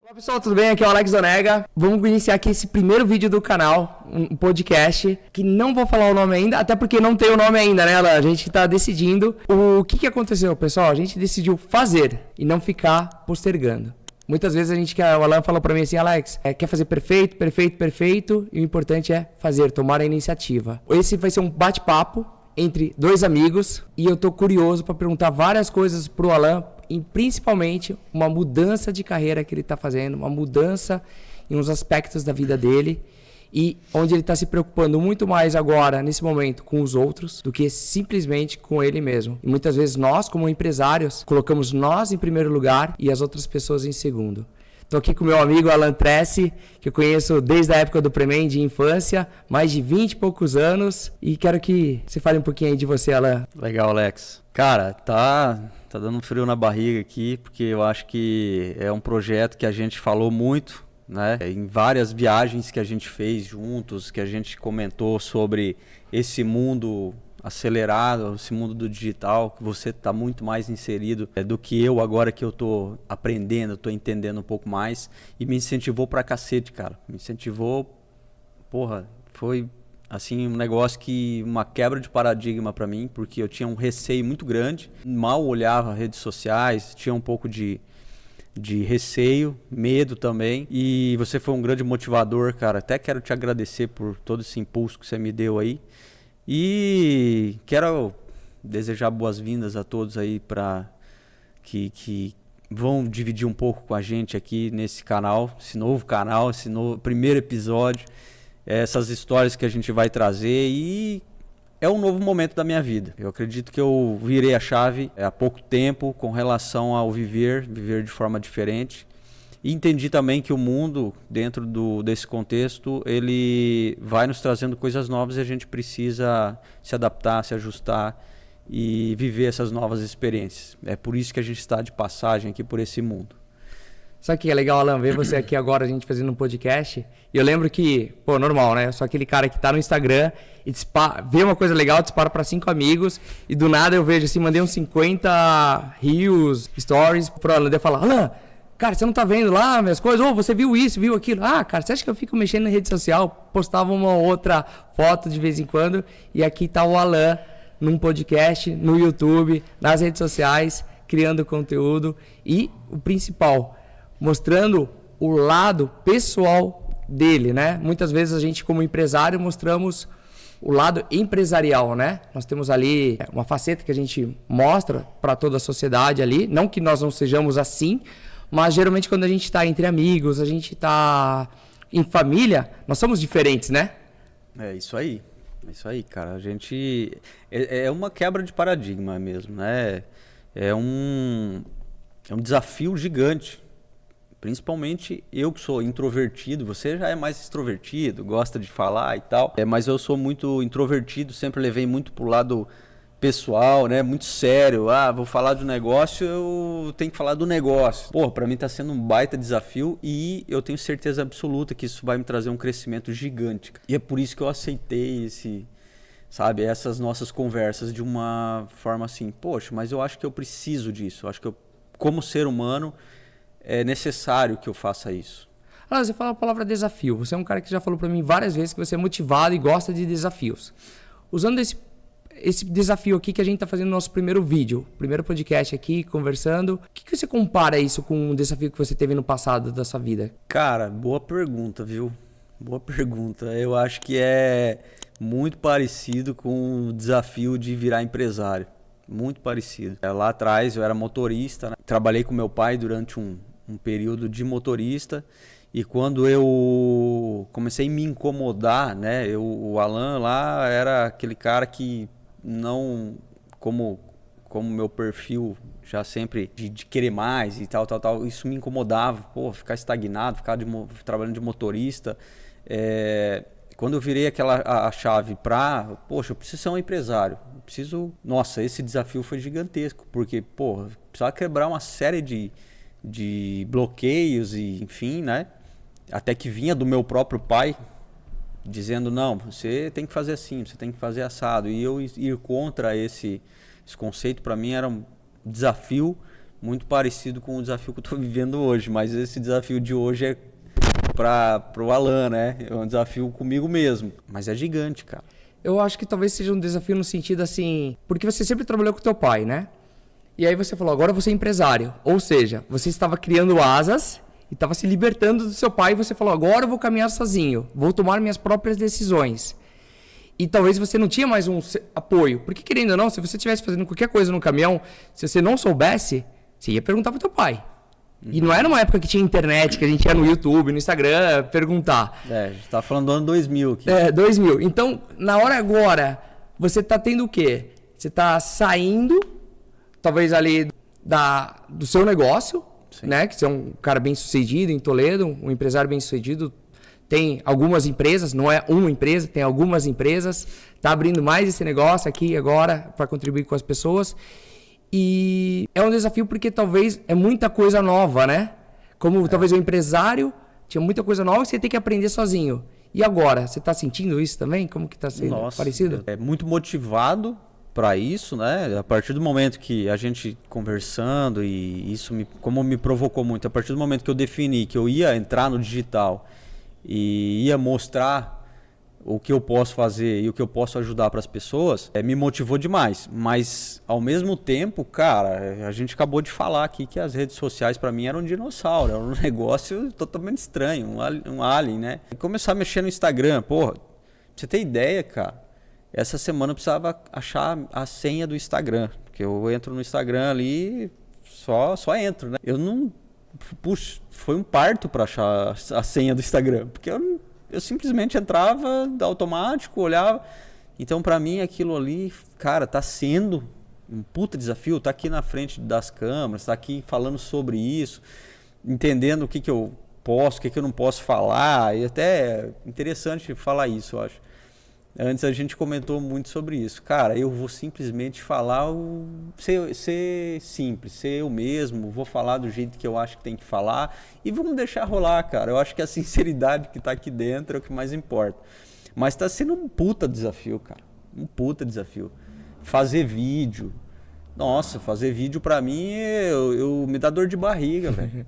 Olá pessoal, tudo bem? Aqui é o Alex Onega. Vamos iniciar aqui esse primeiro vídeo do canal, um podcast, que não vou falar o nome ainda, até porque não tem o nome ainda, né, Alan? A gente tá decidindo. O que aconteceu, pessoal? A gente decidiu fazer e não ficar postergando. Muitas vezes o Alan falou pra mim assim, Alex, quer fazer perfeito, perfeito, perfeito, e o importante é fazer, tomar a iniciativa. Esse vai ser um bate-papo entre dois amigos e eu tô curioso para perguntar várias coisas pro Alan, e principalmente uma mudança de carreira que ele está fazendo, uma mudança em uns aspectos da vida dele e onde ele está se preocupando muito mais agora, nesse momento, com os outros do que simplesmente com ele mesmo. E muitas vezes nós, como empresários, colocamos nós em primeiro lugar e as outras pessoas em segundo. Estou aqui com meu amigo Alan Tressi, que eu conheço desde a época do Premen de infância, mais de 20 e poucos anos, e quero que você fale um pouquinho aí de você, Alan. Legal, Alex. Cara, tá dando um frio na barriga aqui, porque eu acho que é um projeto que a gente falou muito, né? Em várias viagens que a gente fez juntos, que a gente comentou sobre esse mundo acelerado, esse mundo do digital, que você está muito mais inserido do que eu agora que eu estou aprendendo, estou entendendo um pouco mais, e me incentivou pra cacete, cara. Me incentivou, porra, foi assim um negócio que, uma quebra de paradigma para mim, porque eu tinha um receio muito grande, mal olhava redes sociais, tinha um pouco de receio, medo também, e você foi um grande motivador, cara. Até quero te agradecer por todo esse impulso que você me deu aí. E quero desejar boas-vindas a todos aí para que vão dividir um pouco com a gente aqui nesse canal, esse novo primeiro episódio, essas histórias que a gente vai trazer, e é um novo momento da minha vida. Eu acredito que eu virei a chave há pouco tempo com relação ao viver de forma diferente. E entendi também que o mundo, dentro desse contexto, ele vai nos trazendo coisas novas e a gente precisa se adaptar, se ajustar e viver essas novas experiências. É por isso que a gente está de passagem aqui por esse mundo. Sabe o que é legal, Alan, ver você aqui agora, a gente fazendo um podcast? E eu lembro que, normal, né? Eu sou aquele cara que tá no Instagram e vê uma coisa legal, dispara para 5 amigos e do nada eu vejo assim, mandei uns 50 reels, stories pro Alan, daí eu falo, Alan, cara, você não tá vendo lá minhas coisas? Você viu isso, viu aquilo? Ah, cara, você acha que eu fico mexendo na rede social? Postava uma outra foto de vez em quando. E aqui tá o Alan num podcast, no YouTube, nas redes sociais, criando conteúdo. E o principal, mostrando o lado pessoal dele, né? Muitas vezes a gente, como empresário, mostramos o lado empresarial, né? Nós temos ali uma faceta que a gente mostra para toda a sociedade ali. Não que nós não sejamos assim, mas geralmente quando a gente está entre amigos, a gente está em família, nós somos diferentes, né? É isso aí, cara. A gente é uma quebra de paradigma mesmo, né? É um desafio gigante. Principalmente eu que sou introvertido, você já é mais extrovertido, gosta de falar e tal. Mas eu sou muito introvertido, sempre levei muito pro lado pessoal, né? Muito sério. Vou falar de um negócio, eu tenho que falar do negócio. Pô, pra mim tá sendo um baita desafio e eu tenho certeza absoluta que isso vai me trazer um crescimento gigante. E é por isso que eu aceitei essas nossas conversas de uma forma assim, poxa, mas eu acho que eu preciso disso. Eu acho que eu, como ser humano, é necessário que eu faça isso. Você fala a palavra desafio. Você é um cara que já falou pra mim várias vezes que você é motivado e gosta de desafios. Usando esse desafio aqui que a gente está fazendo no nosso primeiro vídeo, primeiro podcast aqui, conversando. O que você compara isso com um desafio que você teve no passado da sua vida? Cara, boa pergunta, viu? Boa pergunta. Eu acho que é muito parecido com o desafio de virar empresário. Muito parecido. Lá atrás eu era motorista, né? Trabalhei com meu pai durante um período de motorista. E quando eu comecei a me incomodar, né? O Alan lá era aquele cara que não, como meu perfil já sempre de querer mais e tal, isso me incomodava, ficar estagnado, ficar trabalhando de motorista. Quando eu virei a chave eu preciso ser um empresário, esse desafio foi gigantesco, porque, precisava quebrar uma série de bloqueios e, enfim, né? Até que vinha do meu próprio pai, dizendo, não, você tem que fazer assim, você tem que fazer assado. E eu ir contra esse conceito, para mim, era um desafio muito parecido com o desafio que eu estou vivendo hoje, mas esse desafio de hoje é para o Alan, né? É um desafio comigo mesmo, mas é gigante, cara. Eu acho que talvez seja um desafio no sentido assim, porque você sempre trabalhou com teu pai, né? E aí você falou, agora você é empresário. Ou seja, você estava criando asas e estava se libertando do seu pai e você falou, agora eu vou caminhar sozinho, vou tomar minhas próprias decisões. E talvez você não tinha mais um apoio. Porque querendo ou não, se você estivesse fazendo qualquer coisa no caminhão, se você não soubesse, você ia perguntar pro teu pai. E não era uma época que tinha internet, que a gente ia no YouTube, no Instagram, perguntar. A gente tá falando do ano 2000 aqui. 2000. Então, na hora agora, você tá tendo o quê? Você tá saindo, talvez ali do seu negócio, Sim. né? Que você é um cara bem sucedido em Toledo, um empresário bem sucedido. Tem algumas empresas, não é uma empresa, tem algumas empresas. Tá abrindo mais esse negócio aqui agora para contribuir com as pessoas. E é um desafio porque talvez é muita coisa nova, né? Como talvez o empresário tinha muita coisa nova e você tem que aprender sozinho. E agora, você está sentindo isso também? Como que está sendo parecido? É muito motivado para isso, né? A partir do momento que a gente conversando e isso como me provocou muito, a partir do momento que eu defini que eu ia entrar no digital e ia mostrar o que eu posso fazer e o que eu posso ajudar para as pessoas, me motivou demais. Mas, ao mesmo tempo, cara, a gente acabou de falar aqui que as redes sociais para mim eram um dinossauro, era um negócio totalmente estranho, um alien, né? E começar a mexer no Instagram, porra, pra você ter ideia, cara, essa semana eu precisava achar a senha do Instagram, porque eu entro no Instagram ali, só entro, né? Eu não... Puxa, foi um parto para achar a senha do Instagram, porque eu simplesmente entrava automático, olhava. Então, para mim, aquilo ali, cara, tá sendo um puta desafio. Tá aqui na frente das câmeras, tá aqui falando sobre isso, entendendo o que eu posso, o que eu não posso falar. E até é interessante falar isso, eu acho. Antes a gente comentou muito sobre isso. Cara, eu vou simplesmente falar, ser simples, ser eu mesmo, vou falar do jeito que eu acho que tem que falar e vamos deixar rolar, cara. Eu acho que a sinceridade que tá aqui dentro é o que mais importa. Mas tá sendo um puta desafio, cara. Um puta desafio. Fazer vídeo. Nossa, fazer vídeo pra mim, eu me dá dor de barriga, velho.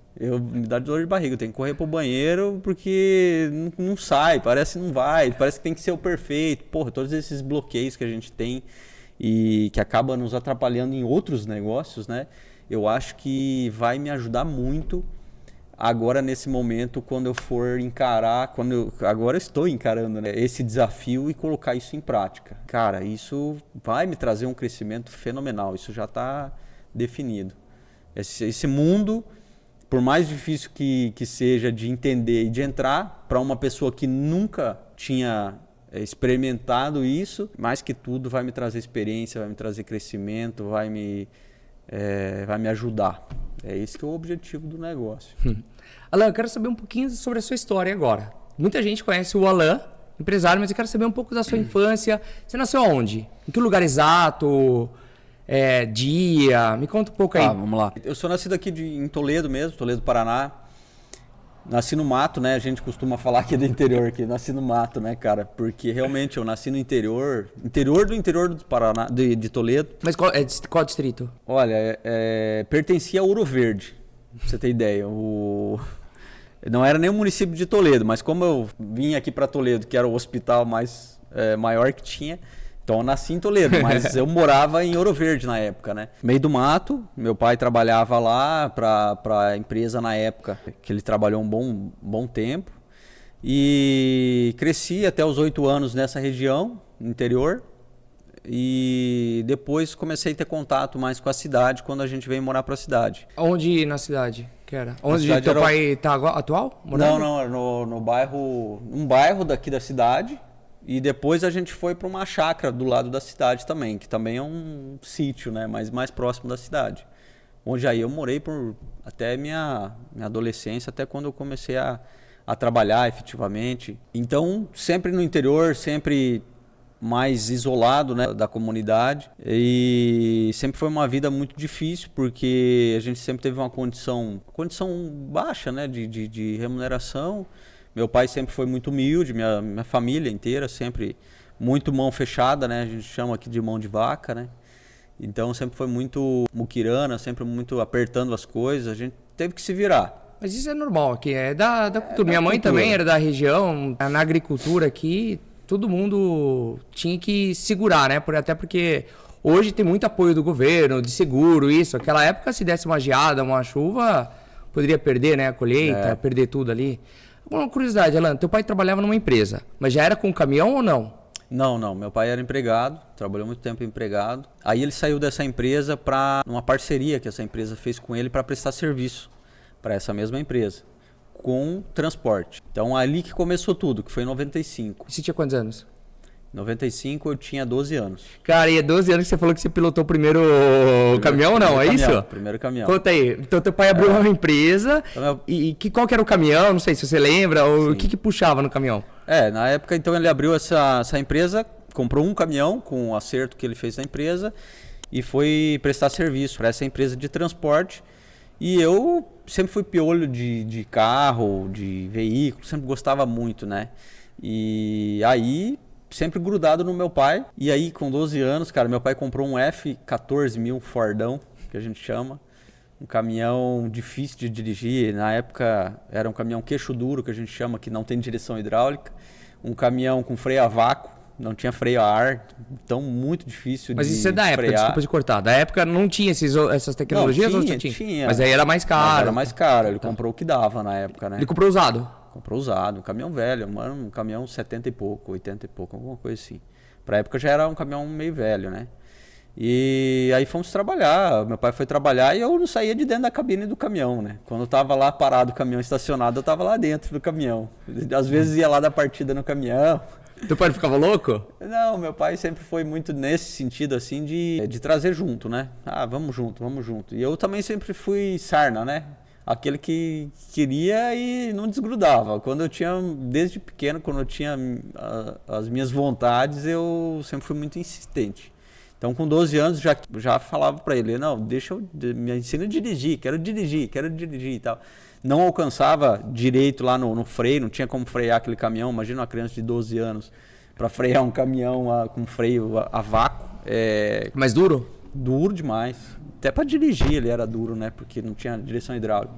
Me dá dor de barriga. Eu tenho que correr pro banheiro porque não sai, parece que não vai, parece que tem que ser o perfeito. Porra, todos esses bloqueios que a gente tem e que acaba nos atrapalhando em outros negócios, né? Eu acho que vai me ajudar muito agora nesse momento quando eu for encarar, agora eu estou encarando, né, esse desafio e colocar isso em prática. Cara, isso vai me trazer um crescimento fenomenal, isso já está definido. Esse mundo, por mais difícil que seja de entender e de entrar, para uma pessoa que nunca tinha experimentado isso, mais que tudo vai me trazer experiência, vai me trazer crescimento, vai me ajudar. É esse que é o objetivo do negócio. Alan, eu quero saber um pouquinho sobre a sua história agora. Muita gente conhece o Alan, empresário, mas eu quero saber um pouco da sua infância. Você nasceu aonde? Em que lugar exato? Dia? Me conta um pouco aí. Vamos lá. Eu sou nascido aqui em Toledo mesmo, Toledo, Paraná. Nasci no mato, né? A gente costuma falar aqui do interior, que nasci no mato, né, cara? Porque realmente eu nasci no interior do Paraná, de Toledo. Mas qual distrito? Olha, pertencia a Ouro Verde, pra você ter ideia. Não era nem o município de Toledo, mas como eu vim aqui para Toledo, que era o hospital maior que tinha, então eu nasci em Toledo, mas eu morava em Ouro Verde na época, né? Meio do mato, meu pai trabalhava lá para a empresa na época, que ele trabalhou um bom tempo. E cresci até os 8 anos nessa região, no interior. E depois comecei a ter contato mais com a cidade, quando a gente veio morar para a cidade. Onde na cidade que era? Onde teu pai está atual? Morando? Não, no bairro, um bairro daqui da cidade. E depois a gente foi para uma chácara do lado da cidade também, que também é um sítio, né, mas mais próximo da cidade. Onde aí eu morei até minha adolescência, até quando eu comecei a trabalhar efetivamente. Então, sempre no interior, sempre mais isolado, né, da comunidade. E sempre foi uma vida muito difícil, porque a gente sempre teve uma condição baixa, né, de remuneração. Meu pai sempre foi muito humilde, minha família inteira sempre muito mão fechada, né? A gente chama aqui de mão de vaca, né? Então sempre foi muito muquirana, sempre muito apertando as coisas, a gente teve que se virar. Mas isso é normal aqui, é da cultura. Minha da mãe cultura. também era da região, na agricultura aqui, todo mundo tinha que segurar, né? Até porque hoje tem muito apoio do governo, de seguro, isso. Aquela época, se desse uma geada, uma chuva, poderia perder, né? A colheita, perder tudo ali. Uma curiosidade, Alan, teu pai trabalhava numa empresa, mas já era com caminhão ou não? Não. Meu pai era empregado, trabalhou muito tempo empregado. Aí ele saiu dessa empresa para uma parceria que essa empresa fez com ele para prestar serviço para essa mesma empresa, com transporte. Então ali que começou tudo, que foi em 95. E você tinha quantos anos? Em 95 eu tinha 12 anos. Cara, e é 12 anos que você falou que você pilotou o primeiro caminhão ou não? É caminhão, isso? Primeiro caminhão. Conta aí. Então teu pai abriu uma empresa Então, qual que era o caminhão? Não sei se você lembra. Ou o que puxava no caminhão? Na época então ele abriu essa empresa, comprou um caminhão com o acerto que ele fez na empresa e foi prestar serviço para essa empresa de transporte. E eu sempre fui piolho de carro, de veículo, sempre gostava muito, né? E aí, sempre grudado no meu pai. E aí, com 12 anos, cara, meu pai comprou um F14.000 Fordão, que a gente chama. Um caminhão difícil de dirigir. Na época, era um caminhão queixo duro, que a gente chama, que não tem direção hidráulica. Um caminhão com freio a vácuo. Não tinha freio a ar, então muito difícil. Mas de isso é da época, frear. desculpa de cortar. Da época não tinha essas tecnologias? Não, ou tinha, já tinha. Mas aí era mais caro. Mas era mais caro, ele comprou o que dava na época, né? Ele comprou usado? Comprou usado, um caminhão velho, um caminhão 70 e pouco, 80 e pouco, alguma coisa assim. Pra época já era um caminhão meio velho, né? E aí fomos trabalhar, meu pai foi trabalhar e eu não saía de dentro da cabine do caminhão, né? Quando eu tava lá parado, o caminhão estacionado, eu tava lá dentro do caminhão. Às vezes ia lá dar partida no caminhão. Teu pai ficava louco? Não, meu pai sempre foi muito nesse sentido, assim, de trazer junto, né? Ah, vamos junto, vamos junto. E eu também sempre fui sarna, né? Aquele que queria e não desgrudava. Quando eu tinha, desde pequeno, quando eu tinha as minhas vontades, eu sempre fui muito insistente. Então, com 12 anos, já falava para ele, não, me ensina a dirigir, quero dirigir e tal. Não alcançava direito lá no freio, não tinha como frear aquele caminhão. Imagina uma criança de 12 anos para frear um caminhão com freio a vácuo. Mais duro? Duro demais. Até para dirigir ele era duro, né? Porque não tinha direção hidráulica.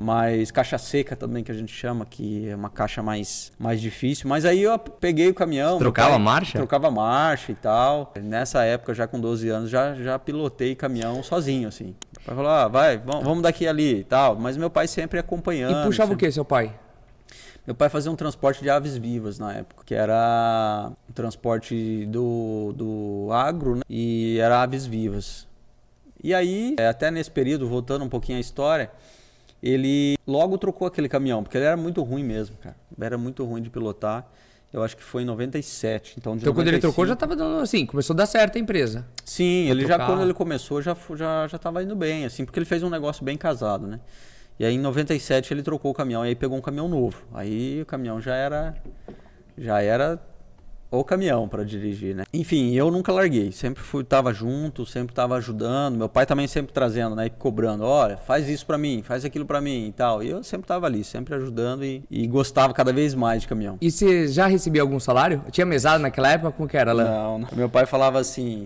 Mas caixa seca também, que a gente chama, que é uma caixa mais difícil. Mas aí eu peguei o caminhão. Trocava a marcha? Trocava marcha e tal. Nessa época, já com 12 anos, já pilotei caminhão sozinho, assim. O pai falou, vamos daqui ali e tal. Mas meu pai sempre acompanhando. E puxava sempre... o que, seu pai? Meu pai fazia um transporte de aves vivas na época, que era um transporte do agro, né? E era aves vivas. E aí, até nesse período, voltando um pouquinho à história, ele logo trocou aquele caminhão, porque ele era muito ruim mesmo, cara. Era muito ruim de pilotar. Eu acho que foi em 97. Então, Quando ele trocou, já estava dando assim, começou a dar certo a empresa. Sim, ele já quando ele começou, já estava indo bem, assim, porque ele fez um negócio bem casado, né? E aí em 97 ele trocou o caminhão, e aí pegou um caminhão novo. Aí o caminhão já era o caminhão para dirigir, né? Enfim, eu nunca larguei, sempre tava junto, sempre tava ajudando. Meu pai também sempre trazendo, né, e cobrando, olha, faz isso para mim, faz aquilo para mim e tal. E eu sempre tava ali, sempre ajudando e gostava cada vez mais de caminhão. E você já recebia algum salário? Tinha mesada naquela época? Como que era, Alan? Não. Meu pai falava assim,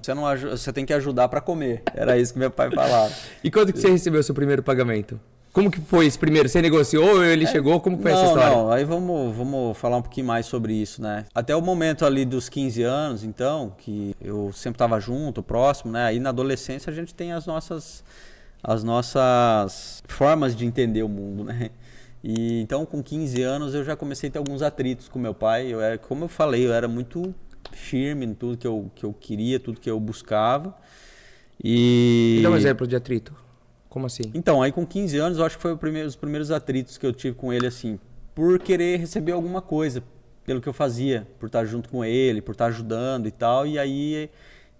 você tem que ajudar para comer. Era isso que meu pai falava. E quando que você recebeu o seu primeiro pagamento? Como que foi esse primeiro? Você negociou ou ele chegou? Como foi essa história? Não, aí vamos falar um pouquinho mais sobre isso, né? Até o momento ali dos 15 anos, então, que eu sempre estava junto, próximo, né? Aí na adolescência a gente tem as nossas formas de entender o mundo, né? E então com 15 anos eu já comecei a ter alguns atritos com meu pai. Como eu falei, eu era muito firme em tudo que eu queria, tudo que eu buscava. Me dá um exemplo de atrito. Como assim? Então, aí com 15 anos, eu acho que foi os primeiros atritos que eu tive com ele, assim, por querer receber alguma coisa, pelo que eu fazia, por estar junto com ele, por estar ajudando e tal. E aí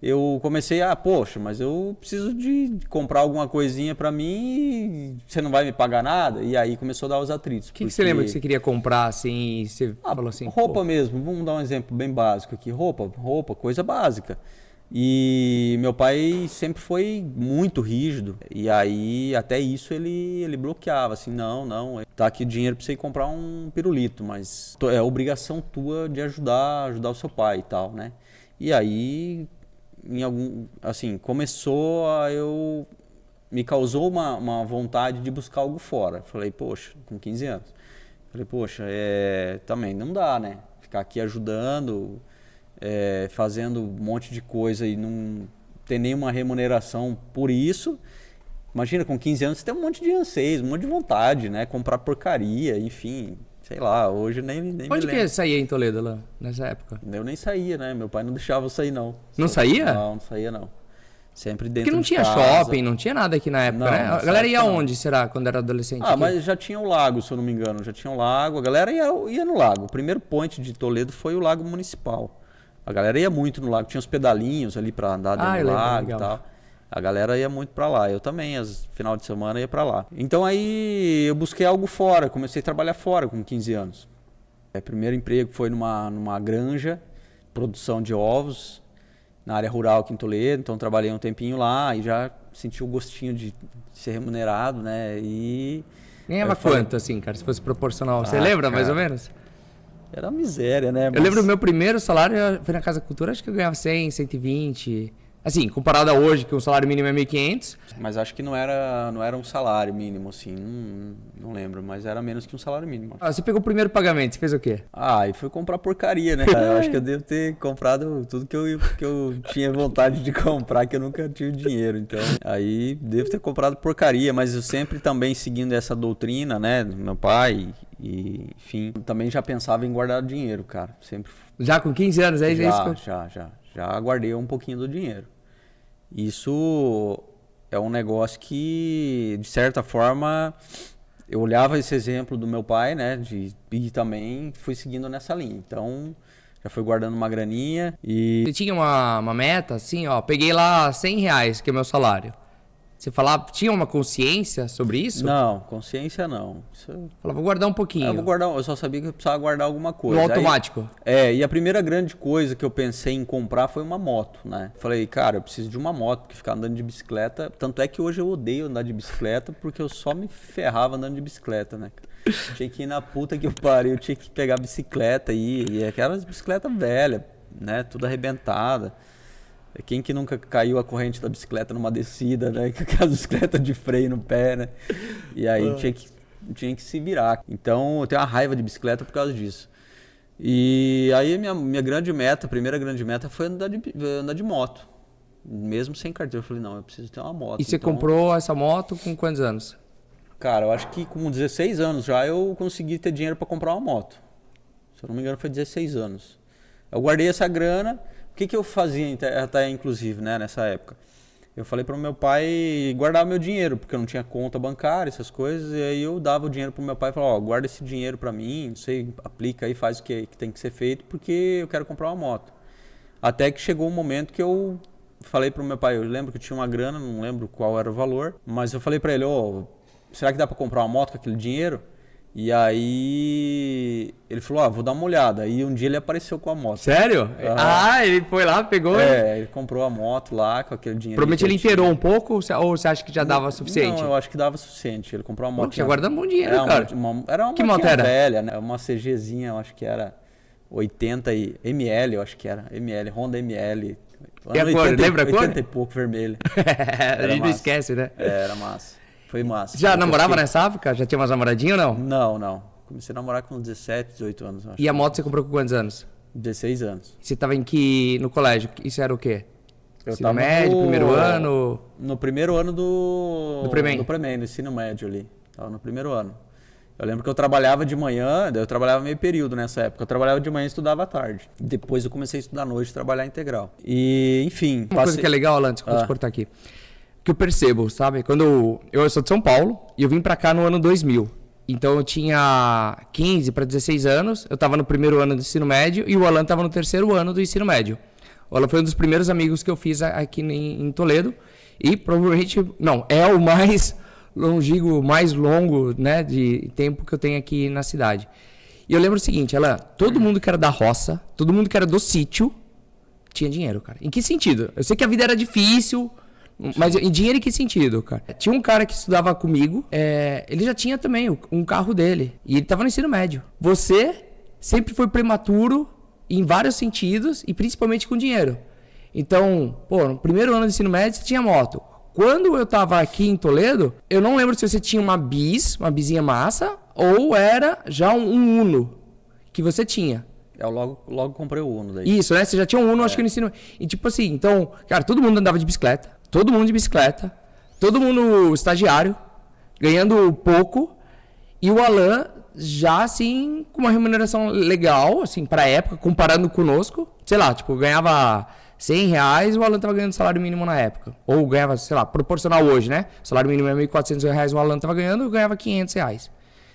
eu comecei poxa, mas eu preciso de comprar alguma coisinha pra mim e você não vai me pagar nada? E aí começou a dar os atritos. O que você lembra que você queria comprar, assim, e você falou assim? Roupa mesmo, vamos dar um exemplo bem básico aqui. Roupa, coisa básica. E meu pai sempre foi muito rígido, e aí até isso ele bloqueava, assim, não, tá aqui dinheiro pra você ir comprar um pirulito, mas é obrigação tua de ajudar o seu pai e tal, né? E aí assim, me causou uma vontade de buscar algo fora. Falei, poxa, com 15 anos. Falei, poxa, também não dá, né? Ficar aqui ajudando, fazendo um monte de coisa e não ter nenhuma remuneração por isso. Imagina, com 15 anos você tem um monte de anseios, um monte de vontade, né? Comprar porcaria, enfim, sei lá, hoje nem me lembro. Onde que saía em Toledo lá, nessa época? Eu nem saía, né? Meu pai não deixava eu sair, não. Não saía? Não saía, não. Sempre dentro Porque não de tinha casa. shopping, não tinha nada aqui na época, Não, né? A nessa galera ia época não. aonde, será, quando era adolescente? Ah, mas já tinha o lago, se eu não me engano. Já tinha o lago, a galera ia no lago. O primeiro point de Toledo foi o Lago Municipal. A galera ia muito no lago, tinha os pedalinhos ali pra andar dentro do lago e tal. A galera ia muito pra lá. Eu também, final de semana, ia pra lá. Então aí eu busquei algo fora, comecei a trabalhar fora com 15 anos. O primeiro emprego foi numa granja, produção de ovos, na área rural aqui em Toledo. Então trabalhei um tempinho lá e já senti o gostinho de ser remunerado, né? E ganhava quanto, assim, cara, se fosse proporcional? Você lembra, cara, mais ou menos? Era miséria, né? Eu lembro do meu primeiro salário, foi na Casa Cultura, acho que eu ganhava 100, 120. Assim, comparado a hoje, que o salário mínimo é 1.500. Mas acho que não era um salário mínimo, assim, não lembro, mas era menos que um salário mínimo. Você pegou o primeiro pagamento, você fez o quê? E fui comprar porcaria, né? Eu acho que eu devo ter comprado tudo que eu tinha vontade de comprar, que eu nunca tive dinheiro. Então, aí devo ter comprado porcaria, mas eu sempre também seguindo essa doutrina, né, do meu pai, e enfim, também já pensava em guardar dinheiro, cara. Sempre. Já com 15 anos, aí Já guardei um pouquinho do dinheiro. Isso é um negócio que, de certa forma, eu olhava esse exemplo do meu pai, né? E também fui seguindo nessa linha. Então, já fui guardando uma graninha e... Você tinha uma meta, assim, ó, peguei lá R$100, que é o meu salário. Você falava, tinha uma consciência sobre isso? Não, consciência não. Falava, vou guardar um pouquinho. Eu só sabia que eu precisava guardar alguma coisa. No automático? E a primeira grande coisa que eu pensei em comprar foi uma moto, né? Falei, cara, eu preciso de uma moto, porque ficar andando de bicicleta... Tanto é que hoje eu odeio andar de bicicleta, porque eu só me ferrava andando de bicicleta, né? Tinha que ir na puta que eu pariu, eu tinha que pegar bicicleta e aquelas bicicletas velhas, né? Tudo arrebentada. Quem que nunca caiu a corrente da bicicleta numa descida, né? Com aquela bicicleta de freio no pé, né? E aí tinha que se virar. Então eu tenho uma raiva de bicicleta por causa disso. E aí minha grande meta, a primeira grande meta foi andar de moto. Mesmo sem carteira. Eu falei, não, eu preciso ter uma moto. E você comprou essa moto com quantos anos? Cara, eu acho que com 16 anos já eu consegui ter dinheiro para comprar uma moto. Se eu não me engano foi 16 anos. Eu guardei essa grana. O que eu fazia até inclusive, né, nessa época? Eu falei para o meu pai guardar meu dinheiro, porque eu não tinha conta bancária, essas coisas, e aí eu dava o dinheiro para o meu pai e falava, guarda esse dinheiro para mim, não sei, aplica aí, faz o que tem que ser feito, porque eu quero comprar uma moto. Até que chegou um momento que eu falei para o meu pai, eu lembro que eu tinha uma grana, não lembro qual era o valor, mas eu falei para ele, será que dá para comprar uma moto com aquele dinheiro? E aí ele falou, vou dar uma olhada. Aí um dia ele apareceu com a moto. Sério? Ele foi lá, pegou... ele comprou a moto lá com aquele dinheiro. Provavelmente ele inteirou um pouco, ou você acha que já dava suficiente? Não, eu acho que dava suficiente. Ele comprou uma moto... Já guardou um bom dinheiro, cara. Era uma que moto era? Velha, né? Uma CGzinha, eu acho que era 80 ml, eu acho que era. ML, Honda ML. E a cor, lembra a cor? 80 e pouco, vermelho. A gente não esquece, né? Era massa. Foi massa. Já namorava nessa época? Já tinha umas namoradinhas ou não? Não. Comecei a namorar com 17, 18 anos, acho. E a moto você comprou com quantos anos? 16 anos. Você tava no colégio? Isso era o quê? Ensino médio, primeiro ano? No primeiro ano do Premen, no ensino médio ali. Tava no primeiro ano. Eu lembro que eu trabalhava de manhã, eu trabalhava meio período nessa época. Eu trabalhava de manhã e estudava à tarde. Depois eu comecei a estudar à noite e trabalhar integral. E, enfim... Uma coisa que é legal, Alan, desculpa te cortar aqui. Que eu percebo, sabe? Quando eu sou de São Paulo e eu vim pra cá no ano 2000. Então eu tinha 15 para 16 anos, eu tava no primeiro ano do ensino médio e o Alan tava no terceiro ano do ensino médio. O Alan foi um dos primeiros amigos que eu fiz aqui em Toledo e provavelmente, é o mais longo, né, de tempo que eu tenho aqui na cidade. E eu lembro o seguinte, Alan, todo mundo que era da roça, todo mundo que era do sítio, tinha dinheiro, cara. Em que sentido? Eu sei que a vida era difícil... Mas em dinheiro em que sentido, cara? Tinha um cara que estudava comigo, ele já tinha também um carro dele. E ele tava no ensino médio. Você sempre foi prematuro em vários sentidos e principalmente com dinheiro. Então, pô, no primeiro ano do ensino médio você tinha moto. Quando eu tava aqui em Toledo, eu não lembro se você tinha uma bizinha massa, ou era já um Uno que você tinha. Eu logo comprei o Uno daí. Isso, né? Você já tinha um Uno, acho que no ensino... E tipo assim, então, cara, todo mundo andava de bicicleta. Todo mundo de bicicleta. Todo mundo estagiário, ganhando pouco. E o Alan já, assim, com uma remuneração legal, assim, pra época, comparando conosco. Sei lá, tipo, ganhava R$100, o Alan tava ganhando salário mínimo na época. Ou ganhava, sei lá, proporcional hoje, né? O salário mínimo é R$1.400, o Alan tava ganhando, eu ganhava R$500.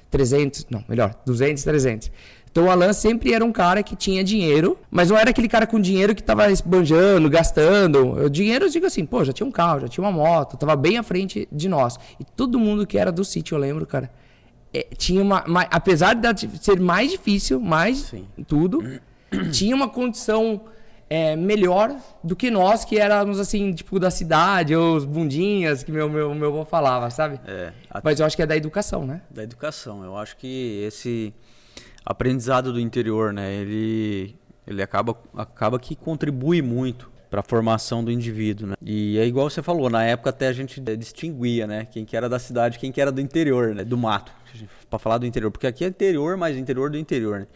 300, não, melhor, 200, 300. Então o Alan sempre era um cara que tinha dinheiro, mas não era aquele cara com dinheiro que tava esbanjando, gastando. O dinheiro, eu digo assim, pô, já tinha um carro, já tinha uma moto, tava bem à frente de nós. E todo mundo que era do sítio, eu lembro, cara, tinha apesar de ser mais difícil, tudo, tinha uma condição melhor do que nós, que éramos assim, tipo, da cidade, ou os bundinhas, que meu avô falava, sabe? Mas eu acho que é da educação, né? Da educação. Eu acho que esse aprendizado do interior, né, ele acaba que contribui muito para a formação do indivíduo, né? E é igual você falou, na época até a gente distinguia, né, quem que era da cidade, quem que era do interior, né, do mato, para falar do interior, porque aqui é interior, mas interior do interior, né?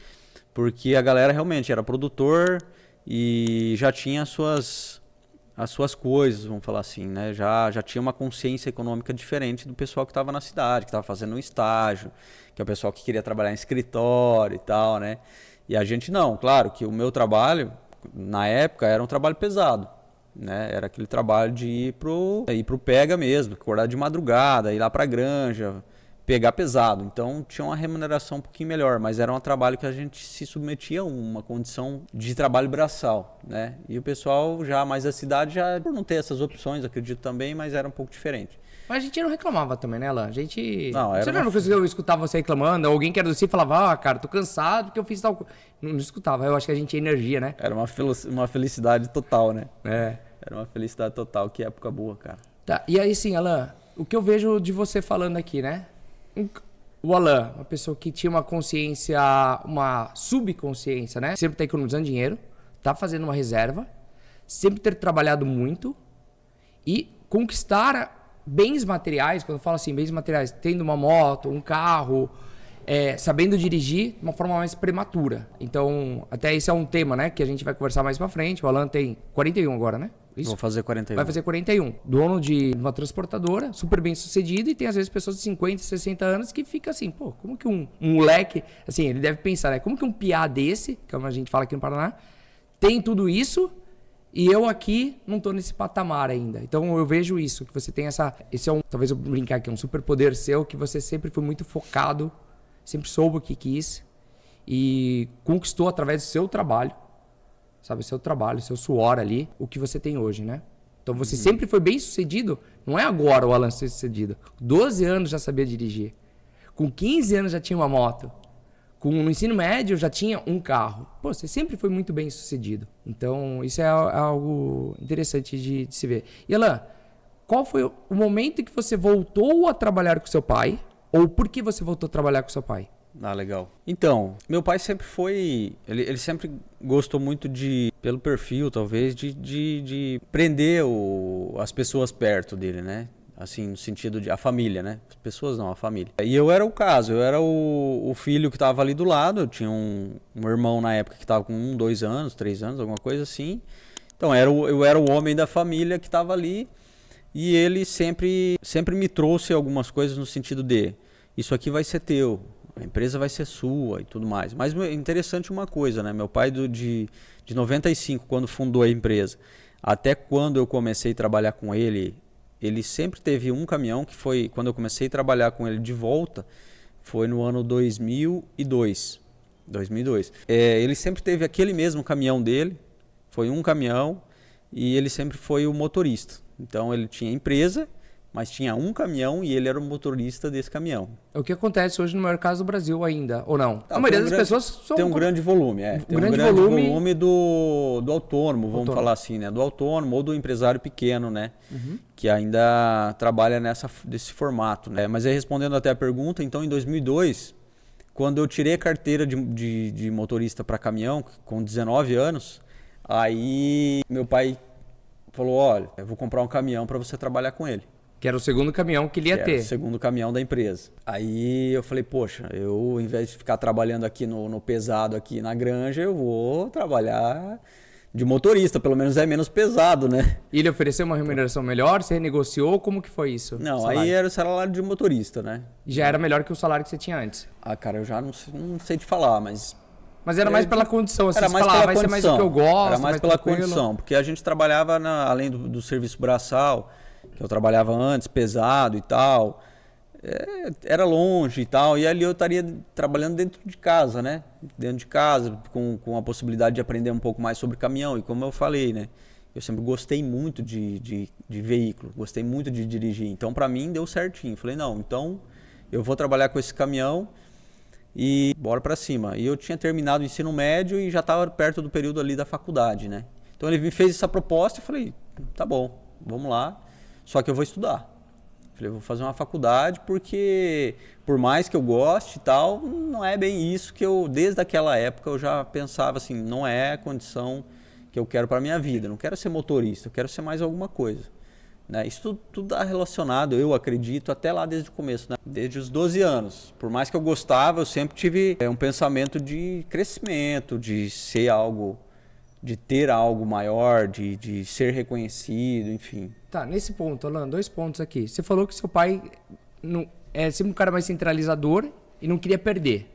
Porque a galera realmente era produtor e já tinha as suas coisas, vamos falar assim, né? Já tinha uma consciência econômica diferente do pessoal que estava na cidade, que estava fazendo um estágio, que é o pessoal que queria trabalhar em escritório e tal, né? E a gente não, claro que o meu trabalho, na época, era um trabalho pesado, né? Era aquele trabalho de ir pro pega mesmo, acordar de madrugada, ir lá pra granja, pegar pesado. Então tinha uma remuneração um pouquinho melhor, mas era um trabalho que a gente se submetia a uma condição de trabalho braçal, né? E o pessoal já mais da cidade, já por não ter essas opções, acredito também, mas era um pouco diferente. Mas a gente não reclamava também, né, Alan? A gente... Não, você não conseguia escutar você reclamando, alguém que era do CIE falava, cara, tô cansado porque eu fiz tal coisa. Não escutava, eu acho que a gente tinha energia, né? Era uma felicidade total, né? Era uma felicidade total, que época boa, cara. Tá, e aí sim, Alan, o que eu vejo de você falando aqui, né? O Alan, uma pessoa que tinha uma consciência, uma subconsciência, né? Sempre tá economizando dinheiro, tá fazendo uma reserva, sempre ter trabalhado muito e conquistar bens materiais, quando eu falo assim, bens materiais, tendo uma moto, um carro, sabendo dirigir de uma forma mais prematura. Então, até esse é um tema, né? Que a gente vai conversar mais pra frente. O Alan tem 41 agora, né? Isso? Vou fazer 41. Vai fazer 41. Dono de uma transportadora, super bem sucedido, e tem às vezes pessoas de 50, 60 anos que fica assim, pô, como que um moleque, assim, ele deve pensar, né? Como que um piá desse, como a gente fala aqui no Paraná, tem tudo isso e eu aqui não tô nesse patamar ainda. Então eu vejo isso, que você tem esse é talvez eu brincar aqui, um superpoder seu, que você sempre foi muito focado, sempre soube o que quis e conquistou através do seu trabalho. Sabe, seu trabalho, seu suor ali, o que você tem hoje, né? Então você sempre foi bem sucedido, não é agora o Alan ser sucedido. 12 anos já sabia dirigir. Com 15 anos já tinha uma moto. No ensino médio já tinha um carro. Pô, você sempre foi muito bem sucedido. Então isso é algo interessante de se ver. E Alan, qual foi o momento que você voltou a trabalhar com seu pai? Ou por que você voltou a trabalhar com seu pai? Ah, legal. Então, meu pai sempre foi... Ele sempre gostou muito pelo perfil, talvez, de prender as pessoas perto dele, né? Assim, no sentido de... A família, né? As pessoas não, a família. E eu era o caso. Eu era o filho que estava ali do lado. Eu tinha um irmão na época que estava com 1, 2 anos, 3 anos, alguma coisa assim. Então, eu era o homem da família que estava ali. E ele sempre me trouxe algumas coisas no sentido de... Isso aqui vai ser teu. A empresa vai ser sua e tudo mais. Mas é interessante uma coisa, né? Meu pai de 95, quando fundou a empresa, até quando eu comecei a trabalhar com ele, ele sempre teve um caminhão que foi, quando eu comecei a trabalhar com ele de volta, foi no ano 2002. Ele sempre teve aquele mesmo caminhão dele, foi um caminhão, e ele sempre foi o motorista. Então ele tinha empresa, mas tinha um caminhão e ele era o motorista desse caminhão. É o que acontece hoje no mercado do Brasil ainda, ou não? A maioria das pessoas são... Tem um grande volume, Tem um grande volume do autônomo, vamos falar assim, né? Do autônomo ou do empresário pequeno, né? Uhum. Que ainda trabalha desse formato, né? Mas aí respondendo até a pergunta, então em 2002, quando eu tirei a carteira de motorista para caminhão, com 19 anos, aí meu pai falou, olha, eu vou comprar um caminhão para você trabalhar com ele. Que era o segundo caminhão que ele ia Que ter. era o segundo caminhão da empresa. Aí eu falei, poxa, eu, em vez de ficar trabalhando aqui no pesado aqui na granja, eu vou trabalhar de motorista, pelo menos é menos pesado, né? E ele ofereceu uma remuneração melhor? Você renegociou? Como que foi isso? Não, aí era o salário de motorista, né? E já era melhor que o salário que você tinha antes? Ah, cara, eu já não sei te falar, mas... Mas era mais pela condição, assim, era mais falar, pela vai condição. ser mais o que eu gosto, Era mais pela tranquilo. condição, porque a gente trabalhava, além do serviço braçal, que eu trabalhava antes, pesado e tal, era longe e tal, e ali eu estaria trabalhando dentro de casa, né? Dentro de casa, com a possibilidade de aprender um pouco mais sobre caminhão, e como eu falei, né? Eu sempre gostei muito de veículo, gostei muito de dirigir, então para mim deu certinho. Falei, não, então eu vou trabalhar com esse caminhão e bora para cima. E eu tinha terminado o ensino médio e já estava perto do período ali da faculdade, né? Então ele me fez essa proposta e falei, tá bom, vamos lá, só que eu vou estudar. Falei, vou fazer uma faculdade porque, por mais que eu goste e tal, não é bem isso que eu, desde aquela época, eu já pensava assim, não é a condição que eu quero para minha vida. Não quero ser motorista, eu quero ser mais alguma coisa. Né? Isso tudo está relacionado, eu acredito, até lá desde o começo, né? Desde os 12 anos. Por mais que eu gostava, eu sempre tive um pensamento de crescimento, de ser algo, de ter algo maior, de ser reconhecido, enfim. Tá, nesse ponto, Alan, 2 pontos aqui. Você falou que seu pai é sempre um cara mais centralizador e não queria perder.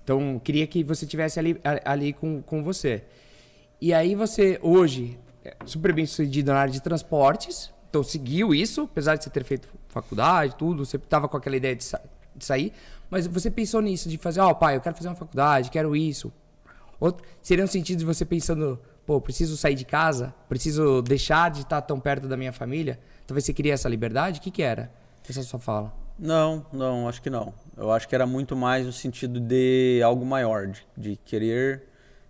Então, queria que você estivesse ali com você. E aí você, hoje, é super bem sucedido na área de transportes, então seguiu isso, apesar de você ter feito faculdade, tudo, você estava com aquela ideia de sair, mas você pensou nisso, de fazer, pai, eu quero fazer uma faculdade, quero isso. Seria um sentido de você pensando, pô, preciso sair de casa, preciso deixar de estar tão perto da minha família? Talvez você queria essa liberdade? O que era essa sua fala? Não, acho que não. Eu acho que era muito mais no sentido de algo maior, de querer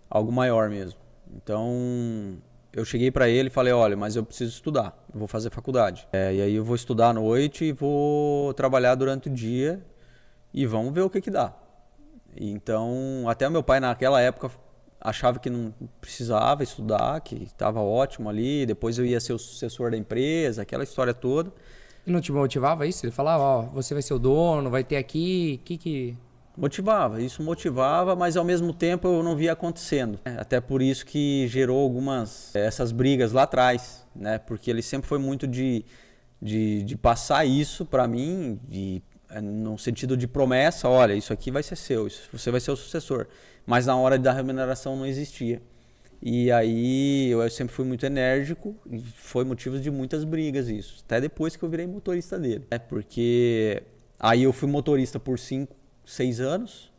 algo maior mesmo. Então, eu cheguei para ele e falei, olha, mas eu preciso estudar, eu vou fazer faculdade. E aí eu vou estudar à noite e vou trabalhar durante o dia e vamos ver o que dá. Então, até o meu pai naquela época achava que não precisava estudar, que estava ótimo ali, depois eu ia ser o sucessor da empresa, aquela história toda. E não te motivava isso? Ele falava, você vai ser o dono, vai ter aqui, que... Motivava, isso motivava, mas ao mesmo tempo eu não via acontecendo. Até por isso que gerou essas brigas lá atrás, né? Porque ele sempre foi muito de passar isso para mim, no sentido de promessa, olha, isso aqui vai ser seu, você vai ser o sucessor. Mas na hora da remuneração não existia. E aí eu sempre fui muito enérgico e foi motivo de muitas brigas isso. Até depois que eu virei motorista dele. Porque aí eu fui motorista por 5, 6 anos,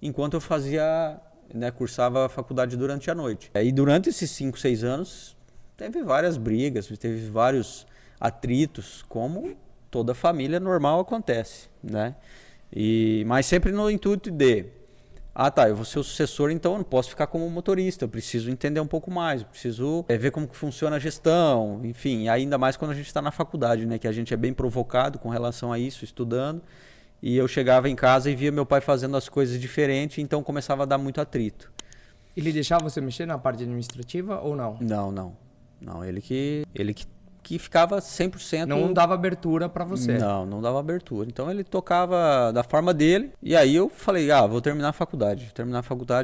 enquanto eu fazia, né, cursava a faculdade durante a noite. E durante esses 5, 6 anos teve várias brigas, teve vários atritos, como toda família normal acontece, né? Mas sempre no intuito de, eu vou ser o sucessor, então eu não posso ficar como motorista, eu preciso entender um pouco mais, eu preciso ver como que funciona a gestão, enfim, ainda mais quando a gente está na faculdade, né, que a gente é bem provocado com relação a isso, estudando, e eu chegava em casa e via meu pai fazendo as coisas diferentes, então começava a dar muito atrito. Ele deixava você mexer na parte administrativa ou não? Não, ele que ficava 100%... Não dava abertura para você? Não dava abertura. Então ele tocava da forma dele. E aí eu falei, vou terminar a faculdade.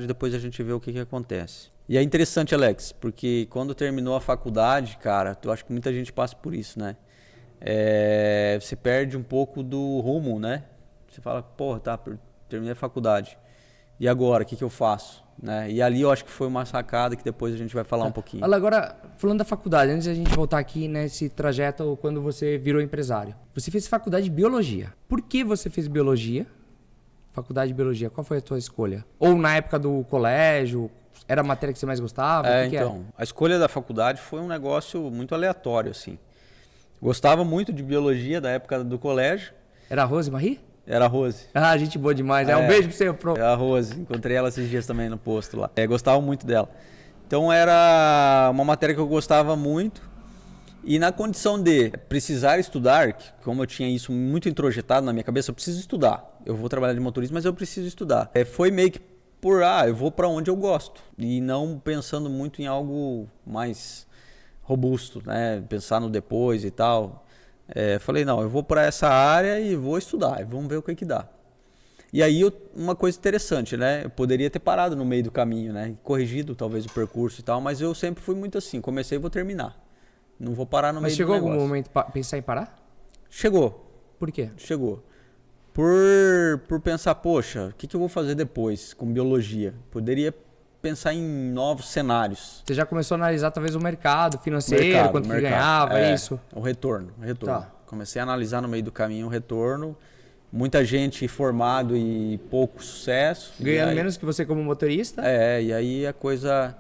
Depois a gente vê o que acontece. E é interessante, Alex, porque quando terminou a faculdade, cara, eu acho que muita gente passa por isso, né? Você perde um pouco do rumo, né? Você fala, terminei a faculdade. E agora, o que eu faço? Né? E ali eu acho que foi uma sacada que depois a gente vai falar um pouquinho. Agora, falando da faculdade, antes de a gente voltar aqui nesse trajeto quando você virou empresário. Você fez faculdade de biologia. Por que você fez biologia? Faculdade de biologia, qual foi a sua escolha? Ou na época do colégio, era a matéria que você mais gostava? A escolha da faculdade foi um negócio muito aleatório, assim. Gostava muito de biologia da época do colégio. Era a Rose Marie? Era a Rose. Gente boa demais. Um beijo pra você. Era a Rose. Encontrei ela esses dias também no posto lá. Gostava muito dela. Então era uma matéria que eu gostava muito. E na condição de precisar estudar, como eu tinha isso muito introjetado na minha cabeça, eu preciso estudar. Eu vou trabalhar de motorista, mas eu preciso estudar. Foi meio que eu vou para onde eu gosto. E não pensando muito em algo mais robusto, né? Pensar no depois e tal. Falei, não, eu vou para essa área e vou estudar, e vamos ver o que dá. E aí, uma coisa interessante, né? Eu poderia ter parado no meio do caminho, né? Corrigido talvez o percurso e tal, mas eu sempre fui muito assim, comecei e vou terminar. Não vou parar no meio do negócio. Mas chegou algum momento pensar em parar? Chegou. Por quê? Chegou. Por pensar, poxa, o que eu vou fazer depois com biologia? Poderia pensar em novos cenários. Você já começou a analisar talvez o mercado financeiro, quanto que ganhava, isso? O retorno. Tá. Comecei a analisar no meio do caminho o retorno. Muita gente formado e pouco sucesso. Ganhando menos que você como motorista? E aí a coisa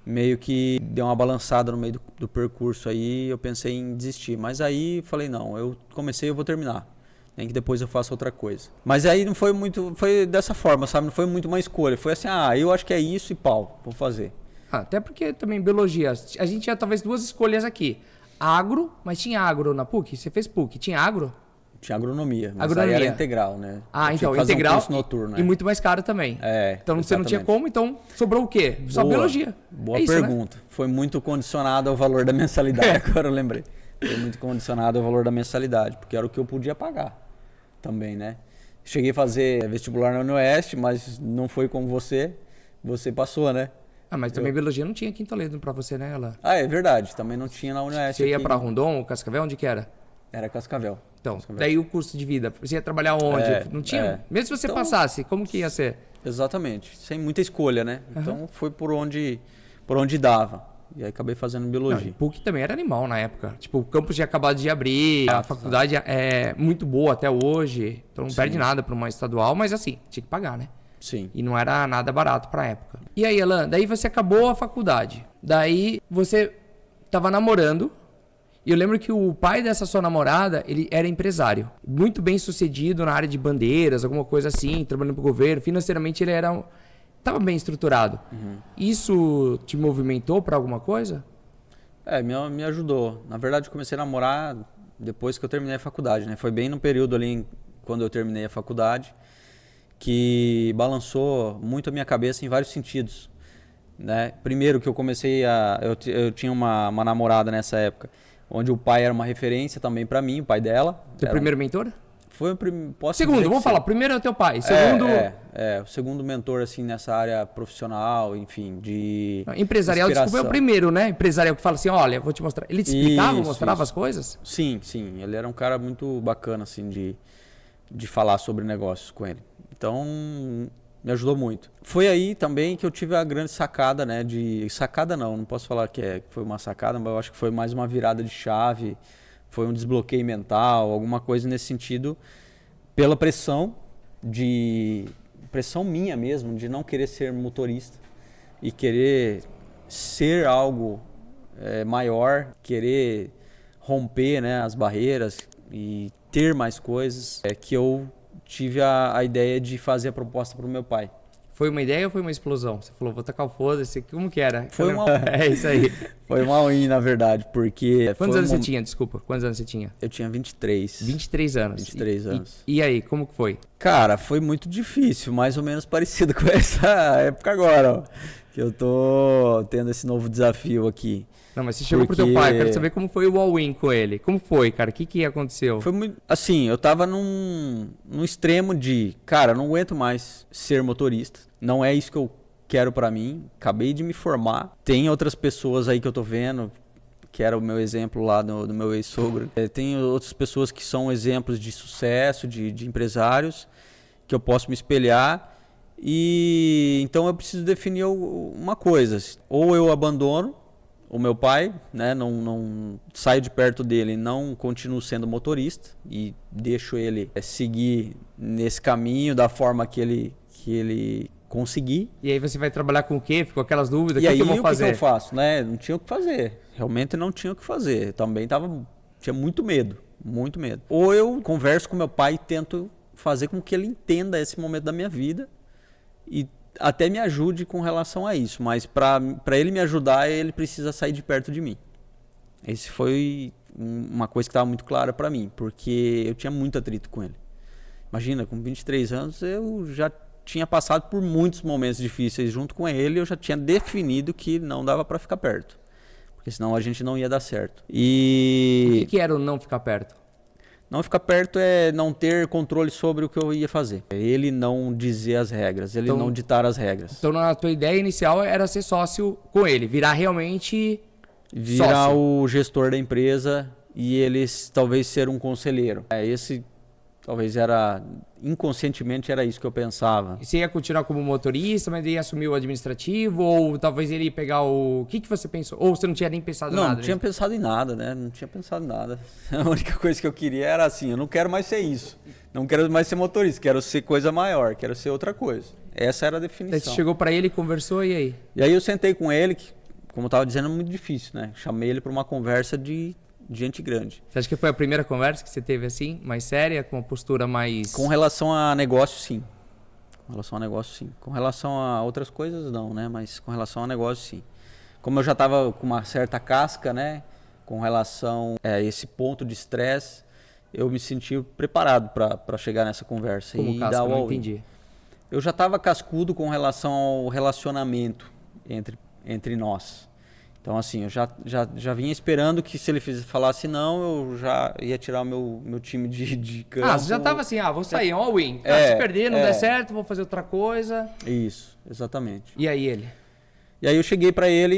meio que deu uma balançada no meio do percurso aí, eu pensei em desistir. Mas aí falei, não, eu comecei, eu vou terminar. Nem que depois eu faça outra coisa. Mas aí não foi muito, foi dessa forma, sabe? Não foi muito uma escolha. Foi assim, eu acho que é isso e pau, vou fazer. Até porque também biologia, a gente tinha talvez duas escolhas aqui. Agro, mas tinha agro na PUC? Você fez PUC, tinha agro? Tinha agronomia, mas aí era integral, né? Então integral um curso noturno, e muito mais caro também. Então exatamente. Você não tinha como, então sobrou o quê? Só biologia. Boa pergunta. Né? Foi muito condicionado ao valor da mensalidade, agora eu lembrei. Foi muito condicionado ao valor da mensalidade, porque era o que eu podia pagar também, né? Cheguei a fazer vestibular na UniOeste, mas não foi como você passou, né? Mas também biologia não tinha Quinto Toledo pra você, né, Alan? É verdade, também não tinha na UniOeste. Você ia pra Rondon ou Cascavel, onde que era? Era Cascavel. Então, daí o curso de vida, você ia trabalhar onde? Não tinha? Mesmo se você passasse, como que ia ser? Exatamente, sem muita escolha, né? Então foi por onde dava. E aí acabei fazendo biologia. PUC também era animal na época. Tipo, o campus tinha acabado de abrir, a faculdade é muito boa até hoje, então não perde nada para uma estadual, mas assim, tinha que pagar, né? Sim. E não era nada barato pra época. E aí, Alan, daí você acabou a faculdade. Daí você tava namorando. E eu lembro que o pai dessa sua namorada, ele era empresário. Muito bem sucedido na área de bandeiras, alguma coisa assim, trabalhando pro governo. Financeiramente ele tava bem estruturado. Isso te movimentou pra alguma coisa? Me ajudou. Na verdade, eu comecei a namorar depois que eu terminei a faculdade, né? Foi bem no período ali, quando eu terminei a faculdade, que balançou muito a minha cabeça em vários sentidos, né? Primeiro que eu comecei eu tinha uma namorada nessa época, onde o pai era uma referência também para mim, o pai dela. Seu primeiro mentor? Foi o segundo, vamos falar. Primeiro é o teu pai. Segundo... o segundo mentor, assim, nessa área profissional, enfim, de empresarial, inspiração. Desculpa, é o primeiro, né? Empresarial que fala assim, olha, vou te mostrar. Ele te explicava, mostrava as coisas? Sim. Ele era um cara muito bacana, assim, de falar sobre negócios com ele. Então, me ajudou muito. Foi aí também que eu tive a grande sacada, né? Sacada não posso falar que foi uma sacada, mas eu acho que foi mais uma virada de chave, foi um desbloqueio mental, alguma coisa nesse sentido, pela pressão minha mesmo, de não querer ser motorista e querer ser algo maior, querer romper, né, as barreiras e ter mais coisas, que eu tive a ideia de fazer a proposta para o meu pai. Foi uma ideia ou foi uma explosão? Você falou, vou tacar o foda-se, como que era? Foi uma... É isso aí. Foi uma win, na verdade, porque... Quantos anos você tinha, desculpa? Quantos anos você tinha? Eu tinha 23. 23 anos. 23 anos. E aí, como que foi? Cara, foi muito difícil, mais ou menos parecido com essa época agora, ó. Que eu tô tendo esse novo desafio aqui. Não, mas você chegou pro teu pai, quero saber como foi o all-in com ele. Como foi, cara? O que aconteceu? Foi muito... Assim, eu tava num extremo de... Cara, eu não aguento mais ser motorista. Não é isso que eu quero pra mim. Acabei de me formar. Tem outras pessoas aí que eu tô vendo, que era o meu exemplo lá do meu ex-sogro. Tem outras pessoas que são exemplos de sucesso, de empresários, que eu posso me espelhar. E então eu preciso definir uma coisa. Ou eu abandono o meu pai, né, não saio de perto dele, não continuo sendo motorista e deixo ele seguir nesse caminho da forma que ele conseguir. E aí você vai trabalhar com o quê? Ficou aquelas dúvidas? E aí que eu vou fazer? O que eu faço? Né? Não tinha o que fazer. Realmente não tinha o que fazer. Também tinha muito medo. Ou eu converso com meu pai e tento fazer com que ele entenda esse momento da minha vida e até me ajude com relação a isso, mas para ele me ajudar, ele precisa sair de perto de mim. Esse foi uma coisa que estava muito clara para mim, porque eu tinha muito atrito com ele. Imagina, com 23 anos, eu já tinha passado por muitos momentos difíceis junto com ele, eu já tinha definido que não dava para ficar perto. Porque senão a gente não ia dar certo. O E que era o não ficar perto? não ficar perto é não ter controle sobre o que eu ia fazer. É ele não dizer as regras, ele Então- não ditar as regras. Então, na tua ideia inicial era ser sócio com ele, virar realmente Virar sócio. o gestor da empresa e eles talvez ser um conselheiro. Esse talvez era, inconscientemente era isso que eu pensava. Você ia continuar como motorista, mas ia assumir o administrativo, ou talvez ele ia pegar o... O que que você pensou? Ou você não tinha nem pensado Não, nada? não tinha pensado em nada, né? Não tinha pensado em nada. A única coisa que eu queria era assim, eu não quero mais ser isso. Não quero mais ser motorista, quero ser coisa maior, quero ser outra coisa. Essa era a Daí você definição. chegou pra ele, conversou, e aí? E aí eu sentei com ele, que, como eu estava dizendo, é muito difícil, né? Chamei ele para uma conversa de gente grande. Você acha que foi a primeira conversa que você teve assim, mais séria, com uma postura mais... Com relação a negócio, sim. Com relação a negócio, sim. Com relação a outras coisas, não, né? Mas com relação a negócio, sim. Como eu já estava com uma certa casca, né? Com relação a esse ponto de estresse, eu me senti preparado para chegar nessa conversa Como e casca, dar o não all-in. entendi. Eu já estava cascudo com relação ao relacionamento entre nós. Então, assim, eu já vinha esperando que se ele falasse não, eu já ia tirar o meu time de campo. Ah, você já tava assim, vou sair, all-in. É, Se perder, não é. der certo, vou fazer outra coisa. Isso, exatamente. E aí ele? E aí eu cheguei para ele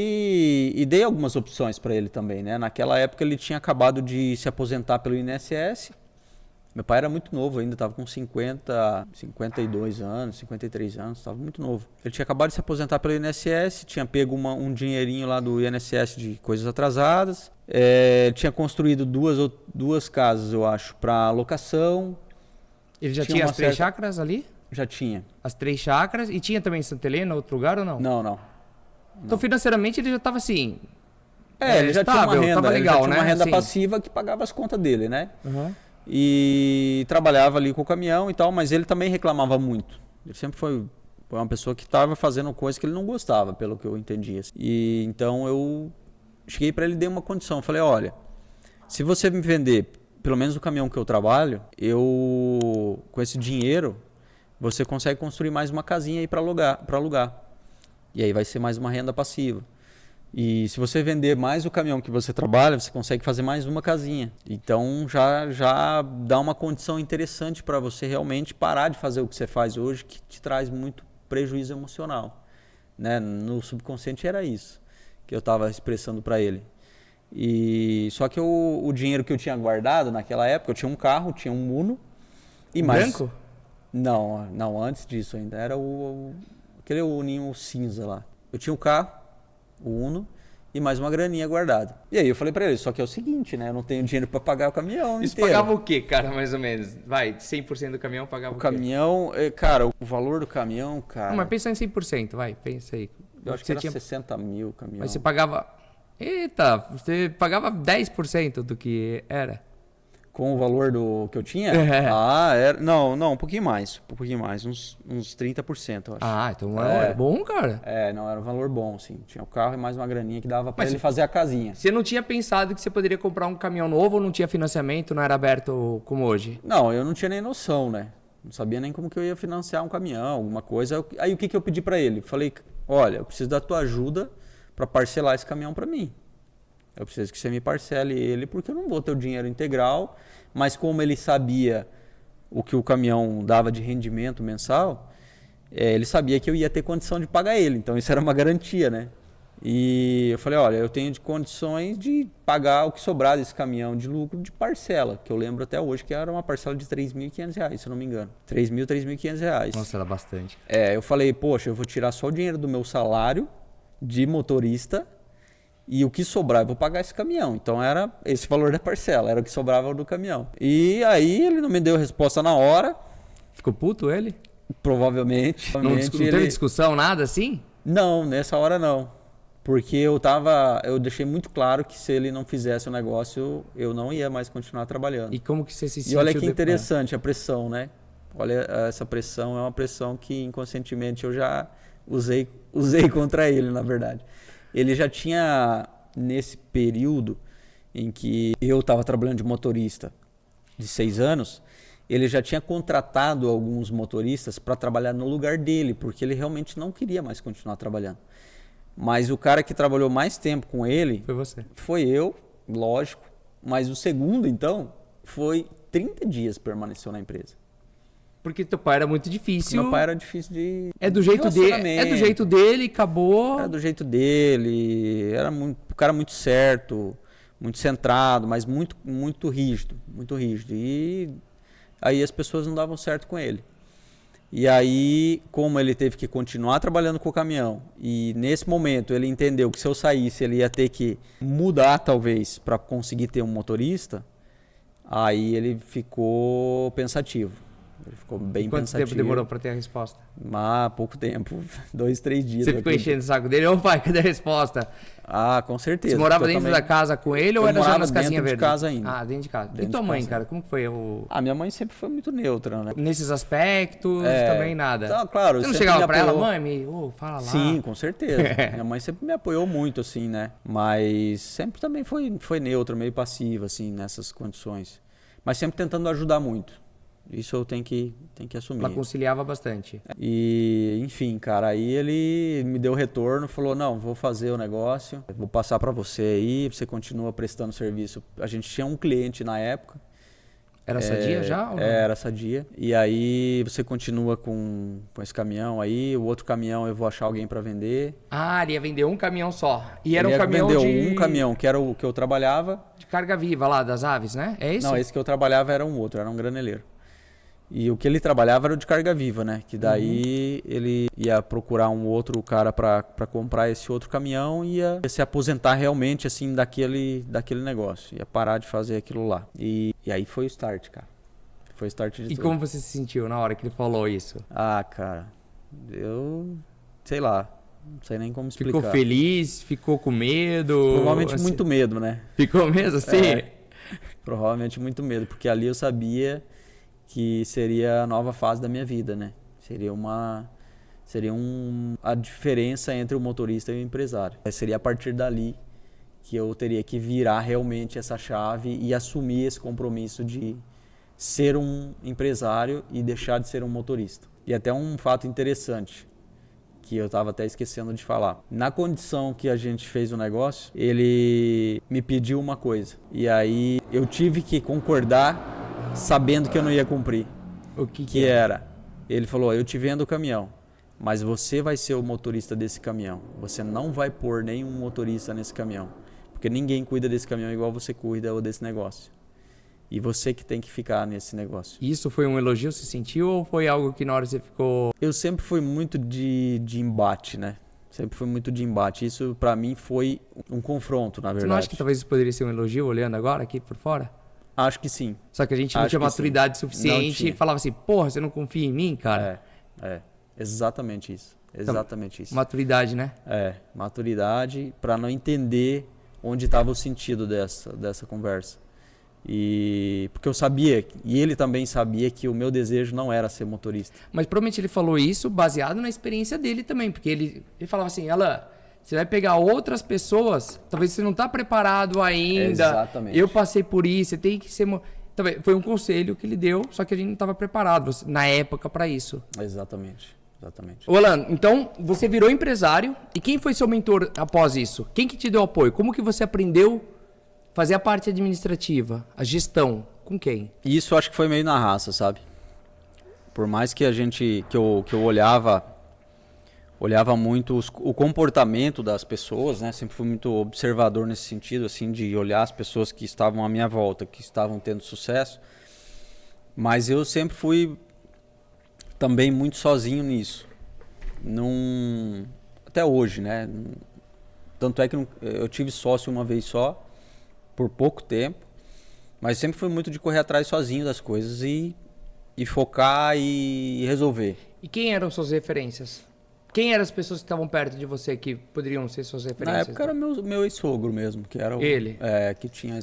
e dei algumas opções para ele também, né? Naquela época ele tinha acabado de se aposentar pelo INSS. Meu pai era muito novo ainda, estava com 52 anos, 53 anos, estava muito novo. Ele tinha acabado de se aposentar pelo INSS, tinha pego um dinheirinho lá do INSS de coisas atrasadas, tinha construído duas casas, eu acho, para locação. Ele já Tinha tinha uma as três certa- chácaras ali? Já tinha. As 3 chácaras? E tinha também em Santa Helena, outro lugar ou não? Não. Então financeiramente ele já tava assim... Ele já tinha uma estável, renda, tava legal, ele já tinha uma né? renda Assim. passiva que pagava as contas dele, né? Uhum. E trabalhava ali com o caminhão e tal, mas ele também reclamava muito. Ele sempre foi uma pessoa que estava fazendo coisa que ele não gostava, pelo que eu entendia. E então eu cheguei para ele e dei uma condição. Falei, olha, se você me vender, pelo menos o caminhão que eu trabalho, eu com esse dinheiro você consegue construir mais uma casinha aí para alugar. E aí vai ser mais uma renda passiva. E se você vender mais o caminhão que você trabalha, você consegue fazer mais uma casinha. Então já dá uma condição interessante para você realmente parar de fazer o que você faz hoje, que te traz muito prejuízo emocional. Né? No subconsciente era isso que eu estava expressando para ele. E só que o dinheiro que eu tinha guardado naquela época, eu tinha um carro, tinha um Uno e mais. Branco? Não, antes disso ainda era aquele Uninho cinza lá. Eu tinha o carro, o Uno e mais uma graninha guardada. E aí eu falei pra ele, só que é o seguinte, né? Eu não tenho dinheiro pra pagar o caminhão Isso inteiro. pagava o quê, cara, mais ou menos? Vai, 100% do caminhão pagava O o quê? caminhão, cara, o valor do caminhão, cara, Não, mas pensa em 100%, vai, pensa aí. eu acho que Você era tinha- 60 mil o caminhão. Mas você pagava... Eita, você pagava 10% do que era. Com o valor do que eu tinha? É. Era... Não, um pouquinho mais, uns 30%, eu acho. Ah, então é bom, cara. Não, era um valor bom, sim. Tinha o carro e mais uma graninha que dava pra Mas ele fazer a casinha. Você não tinha pensado que você poderia comprar um caminhão novo ou não tinha financiamento, não era aberto como hoje? Não, eu não tinha nem noção, né? Não sabia nem como que eu ia financiar um caminhão, alguma coisa. Aí o que eu pedi pra ele? Falei, olha, eu preciso da tua ajuda pra parcelar esse caminhão pra mim. Eu preciso que você me parcele ele, porque eu não vou ter o dinheiro integral, mas como ele sabia o que o caminhão dava de rendimento mensal, ele sabia que eu ia ter condição de pagar ele, então isso era uma garantia, né? E eu falei, olha, eu tenho condições de pagar o que sobrar desse caminhão de lucro de parcela, que eu lembro até hoje que era uma parcela de R$3.500, se eu não me engano. R$3.500. Nossa, era bastante. Eu falei, poxa, eu vou tirar só o dinheiro do meu salário de motorista e o que sobrar eu vou pagar esse caminhão. Então era esse valor da parcela, era o que sobrava do caminhão. E aí ele não me deu resposta na hora, Ficou puto ele? provavelmente. Não, não teve discussão, nada assim? Não, nessa hora não. Porque eu deixei muito claro que se ele não fizesse o negócio, eu não ia mais continuar trabalhando. E como que você se E sentiu olha que depois? interessante a pressão, né? Olha, essa pressão é uma pressão que inconscientemente eu já usei contra ele, na verdade. Ele já tinha, nesse período em que eu estava trabalhando de motorista de 6 anos, ele já tinha contratado alguns motoristas para trabalhar no lugar dele, porque ele realmente não queria mais continuar trabalhando. Mas o cara que trabalhou mais tempo com ele Foi você. foi eu, lógico. Mas o segundo, então, foi 30 dias permaneceu na empresa. Porque teu pai era muito difícil. Meu pai era difícil de É do jeito dele. É do jeito dele, acabou. Era do jeito dele. Era um cara muito certo, muito centrado, mas muito rígido. Muito rígido. E aí as pessoas não davam certo com ele. E aí, como ele teve que continuar trabalhando com o caminhão, e nesse momento ele entendeu que se eu saísse ele ia ter que mudar talvez para conseguir ter um motorista, aí ele ficou pensativo. Ele ficou bem Quanto pensativo. tempo demorou para ter a resposta? Mas pouco tempo, 2, 3 dias. Você ficou enchendo o saco dele? Ô pai, cadê a resposta? Ah, com certeza. Você morava dentro da casa com ele ou era já nas casinhas verdes? Dentro de casa ainda. Ah, dentro de casa. Dentro E tua de mãe, casa. cara? Como que foi o... Ah, minha mãe sempre foi muito neutra, né? Nesses aspectos, também nada? Então, claro, Você não sempre chegava me pra ela, apoiou. mãe, fala lá. Sim, com certeza. Minha mãe sempre me apoiou muito, assim, né? Mas sempre também foi neutra, meio passiva, assim, nessas condições. Mas sempre tentando ajudar muito. Isso eu tenho que assumir. Ela conciliava bastante. E, enfim, cara, aí ele me deu retorno, falou, não, vou fazer o negócio, vou passar para você aí, você continua prestando serviço. A gente tinha um cliente na época. Era Sadia já? Ou não? Era Sadia. E aí você continua com esse caminhão aí, o outro caminhão eu vou achar alguém para vender. Ah, ele ia vender um caminhão só. E era Ele um caminhão vendeu de... um caminhão, que era o que eu trabalhava. de carga viva lá, das aves, né? É isso? Não, esse que eu trabalhava era um outro, era um graneleiro. E o que ele trabalhava era o de carga viva, né? Que daí ele ia procurar um outro cara para comprar esse outro caminhão e ia se aposentar realmente, assim, daquele negócio. Ia parar de fazer aquilo lá. E aí foi o start, cara. Foi o start de E tudo. como você se sentiu na hora que ele falou isso? Ah, cara, eu sei lá, não sei nem como explicar. Ficou feliz? Ficou com medo? Provavelmente assim? muito medo, né? Ficou mesmo assim? Provavelmente muito medo, porque ali eu sabia que seria a nova fase da minha vida, né? Seria a diferença entre o motorista e o empresário. Seria a partir dali que eu teria que virar realmente essa chave e assumir esse compromisso de ser um empresário e deixar de ser um motorista. E até um fato interessante, que eu estava até esquecendo de falar. Na condição que a gente fez o negócio, ele me pediu uma coisa. E aí eu tive que concordar sabendo que eu não ia cumprir. O que Que era? Ele falou, eu te vendo o caminhão, mas você vai ser o motorista desse caminhão. Você não vai pôr nenhum motorista nesse caminhão. Porque ninguém cuida desse caminhão igual você cuida desse negócio. E você que tem que ficar nesse negócio. Isso foi um elogio, você sentiu? Ou foi algo que na hora você ficou... Eu sempre fui muito de embate, né? Sempre fui muito de embate. Isso pra mim foi um confronto, na verdade. Você não acha que talvez isso poderia ser um elogio, olhando agora aqui por fora? Acho que sim. Só que a gente não Acho tinha que maturidade sim. suficiente e falava assim, porra, você não confia em mim, cara? Exatamente isso. Exatamente isso. Maturidade, né? Maturidade para não entender onde estava o sentido dessa conversa. E porque eu sabia, e ele também sabia, que o meu desejo não era ser motorista. Mas provavelmente ele falou isso baseado na experiência dele também, porque ele falava assim, Alan, você vai pegar outras pessoas, talvez você não está preparado ainda. Exatamente. Eu passei por isso, você tem que ser... Talvez foi um conselho que ele deu, só que a gente não estava preparado na época para isso. Exatamente. Ô Alan, então você virou empresário, e quem foi seu mentor após isso? Quem que te deu apoio? Como que você aprendeu a fazer a parte administrativa, a gestão? Com quem? Isso eu acho que foi meio na raça, sabe? Por mais que eu olhava muito o comportamento das pessoas, né? Sempre fui muito observador nesse sentido, assim, de olhar as pessoas que estavam à minha volta, que estavam tendo sucesso. Mas eu sempre fui também muito sozinho nisso. Até hoje, né? Tanto é que eu tive sócio uma vez só, por pouco tempo, mas sempre fui muito de correr atrás sozinho das coisas e focar e resolver. E quem eram suas referências? Quem eram as pessoas que estavam perto de você que poderiam ser suas referências? Na época era meu ex-sogro mesmo, que era que tinha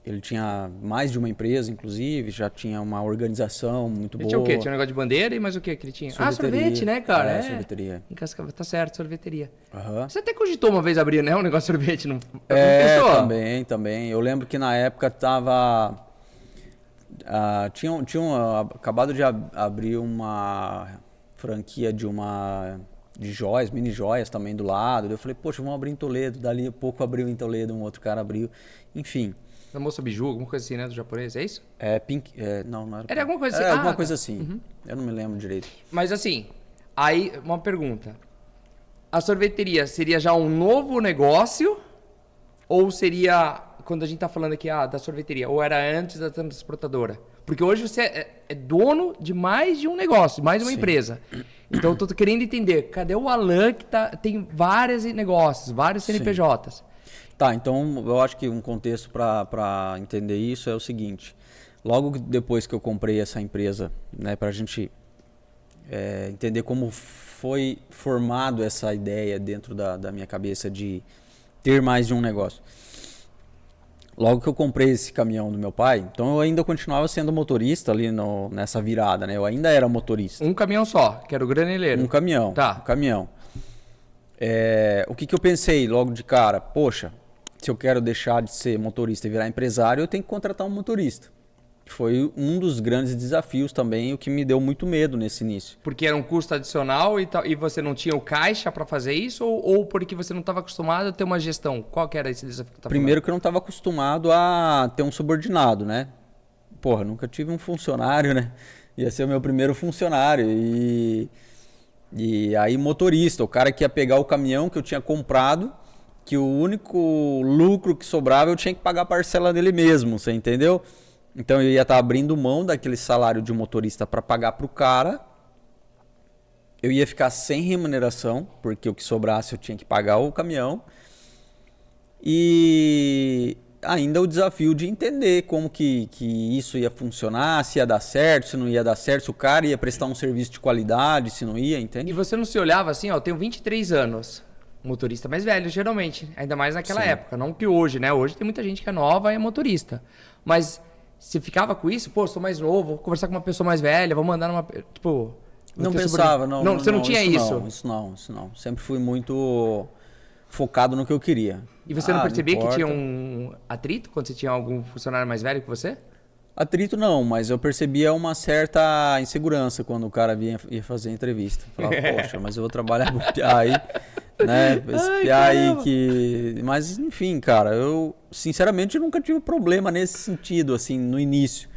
ele tinha mais de uma empresa, inclusive, já tinha uma organização muito boa. Ele tinha o quê? Tinha um negócio de bandeira, mas o que ele tinha? Sorvete, né, cara? Sorveteria. Em Cascavel, tá certo, sorveteria. Uhum. Você até cogitou uma vez abrir, né, um negócio de sorvete, não? Também. Eu lembro que na época tava... tinham acabado de abrir uma franquia de uma de joias, mini joias também do lado. Eu falei, poxa, vamos abrir em Toledo. Dali a pouco abriu em Toledo, um outro cara abriu. Enfim. Da moça biju, alguma coisa assim, né? Do japonês, é isso? Pink... não era... Era alguma coisa assim. Era alguma coisa assim. Uhum. Eu não me lembro direito. Mas assim, aí uma pergunta. A sorveteria seria já um novo negócio? Ou seria, quando a gente tá falando aqui da sorveteria, ou era antes da transportadora? Porque hoje você é dono de mais de um negócio, mais de uma empresa. Então eu tô querendo entender, cadê o Alan que tem vários negócios, vários CNPJs? Sim. Tá, então eu acho que um contexto para entender isso é o seguinte. Logo depois que eu comprei essa empresa, né, para a gente entender como foi formado essa ideia dentro da minha cabeça de ter mais de um negócio. Logo que eu comprei esse caminhão do meu pai, então eu ainda continuava sendo motorista ali nessa virada, né? Eu ainda era motorista. Um caminhão só, que era o graneleiro. Um caminhão. Tá. Um caminhão. O que eu pensei logo de cara? Poxa, se eu quero deixar de ser motorista e virar empresário, eu tenho que contratar um motorista. Foi um dos grandes desafios também, o que me deu muito medo nesse início. Porque era um custo adicional e você não tinha o caixa para fazer isso? Ou porque você não estava acostumado a ter uma gestão? Qual que era esse desafio que você tá Primeiro falando? que eu não estava acostumado a ter um subordinado, né? Porra, nunca tive um funcionário, né? Ia ser o meu primeiro funcionário. E aí motorista, o cara que ia pegar o caminhão que eu tinha comprado, que o único lucro que sobrava eu tinha que pagar a parcela dele mesmo, você entendeu? Então eu ia estar abrindo mão daquele salário de motorista para pagar para o cara. Eu ia ficar sem remuneração, porque o que sobrasse eu tinha que pagar o caminhão. E ainda o desafio de entender como que isso ia funcionar, se ia dar certo, se não ia dar certo, se o cara ia prestar um serviço de qualidade, se não ia, entende? E você não se olhava assim, ó, eu tenho 23 anos. Motorista mais velho, geralmente. Ainda mais naquela Sim. época. Não que hoje, né? Hoje tem muita gente que é nova e é motorista. Mas você ficava com isso? Pô, sou mais novo, vou conversar com uma pessoa mais velha, vou mandar numa... Tipo... Não pensava, não. Você não tinha isso? Isso não. Sempre fui muito focado no que eu queria. E você não percebia que importa. tinha um atrito quando você tinha algum funcionário mais velho que você? Atrito não, mas eu percebia uma certa insegurança quando o cara ia fazer a entrevista. Falava, poxa, mas eu vou trabalhar com o piá aí, né? Esse piá aí que... Mas, enfim, cara, eu sinceramente nunca tive problema nesse sentido, assim, no início.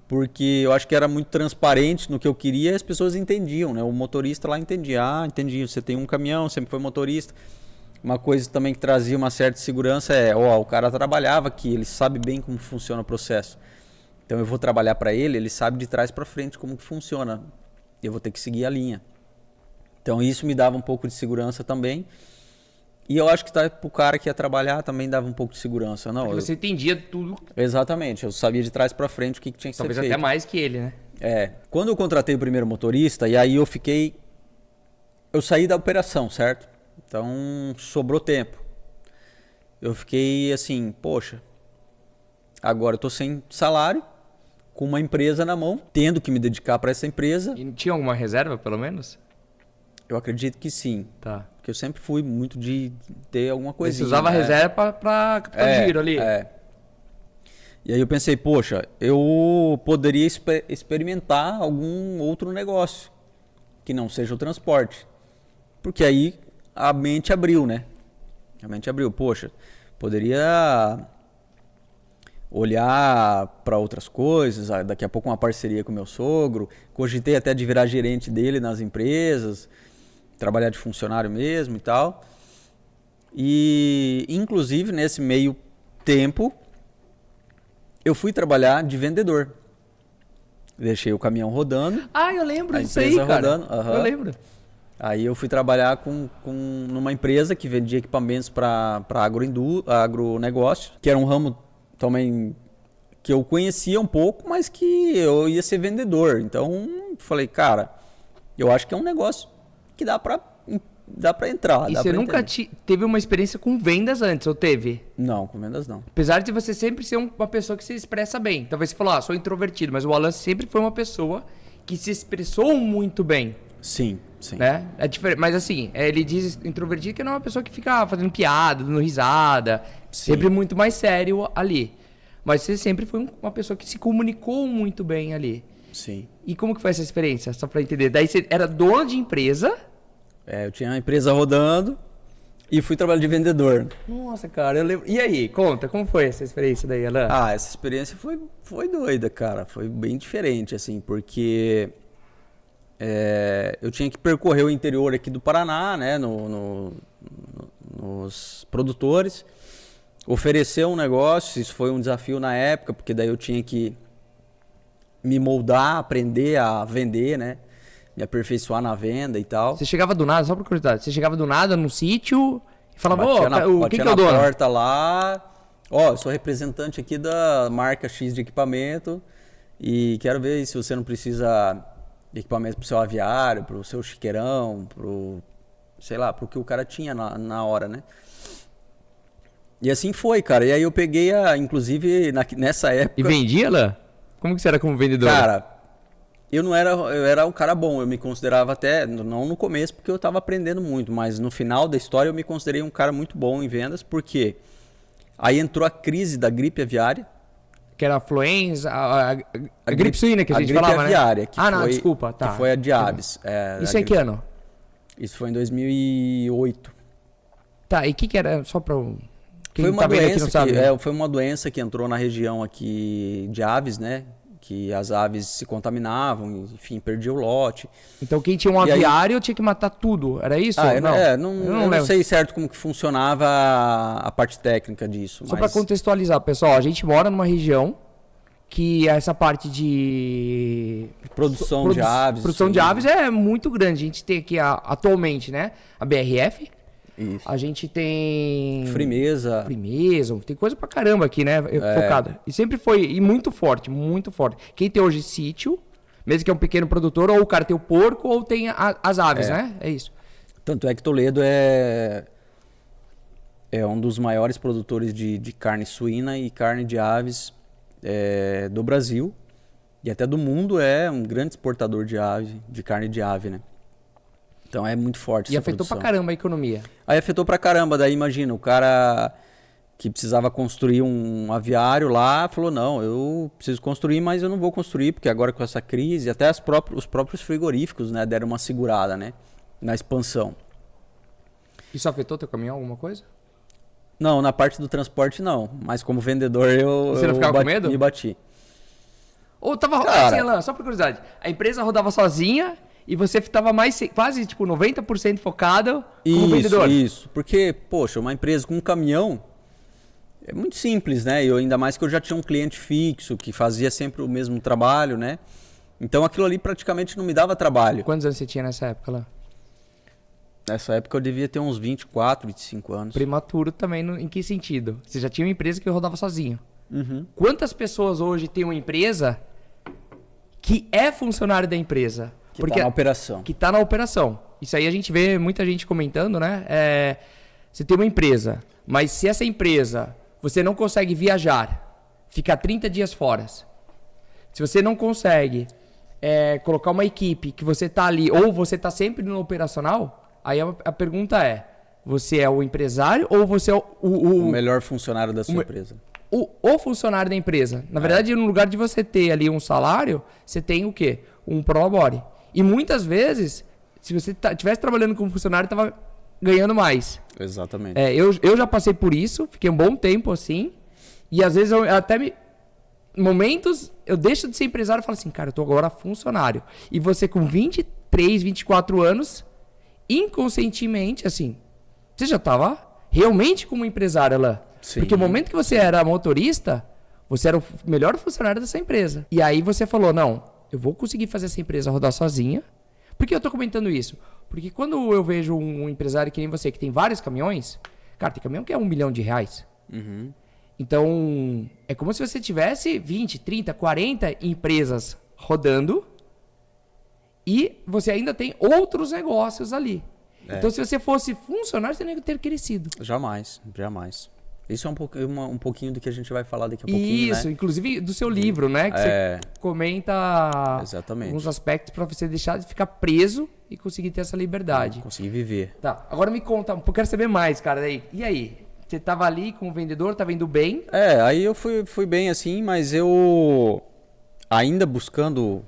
Porque eu acho que era muito transparente no que eu queria e as pessoas entendiam, né? O motorista lá entendia. Ah, entendi, você tem um caminhão, sempre foi motorista. Uma coisa também que trazia uma certa segurança o cara trabalhava aqui, ele sabe bem como funciona o processo. Então eu vou trabalhar para ele sabe de trás para frente como que funciona. Eu vou ter que seguir a linha. Então isso me dava um pouco de segurança também. E eu acho que para o cara que ia trabalhar também dava um pouco de segurança. Não, Porque você entendia tudo. Exatamente, eu sabia de trás para frente o que tinha que Talvez ser feito. até mais que ele, né? Quando eu contratei o primeiro motorista, e aí eu saí da operação, certo? Então sobrou tempo. Eu fiquei assim, poxa, agora eu tô sem salário, com uma empresa na mão, tendo que me dedicar para essa empresa. E tinha alguma reserva, pelo menos? Eu acredito que sim. Tá. Porque eu sempre fui muito de ter alguma coisa. Você usava a reserva para capital giro ali. E aí eu pensei, poxa, eu poderia experimentar algum outro negócio que não seja o transporte. Porque aí a mente abriu, né? A mente abriu. Poxa, poderia olhar para outras coisas, daqui a pouco uma parceria com meu sogro, cogitei até de virar gerente dele nas empresas, trabalhar de funcionário mesmo e tal. E inclusive nesse meio tempo eu fui trabalhar de vendedor. Deixei o caminhão rodando. Ah, eu lembro a disso aí, empresa cara. rodando. Uhum. Eu lembro. Aí eu fui trabalhar numa empresa que vendia equipamentos para agronegócio, que era um ramo também que eu conhecia um pouco, mas que eu ia ser vendedor. Então, falei, cara, eu acho que é um negócio que dá para entrar. E você nunca teve uma experiência com vendas antes, ou teve? Não, com vendas não. Apesar de você sempre ser uma pessoa que se expressa bem. Talvez você falou, sou introvertido, mas o Alan sempre foi uma pessoa que se expressou muito bem. Sim, sim. Né? É diferente, mas assim, ele diz introvertido que não é uma pessoa que fica fazendo piada, dando risada, Sim. sempre muito mais sério ali. Mas você sempre foi uma pessoa que se comunicou muito bem ali. Sim. E como que foi essa experiência? Só pra entender. Daí você era dono de empresa Eu tinha uma empresa rodando e fui trabalhar de vendedor. Nossa, cara, eu lembro. E aí, conta, como foi essa experiência daí, Alan? Essa experiência foi doida, cara. Foi bem diferente, assim, porque eu tinha que percorrer o interior aqui do Paraná, né, nos produtores, oferecer um negócio. Isso foi um desafio na época, porque daí eu tinha que me moldar, aprender a vender, né, me aperfeiçoar na venda e tal. Você chegava do nada, só por curiosidade, você chegava do nada no sítio e falava, o que é o na dono? porta lá, eu sou representante aqui da marca X de equipamento e quero ver se você não precisa de equipamento pro seu aviário, pro seu chiqueirão, sei lá, pro que o cara tinha na hora, né? E assim foi, cara. E aí eu peguei, inclusive, nessa época... E vendia, Alan? Como que você era como vendedor? Cara, eu era um cara bom, eu me considerava até, não no começo, porque eu estava aprendendo muito, mas no final da história eu me considerei um cara muito bom em vendas, porque aí entrou a crise da gripe aviária. Que era a influenza, a gripe suína que a gente falava, né? A gripe aviária, não, desculpa, tá. Que foi a de aves. Isso é que ano? Isso foi em 2008. Tá, e o que era, só pra... Foi uma doença foi uma doença que entrou na região aqui de aves, né? Que as aves se contaminavam, enfim, perdia o lote. Então quem tinha um aviário tinha que matar tudo, era isso? Eu não sei certo como que funcionava a parte técnica disso. Só para contextualizar, pessoal, a gente mora numa região que essa parte de produção de aves. Produção de aves é muito grande. A gente tem aqui atualmente, né, a BRF. Isso. A gente tem... Frimeza. Tem coisa pra caramba aqui, né? Focada. E sempre foi, e muito forte, muito forte. Quem tem hoje sítio, mesmo que é um pequeno produtor, ou o cara tem o porco, ou tem as aves, né? É isso. Tanto é que Toledo é um dos maiores produtores de carne suína e carne de aves do Brasil. E até do mundo, é um grande exportador de carne de ave, né? Então é muito forte essa afetou produção. Pra caramba a economia. Aí afetou pra caramba, daí imagina, o cara que precisava construir um aviário lá, falou, não, eu preciso construir, mas eu não vou construir, porque agora com essa crise, até os próprios frigoríficos, né, deram uma segurada, né, na expansão. Isso afetou teu caminhão, alguma coisa? Não, na parte do transporte não, mas como vendedor Você não ficava com medo? Me bati. Ou tava, assim, Alan, só por curiosidade, a empresa rodava sozinha... E você estava quase, tipo, 90% focado como vendedor. Isso, porque, poxa, uma empresa com um caminhão é muito simples, né? E ainda mais que eu já tinha um cliente fixo, que fazia sempre o mesmo trabalho, né? Então aquilo ali praticamente não me dava trabalho. Quantos anos você tinha nessa época lá? Nessa época eu devia ter uns 24, 25 anos. Prematuro também, em que sentido? Você já tinha uma empresa que rodava sozinho. Uhum. Quantas pessoas hoje têm uma empresa que é funcionário da empresa? Tá na operação. Que tá na operação. Isso aí a gente vê muita gente comentando, né? Você tem uma empresa, mas se essa empresa você não consegue viajar, ficar 30 dias fora, se você não consegue colocar uma equipe que você tá ali, ou você tá sempre no operacional, aí a pergunta é, você é o empresário ou você é o melhor funcionário da sua empresa? O funcionário da empresa. Na verdade, no lugar de você ter ali um salário, você tem o quê? Um prolabore. E muitas vezes, se você estivesse trabalhando como funcionário, estava ganhando mais. Exatamente. Eu já passei por isso, fiquei um bom tempo assim. E às vezes momentos eu deixo de ser empresário e falo assim, cara, eu tô agora funcionário. E você com 23, 24 anos, inconscientemente, assim, você já estava realmente como empresário, Alan. Sim. Porque o momento que você era motorista, você era o melhor funcionário dessa empresa. E aí você falou, não, eu vou conseguir fazer essa empresa rodar sozinha. Por que eu tô comentando isso? Porque quando eu vejo um empresário que nem você, que tem vários caminhões, cara, tem caminhão que é R$1 milhão. Uhum. Então, é como se você tivesse 20, 30, 40 empresas rodando e você ainda tem outros negócios ali. Então, se você fosse funcionário, você não ia ter crescido. Jamais. Isso é um pouquinho do que a gente vai falar daqui a pouquinho, Isso, né? Inclusive do seu livro, né? Que você comenta alguns aspectos para você deixar de ficar preso e conseguir ter essa liberdade. Conseguir viver. Tá, agora me conta, eu quero saber mais, cara. E aí? Você tava ali como vendedor, tava indo bem? Aí eu fui bem assim, mas eu ainda buscando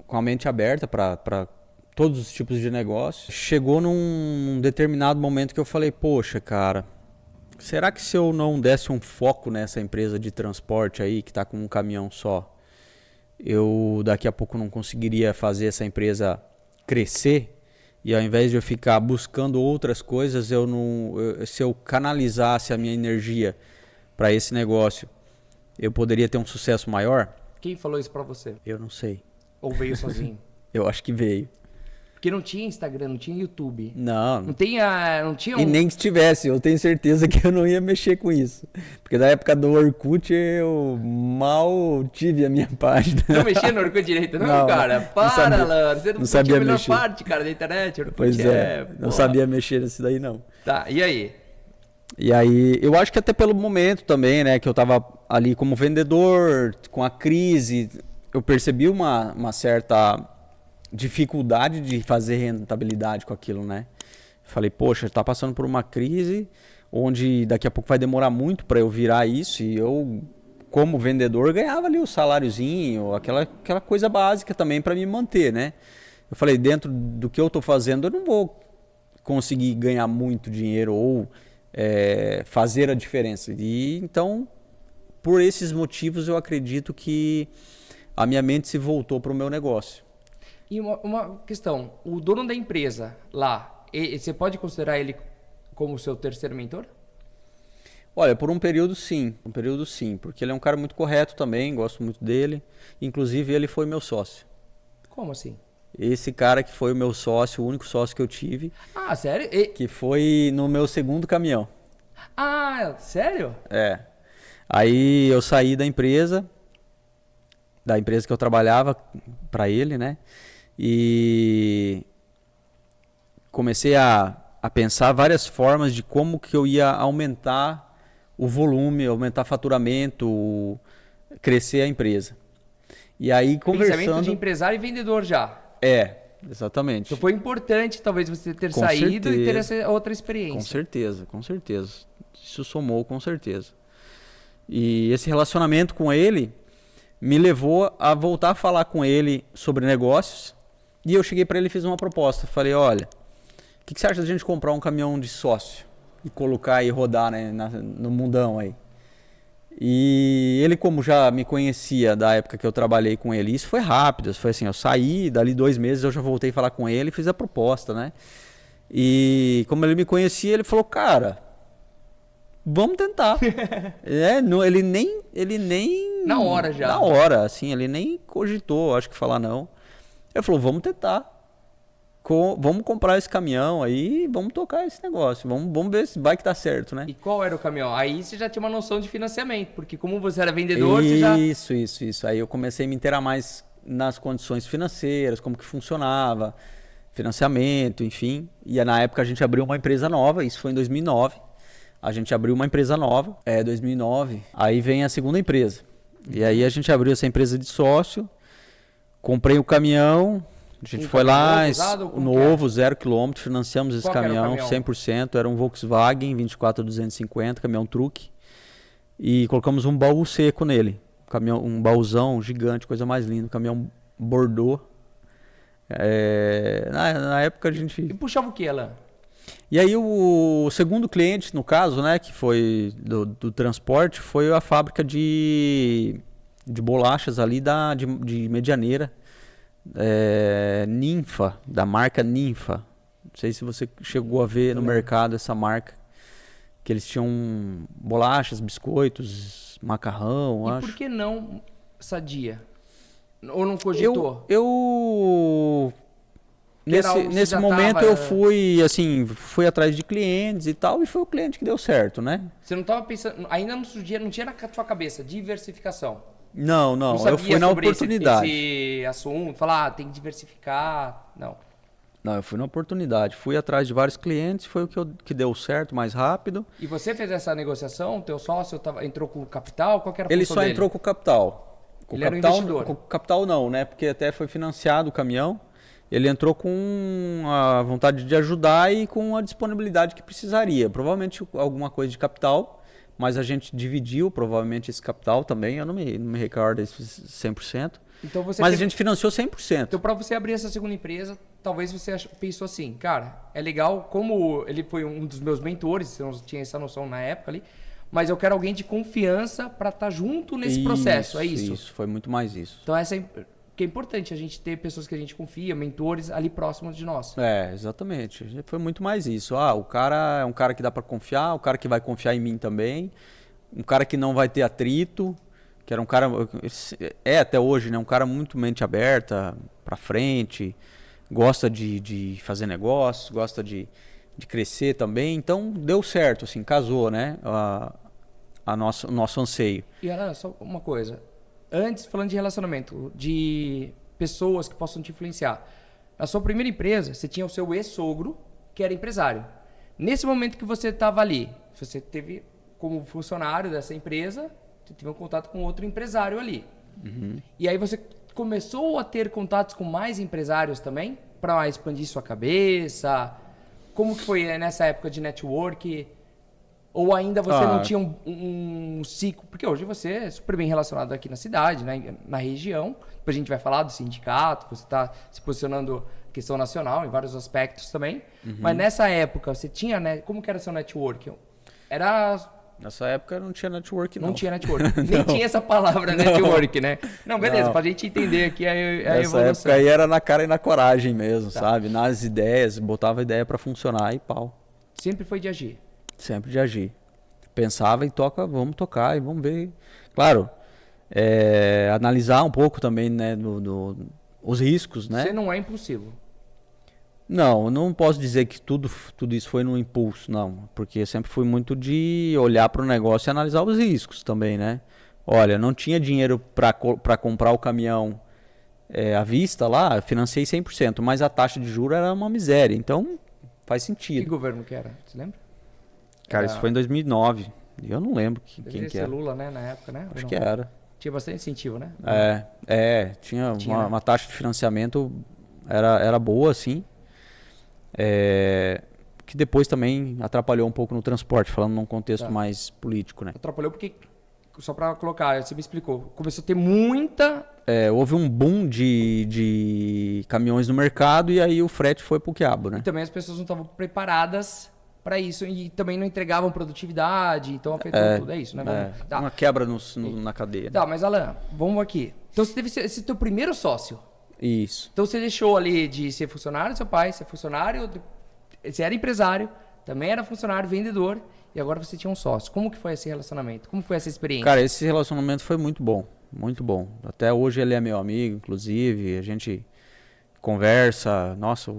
com a mente aberta para todos os tipos de negócio. Chegou num determinado momento que eu falei, poxa, cara, será que se eu não desse um foco nessa empresa de transporte aí, que está com um caminhão só, eu daqui a pouco não conseguiria fazer essa empresa crescer? E ao invés de eu ficar buscando outras coisas, se eu canalizasse a minha energia para esse negócio, eu poderia ter um sucesso maior? Quem falou isso pra você? Eu não sei. Ou veio sozinho? Eu acho que veio. Porque não tinha Instagram, não tinha YouTube. Não. Não tinha E nem que tivesse, eu tenho certeza que eu não ia mexer com isso. Porque na época do Orkut eu mal tive a minha página. Não mexia no Orkut direito, não, cara? Para, Lano. Você não sabia a melhor mexer. parte, cara, da internet. Orkut Pois não sabia mexer nisso daí, não. Tá, e aí? E aí, eu acho que até pelo momento também, né, que eu tava ali como vendedor, com a crise, eu percebi uma certa dificuldade de fazer rentabilidade com aquilo, né? Falei, poxa, tá passando por uma crise onde daqui a pouco vai demorar muito para eu virar isso, e eu, como vendedor, ganhava ali o saláriozinho, aquela coisa básica também para me manter, né? Eu falei, dentro do que eu tô fazendo, eu não vou conseguir ganhar muito dinheiro ou fazer a diferença. E então, por esses motivos, eu acredito que a minha mente se voltou para o meu negócio. E uma questão, o dono da empresa lá, você pode considerar ele como seu terceiro mentor? Olha, por um período sim, porque ele é um cara muito correto também, gosto muito dele, inclusive ele foi meu sócio. Como assim? Esse cara que foi o meu sócio, o único sócio que eu tive. Ah, sério? Que foi no meu segundo caminhão. Ah, sério? É. Aí eu saí da empresa que eu trabalhava para ele, né? E comecei a pensar várias formas de como que eu ia aumentar o volume, aumentar faturamento, crescer a empresa. E aí conversando... Pensamento de empresário e vendedor já. Exatamente. Então foi importante talvez você ter Com saído certeza. E ter essa outra experiência. Com certeza. Isso somou com certeza. E esse relacionamento com ele me levou a voltar a falar com ele sobre negócios. E eu cheguei para ele e fiz uma proposta. Falei, olha, o que você acha da gente comprar um caminhão de sócio e colocar e rodar, né, no mundão aí? E ele, como já me conhecia da época que eu trabalhei com ele, isso foi rápido, foi assim, eu saí, dali 2 meses eu já voltei a falar com ele e fiz a proposta, né? E como ele me conhecia, ele falou, cara, vamos tentar. Ele nem... Na hora já. Na hora, assim, ele nem cogitou, acho que falar não. Ele falou, vamos tentar. Vamos comprar esse caminhão aí, vamos tocar esse negócio, vamos ver se vai que tá certo, né? E qual era o caminhão? Aí você já tinha uma noção de financiamento, porque como você era vendedor, você já... Isso. Aí eu comecei a me inteirar mais nas condições financeiras, como que funcionava, financiamento, enfim. E na época a gente abriu uma empresa nova, isso foi em 2009. A gente abriu uma empresa nova, 2009, aí vem a segunda empresa. E aí a gente abriu essa empresa de sócio, comprei o caminhão... A gente foi lá, novo, 0 km, financiamos esse caminhão 100%, era um Volkswagen 24250, caminhão truque, e colocamos um baú seco nele, um baúzão gigante, coisa mais linda, caminhão Bordeaux. Na época a gente... E puxava o que, Alan? E aí o segundo cliente, no caso, né, que foi do transporte, foi a fábrica de bolachas ali de Medianeira, Ninfa, da marca Ninfa. Não sei se você chegou a ver no mercado essa marca, que eles tinham bolachas, biscoitos, macarrão, acho. E por que não Sadia? Ou não cogitou? Nesse momento eu fui atrás de clientes e tal, e foi o cliente que deu certo, né? Você não estava pensando, ainda não surgia, não tinha na sua cabeça diversificação? Não, eu fui na oportunidade. Esse assunto, falar, tem que diversificar, não. Não, eu fui na oportunidade, fui atrás de vários clientes, foi o que deu certo, mais rápido. E você fez essa negociação, teu sócio entrou com o capital, qual que era a Ele função só dele? entrou com o capital. Ele era um investidor? Com o capital não, né, porque até foi financiado o caminhão. Ele entrou com a vontade de ajudar e com a disponibilidade que precisaria. Provavelmente alguma coisa de capital, mas a gente dividiu provavelmente esse capital também, eu não me recordo 100%. Então você Mas a gente financiou 100%. Então, para você abrir essa segunda empresa, talvez você pensou assim, cara, é legal, como ele foi um dos meus mentores, eu não tinha essa noção na época ali, mas eu quero alguém de confiança para estar junto nesse processo, é isso? Isso, foi muito mais isso. Então, essa que é importante, a gente ter pessoas que a gente confia, mentores ali próximos de nós. Exatamente. Foi muito mais isso. O cara é um cara que dá para confiar, o cara que vai confiar em mim também, um cara que não vai ter atrito, que era um cara, até hoje, né, um cara muito mente aberta, para frente, gosta de fazer negócios, gosta de crescer também. Então, deu certo, assim, casou, né, o nosso anseio. E Alan, só uma coisa. Antes, falando de relacionamento, de pessoas que possam te influenciar. Na sua primeira empresa, você tinha o seu ex-sogro, que era empresário. Nesse momento que você estava ali, você teve como funcionário dessa empresa, você teve um contato com outro empresário ali. Uhum. E aí você começou a ter contatos com mais empresários também? Para expandir sua cabeça? Como que foi nessa época de network? Ou ainda você não tinha um ciclo? Porque hoje você é super bem relacionado aqui na cidade, né? Na região. Depois a gente vai falar do sindicato, você está se posicionando em questão nacional, em vários aspectos também. Uhum. Mas nessa época, você tinha, né? Como que era seu network? Nessa época não tinha network, não. Não tinha network. Nem tinha essa palavra network, né? Não, beleza, pra gente entender aqui a evolução. Nessa época aí era na cara e na coragem mesmo, sabe? Nas ideias, botava a ideia para funcionar e pau. Sempre foi de agir. Sempre de agir. Pensava e vamos tocar e vamos ver. Claro, analisar um pouco também, né, os riscos, né? Você não é impulsivo. Não posso dizer que tudo isso foi no impulso, não. Porque eu sempre fui muito de olhar para o negócio e analisar os riscos também, né? Olha, não tinha dinheiro para comprar o caminhão à vista lá, financei 100%, mas a taxa de juros era uma miséria, então faz sentido. Que governo que era? Você lembra? Cara, isso foi em 2009. Eu não lembro quem que era. Lula, né, na época, né? Acho que era. Tinha bastante incentivo, né? Tinha uma taxa de financiamento, era boa, assim. Que depois também atrapalhou um pouco no transporte, falando num contexto mais político, né? Atrapalhou porque, só para colocar, você me explicou, começou a ter muita... Houve um boom de caminhões no mercado e aí o frete foi pro quiabo, né? E também as pessoas não estavam preparadas para isso e também não entregavam produtividade, então afetou tudo, é isso, né? Tá. Uma quebra na cadeia. Tá, mas Alan, vamos aqui. Então você teve esse teu primeiro sócio. Isso. Então você deixou ali de ser funcionário do seu pai, ser funcionário, você era empresário, também era funcionário, vendedor, e agora você tinha um sócio. Como que foi esse relacionamento? Como foi essa experiência? Cara, esse relacionamento foi muito bom, muito bom. Até hoje ele é meu amigo, inclusive, a gente conversa. Nossa,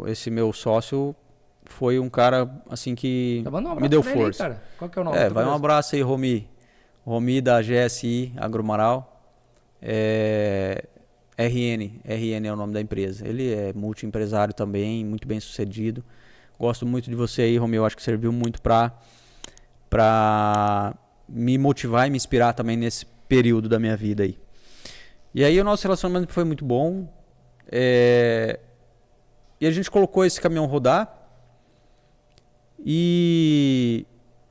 esse meu sócio foi um cara assim que me deu força. Aí, cara. Qual que é o nome? Vai um abraço aí, Romi. Romi da GSI Agromaral. RN é o nome da empresa. Ele é multiempresário também, muito bem sucedido. Gosto muito de você aí, Romi. Eu acho que serviu muito para me motivar e me inspirar também nesse período da minha vida aí. E aí o nosso relacionamento foi muito bom. E a gente colocou esse caminhão rodar. E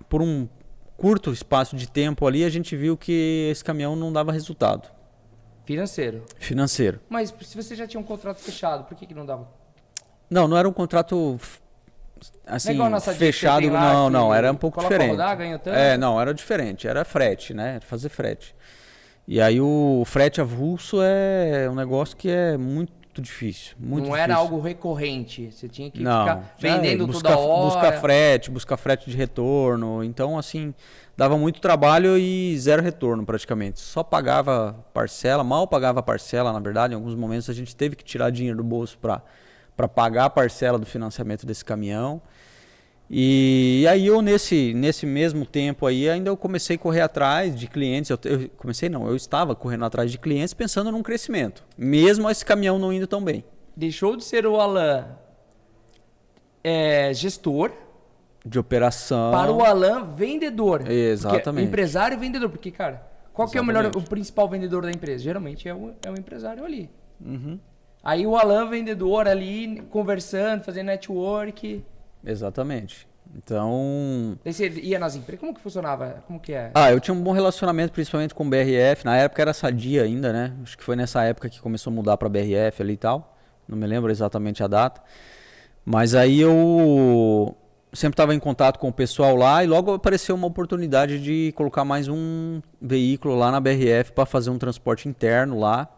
por um curto espaço de tempo ali, a gente viu que esse caminhão não dava resultado. Financeiro. Mas se você já tinha um contrato fechado, por que não dava? Não era um contrato assim, fechado. Não, era um pouco diferente. Rodar, ganha tanto. Não, era diferente, era frete, né? Fazer frete. E aí o frete avulso é um negócio que é muito difícil. Não era algo recorrente. Você tinha que ficar vendendo toda hora. Buscar frete de retorno. Então, assim, dava muito trabalho e zero retorno praticamente. Só pagava parcela, mal pagava parcela, na verdade. Em alguns momentos a gente teve que tirar dinheiro do bolso para pagar a parcela do financiamento desse caminhão. E aí eu nesse mesmo tempo aí ainda eu comecei a correr atrás de clientes. Eu estava correndo atrás de clientes pensando num crescimento, mesmo esse caminhão não indo tão bem. Deixou de ser o Alan gestor de operação para o Alan vendedor. Exatamente. Empresário e vendedor, porque cara, qual que é o principal vendedor da empresa? Geralmente é o empresário ali. Uhum. Aí o Alan vendedor ali conversando, fazendo network. Exatamente. Então... Daí você ia nas empresas, como que funcionava? Como que é? Ah, eu tinha um bom relacionamento, principalmente com o BRF. Na época era Sadia ainda, né? Acho que foi nessa época que começou a mudar para BRF ali e tal. Não me lembro exatamente a data. Mas aí eu sempre estava em contato com o pessoal lá e logo apareceu uma oportunidade de colocar mais um veículo lá na BRF para fazer um transporte interno lá.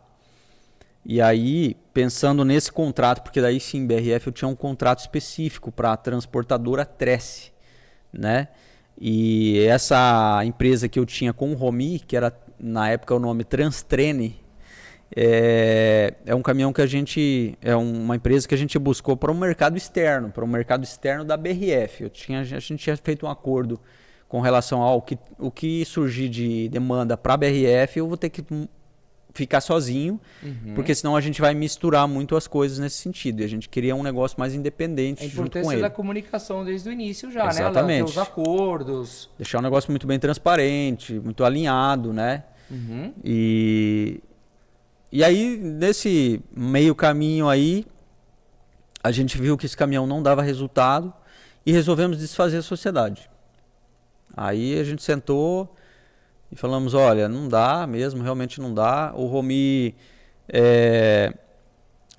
E aí, pensando nesse contrato, porque daí sim, BRF eu tinha um contrato específico para a transportadora Trece, né? E essa empresa que eu tinha com o Romi, que era na época o nome Transtrene, é um caminhão que é uma empresa que a gente buscou para um mercado externo da BRF. A gente tinha feito um acordo com relação ao o que surgir de demanda para a BRF, eu vou ter que ficar sozinho, porque senão a gente vai misturar muito as coisas nesse sentido. E a gente queria um negócio mais independente junto com ele. A importância da comunicação desde o início já, exatamente, né? Os acordos. Deixar o negócio muito bem transparente, muito alinhado, né? E aí, nesse meio caminho aí, a gente viu que esse caminhão não dava resultado e resolvemos desfazer a sociedade. Aí a gente sentou e falamos, olha, não dá mesmo, realmente não dá. O Romi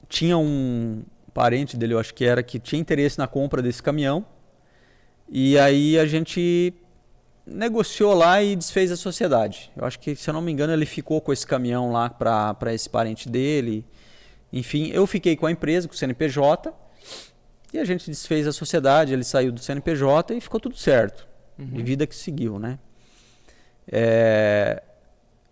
tinha um parente dele, eu acho que era, que tinha interesse na compra desse caminhão. E aí a gente negociou lá e desfez a sociedade. Eu acho que, se eu não me engano, ele ficou com esse caminhão lá para esse parente dele. Enfim, eu fiquei com a empresa, com o CNPJ, e a gente desfez a sociedade, ele saiu do CNPJ e ficou tudo certo. E vida que seguiu, né?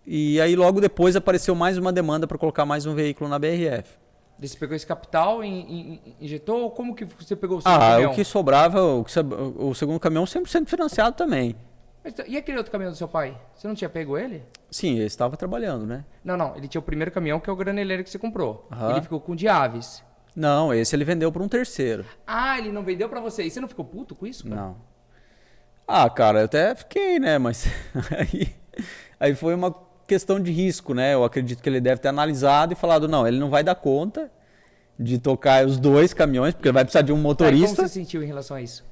E aí logo depois apareceu mais uma demanda para colocar mais um veículo na BRF. Você pegou esse capital e injetou? Ou como que você pegou o segundo caminhão? O que sobrava, o segundo caminhão sempre sendo financiado também. E aquele outro caminhão do seu pai? Você não tinha pego ele? Sim, ele estava trabalhando, né? Não. Ele tinha o primeiro caminhão, que é o graneleiro que você comprou. Ele ficou com o de aves. Não, esse ele vendeu para um terceiro. Ah, ele não vendeu para você. E você não ficou puto com isso, cara? Não. Ah, cara, eu até fiquei, né? Mas aí foi uma questão de risco, né? Eu acredito que ele deve ter analisado e falado, não, ele não vai dar conta de tocar os dois caminhões, porque ele vai precisar de um motorista. Como você sentiu em relação a isso?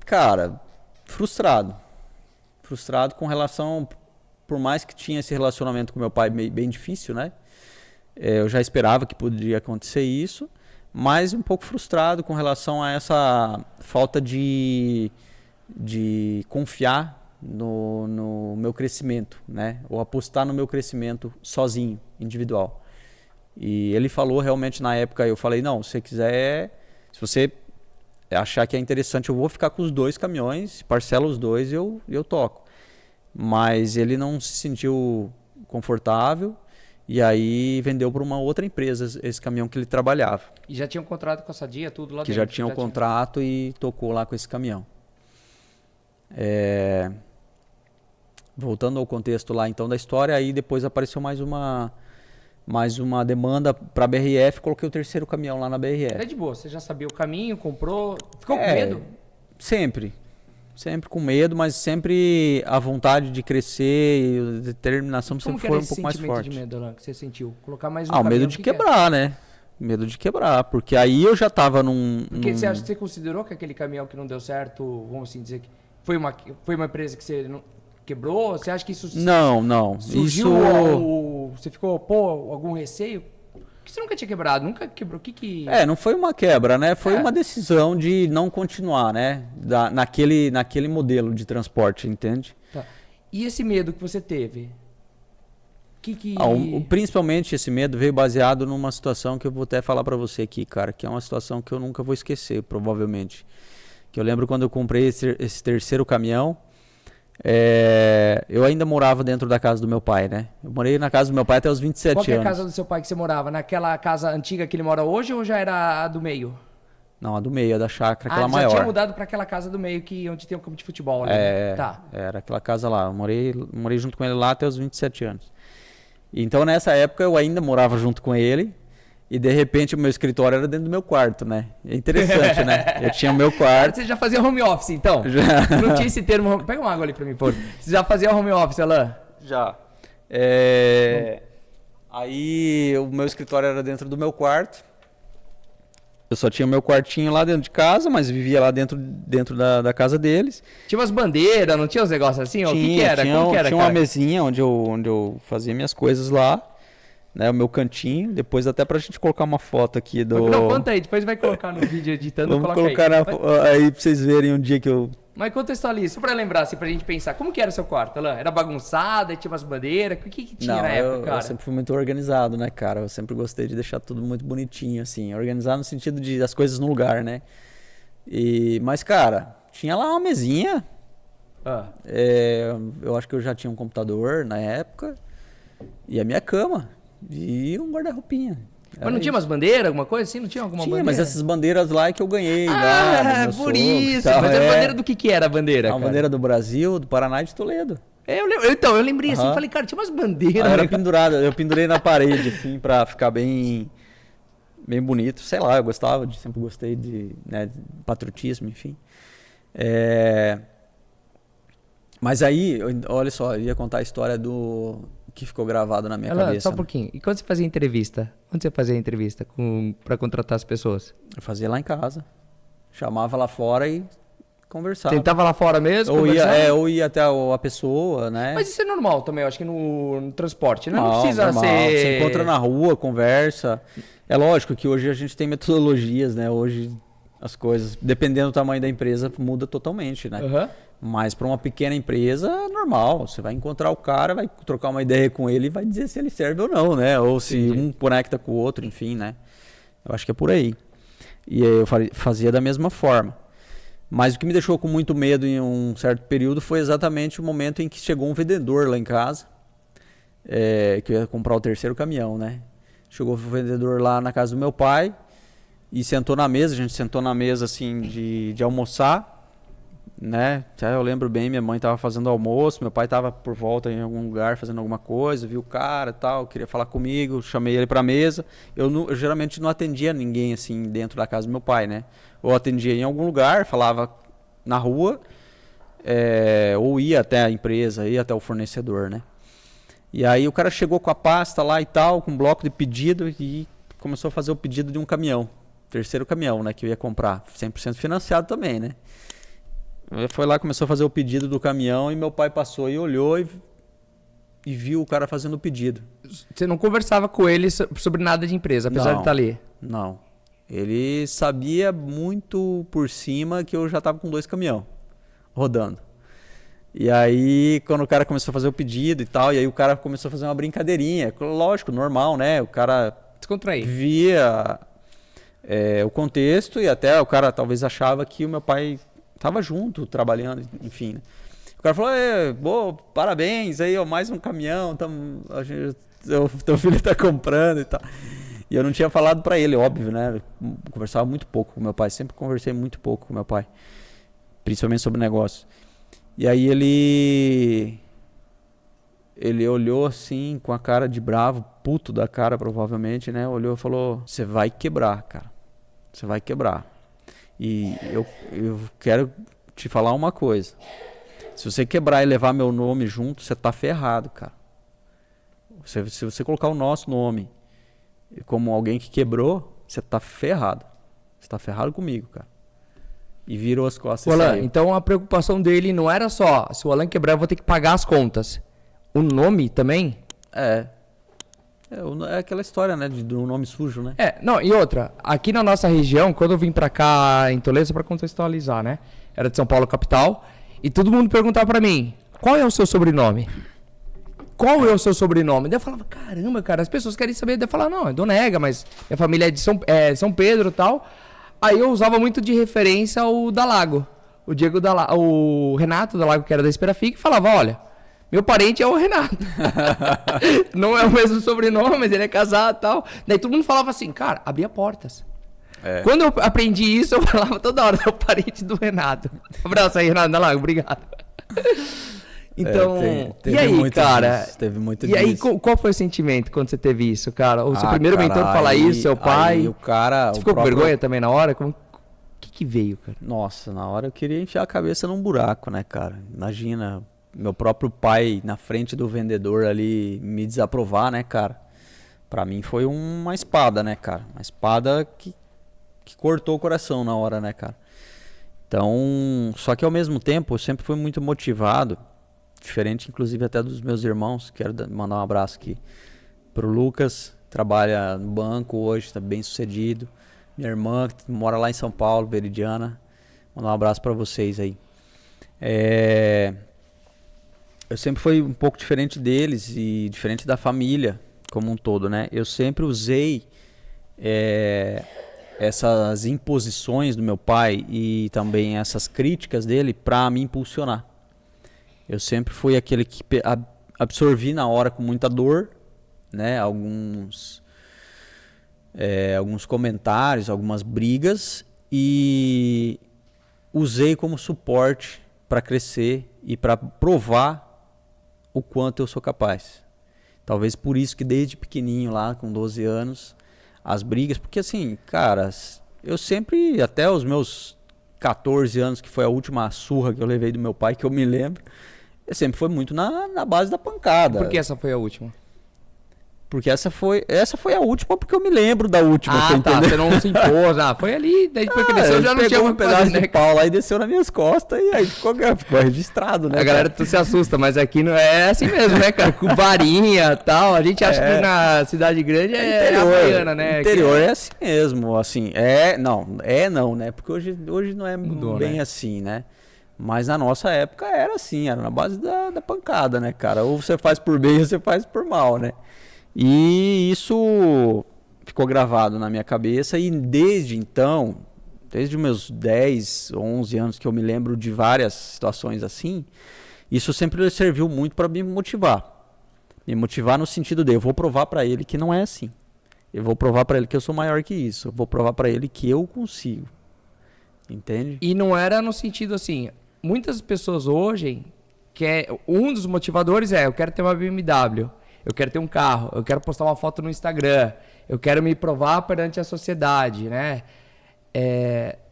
Cara, frustrado. Frustrado com relação, por mais que tinha esse relacionamento com meu pai bem difícil, né? Eu já esperava que poderia acontecer isso, mas um pouco frustrado com relação a essa falta de confiar no meu crescimento, né? Ou apostar no meu crescimento sozinho, individual. E ele falou realmente na época, eu falei, não, se você quiser, se você achar que é interessante, eu vou ficar com os dois caminhões, parcela os dois e eu toco. Mas ele não se sentiu confortável e aí vendeu para uma outra empresa esse caminhão que ele trabalhava. E já tinha um contrato com a Sadia, tudo lá que dentro? Já tinha um contrato e tocou lá com esse caminhão. Voltando ao contexto lá então da história, aí depois apareceu mais uma demanda para a BRF, coloquei o terceiro caminhão lá na BRF. É de boa, você já sabia o caminho, comprou, ficou com medo? Sempre com medo, mas sempre a vontade de crescer e a determinação sempre foi um pouco mais forte. Como que era esse sentimento de medo, Alan, que você sentiu? Colocar mais um caminhão, o medo de quebrar, né? Medo de quebrar, porque aí eu já estava Porque você acha que você considerou que aquele caminhão que não deu certo, vamos assim dizer, que foi uma empresa que você não quebrou? Você acha que isso não surgiu você ficou algum receio? Porque você nunca tinha quebrado, nunca quebrou. Não foi uma quebra, né? Foi uma decisão de não continuar, né? Naquele modelo de transporte, entende? Tá. E esse medo que você teve? Principalmente esse medo veio baseado numa situação que eu vou até falar para você aqui, cara, que é uma situação que eu nunca vou esquecer, provavelmente. Que eu lembro quando eu comprei esse terceiro caminhão, eu ainda morava dentro da casa do meu pai, né? Eu morei na casa do meu pai até os 27 anos. Qual que é a casa do seu pai que você morava? Naquela casa antiga que ele mora hoje ou já era a do meio? Não, a do meio, a da chácara, aquela maior. Já tinha mudado para aquela casa do meio, onde tem um campo de futebol, né? Tá. Era aquela casa lá. Eu morei junto com ele lá até os 27 anos. Então, nessa época, eu ainda morava junto com ele. E, de repente, o meu escritório era dentro do meu quarto, né? É interessante, né? Eu tinha o meu quarto. Você já fazia home office, então? Já. Não tinha esse termo. Pega uma água ali pra mim, pô. Você já fazia home office, Alan? Já. Aí, o meu escritório era dentro do meu quarto. Eu só tinha o meu quartinho lá dentro de casa, mas vivia lá dentro da casa deles. Tinha umas bandeiras, não tinha uns negócios assim? O que era? Como que era, tinha cara? uma mesinha onde eu fazia minhas coisas lá, né? O meu cantinho. Depois até pra gente colocar uma foto aqui do... Não, conta aí, depois vai colocar no vídeo editando. Vamos coloca colocar aí. aí pra vocês verem um dia que eu... Mas contextualiza, só pra lembrar, assim, pra gente pensar. Como que era o seu quarto, Alan? Era bagunçado, tinha umas bandeiras? O que tinha na época, cara? Eu sempre fui muito organizado, né, cara? Eu sempre gostei de deixar tudo muito bonitinho, assim. Organizado no sentido de as coisas no lugar, né? Mas, cara, tinha lá uma mesinha. Eu acho que eu já tinha um computador na época. E a minha cama. E um guarda-roupinha. Mas não tinha umas bandeiras, alguma coisa assim? Não tinha alguma bandeira? Mas essas bandeiras lá é que eu ganhei. Lá, por isso. Mas a bandeira do que era a bandeira, A bandeira do Brasil, do Paraná e de Toledo. Eu lembrei assim, falei, cara, tinha umas bandeiras. Era pendurada, eu pendurei na parede, assim, pra ficar bem bonito. Sei lá, eu sempre gostei de patriotismo, enfim. Mas aí, olha só, eu ia contar a história do que ficou gravado na minha cabeça. Só um pouquinho. E quando você fazia entrevista? Onde você fazia entrevista pra contratar as pessoas? Eu fazia lá em casa. Chamava lá fora e conversava. Tentava lá fora mesmo? Ou ia até a pessoa, né? Mas isso é normal também, eu acho que no transporte, né? Não precisa normal. ser... Você encontra na rua, conversa. É lógico que hoje a gente tem metodologias, né? Hoje as coisas, dependendo do tamanho da empresa, muda totalmente, né? Uhum. Mas para uma pequena empresa, é normal. Você vai encontrar o cara, vai trocar uma ideia com ele e vai dizer se ele serve ou não, né? Ou se um conecta com o outro, enfim, né? Eu acho que é por aí. E eu fazia da mesma forma. Mas o que me deixou com muito medo em um certo período foi exatamente o momento em que chegou um vendedor lá em casa, que eu ia comprar o terceiro caminhão, né? Chegou o vendedor lá na casa do meu pai e sentou na mesa. A gente sentou na mesa assim de almoçar, né? Eu lembro bem, minha mãe estava fazendo almoço, meu pai estava por volta em algum lugar fazendo alguma coisa, viu o cara e tal, queria falar comigo, chamei ele para a mesa. Eu geralmente não atendia ninguém assim dentro da casa do meu pai, né? Ou atendia em algum lugar, falava na rua, ou ia até a empresa, ia até o fornecedor, né? E aí o cara chegou com a pasta lá e tal, com um bloco de pedido e começou a fazer o pedido de um caminhão, terceiro caminhão, né, que eu ia comprar, 100% financiado também, né? Ele foi lá, começou a fazer o pedido do caminhão e meu pai passou e olhou e viu o cara fazendo o pedido. Você não conversava com ele sobre nada de empresa, apesar de estar ali? Não. Ele sabia muito por cima que eu já estava com 2 caminhões rodando. E aí, quando o cara começou a fazer o pedido e tal, e aí o cara começou a fazer uma brincadeirinha, lógico, normal, né? O cara via o contexto e até o cara talvez achava que o meu pai estava junto, trabalhando, enfim, né? O cara falou, parabéns, aí, ó, mais um caminhão, teu filho tá comprando e tal. E eu não tinha falado para ele, óbvio, né? Eu conversava muito pouco com meu pai, sempre conversei muito pouco com meu pai, principalmente sobre negócio. E aí ele olhou assim, com a cara de bravo, puto da cara provavelmente, né? Olhou e falou, você vai quebrar, cara. Você vai quebrar. E eu quero te falar uma coisa. Se você quebrar e levar meu nome junto, você tá ferrado, cara. Se você colocar o nosso nome como alguém que quebrou, você tá ferrado. Você tá ferrado comigo, cara. E virou as costas e saiu. Então a preocupação dele não era só, se o Alan quebrar eu vou ter que pagar as contas. O nome também? É aquela história, né, do nome sujo, né? Não, e outra, aqui na nossa região, quando eu vim pra cá em Toledo, só pra contextualizar, né? Era de São Paulo, capital, e todo mundo perguntava pra mim, qual é o seu sobrenome? Qual é o seu sobrenome? Daí eu falava, caramba, cara, as pessoas querem saber. Daí eu falava, não, é Donega, mas minha família é de São Pedro e tal. Aí eu usava muito de referência o Dalago, o Renato Dalago, que era da Esperafic, e falava, olha, meu parente é o Renato. Não é o mesmo sobrenome, mas ele é casado e tal. Daí todo mundo falava assim, cara, abria portas. Quando eu aprendi isso, eu falava toda hora, é o parente do Renato. Um abraço aí, Renato Dalago, obrigado. Então, e aí, cara? Teve muito disso. E aí, qual foi o sentimento quando você teve isso, cara? O seu primeiro mentor falar isso, seu pai? Aí o cara... Você ficou com vergonha também na hora? O que veio, cara? Nossa, na hora eu queria enfiar a cabeça num buraco, né, cara? Imagina, meu próprio pai na frente do vendedor ali me desaprovar, né, cara? Pra mim foi uma espada, né, cara? Uma espada que cortou o coração na hora, né, cara? Então, só que ao mesmo tempo eu sempre fui muito motivado, diferente inclusive até dos meus irmãos. Quero mandar um abraço aqui pro Lucas, trabalha no banco hoje, está bem sucedido. Minha irmã que mora lá em São Paulo, Veridiana, mandar um abraço para vocês aí. Eu sempre fui um pouco diferente deles e diferente da família como um todo, né? Eu sempre usei essas imposições do meu pai e também essas críticas dele para me impulsionar. Eu sempre fui aquele que absorvi na hora com muita dor, né? Alguns comentários, algumas brigas, e usei como suporte para crescer e para provar o quanto eu sou capaz. Talvez por isso que desde pequenininho lá, com 12 anos, as brigas, porque assim, cara, eu sempre, até os meus 14 anos, que foi a última surra que eu levei do meu pai, que eu me lembro, eu sempre foi muito na base da pancada. Por que essa foi a última? Porque essa foi a última, porque eu me lembro da última, você entendeu? Você não se impôs, foi ali, daí depois que desceu já não tinha um pedaço de pau lá e desceu nas minhas costas e aí ficou registrado, né? A galera se assusta, mas aqui não é assim mesmo, né, cara? Com varinha e tal, a gente acha que na cidade grande é havaiana, né? Interior é assim mesmo, assim, não, né? Porque hoje não é mudou, bem, né? Assim, né? Mas na nossa época era assim, era na base da pancada, né, cara? Ou você faz por bem ou você faz por mal, né? E isso ficou gravado na minha cabeça e desde então, desde os meus 10, 11 anos que eu me lembro de várias situações assim, isso sempre serviu muito para me motivar. Me motivar no sentido de eu vou provar para ele que não é assim. Eu vou provar para ele que eu sou maior que isso. Eu vou provar para ele que eu consigo. Entende? E não era no sentido assim, muitas pessoas hoje, um dos motivadores eu quero ter uma BMW. Eu quero ter um carro, eu quero postar uma foto no Instagram, eu quero me provar perante a sociedade, né?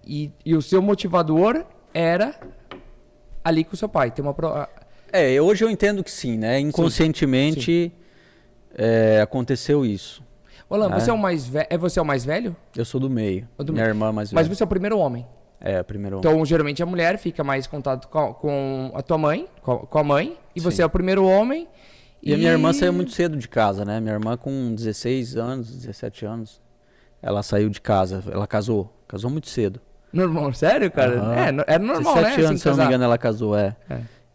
E o seu motivador era ali com o seu pai, ter uma hoje eu entendo que sim, né? Inconscientemente aconteceu isso. Olá, você é o mais velho? Você é o mais velho? Eu sou do meio. Minha irmã é mais velha. Mas você é o primeiro homem? O primeiro homem. Então, geralmente a mulher fica mais em contato com a tua mãe, com a mãe, e você é o primeiro homem. E a minha irmã saiu muito cedo de casa, né? Minha irmã com 16 anos, 17 anos, ela saiu de casa, ela casou muito cedo. Normal, sério, cara? Era normal, 17 né? 17 anos, assim, se eu não me engano, ela casou,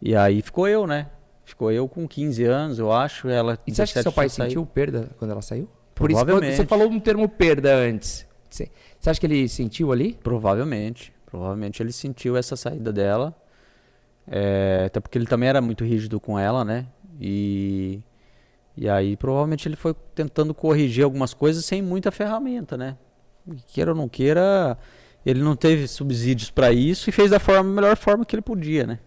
E aí ficou eu, né? Ficou eu com 15 anos, eu acho, ela... E você acha que seu pai sentiu perda quando ela saiu? Por isso Provavelmente. Você falou um termo perda antes. Você acha que ele sentiu ali? Provavelmente ele sentiu essa saída dela, até porque ele também era muito rígido com ela, né? E aí provavelmente ele foi tentando corrigir algumas coisas sem muita ferramenta, né? Queira ou não queira, ele não teve subsídios para isso e fez da melhor forma que ele podia, né?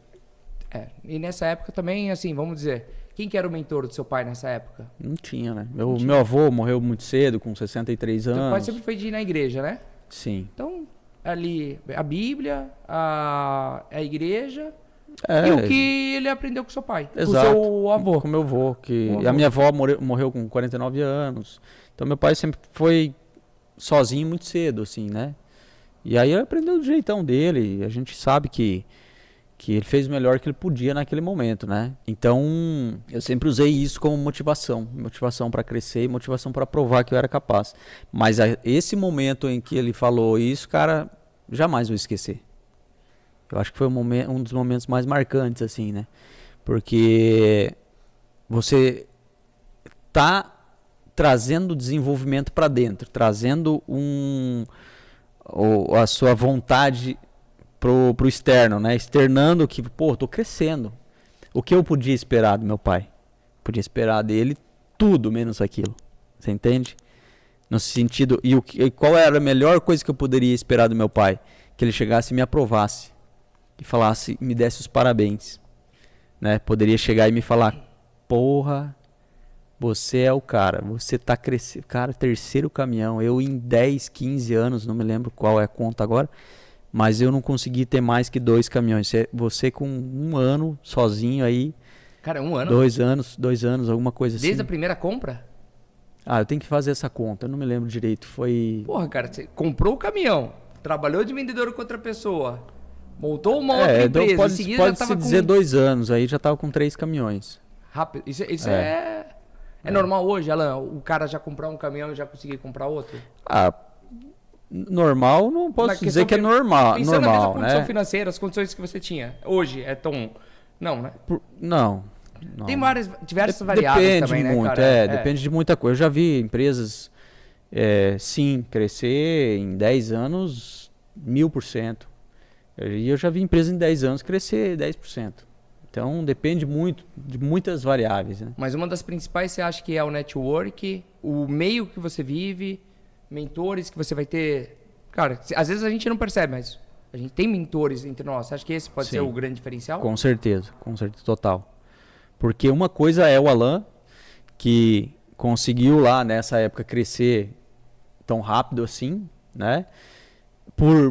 E nessa época também, assim, vamos dizer, quem que era o mentor do seu pai nessa época? Não tinha, né? Meu avô morreu muito cedo, com 63 anos. Seu pai sempre foi de ir na igreja, né? Sim. Então, ali, a Bíblia, a igreja... E o que ele aprendeu com seu pai? Exato. Com seu avô? Com meu avô. A minha avó morreu com 49 anos. Então meu pai sempre foi sozinho muito cedo, assim, né? E aí ele aprendeu do jeitão dele. A gente sabe que ele fez o melhor que ele podia naquele momento, né? Então eu sempre usei isso como motivação para crescer e motivação para provar que eu era capaz. Mas esse momento em que ele falou isso, cara, jamais vou esquecer. Eu acho que foi um dos momentos mais marcantes, assim, né? Porque você tá trazendo desenvolvimento para dentro, trazendo a sua vontade pro externo, né? Externando que, tô crescendo. O que eu podia esperar do meu pai? Podia esperar dele tudo menos aquilo. Você entende? No sentido... E qual era a melhor coisa que eu poderia esperar do meu pai? Que ele chegasse e me aprovasse. E falasse, me desse os parabéns, né? Poderia chegar e me falar, porra, você é o cara, você tá crescendo, cara, terceiro caminhão, eu em 10, 15 anos, não me lembro qual é a conta agora, mas eu não consegui ter mais que 2 caminhões, você com 1 ano, sozinho aí, cara, 1 ano? 2 anos, alguma coisa assim. Desde a primeira compra? Ah, eu tenho que fazer essa conta, eu não me lembro direito. Foi. Porra, cara, você comprou o caminhão, trabalhou de vendedor com outra pessoa, montou uma outra Então empresa, em pode, seguida pode já se tava dizer com... 2 anos, aí já tava com 3 caminhões. Rápido. Isso é normal hoje, Alan? O cara já comprar um caminhão e já conseguir comprar outro? Ah, normal, não posso dizer que é normal, Pensando na mesma condição né? financeira, as condições que você tinha. Hoje é tão... Não, né? Não. Tem diversas variáveis Depende também, né, muito, cara? depende de muita coisa. Eu já vi empresas, sim, crescer em 10 anos 1000%. E eu já vi empresa em 10 anos crescer 10%. Então depende muito de muitas variáveis, né? Mas uma das principais você acha que é o network, o meio que você vive, mentores que você vai ter. Cara, às vezes a gente não percebe, mas a gente tem mentores entre nós. Você acha que esse pode Sim. ser o grande diferencial? Com certeza, total. Porque uma coisa é o Alan, que conseguiu lá nessa época crescer tão rápido assim, né?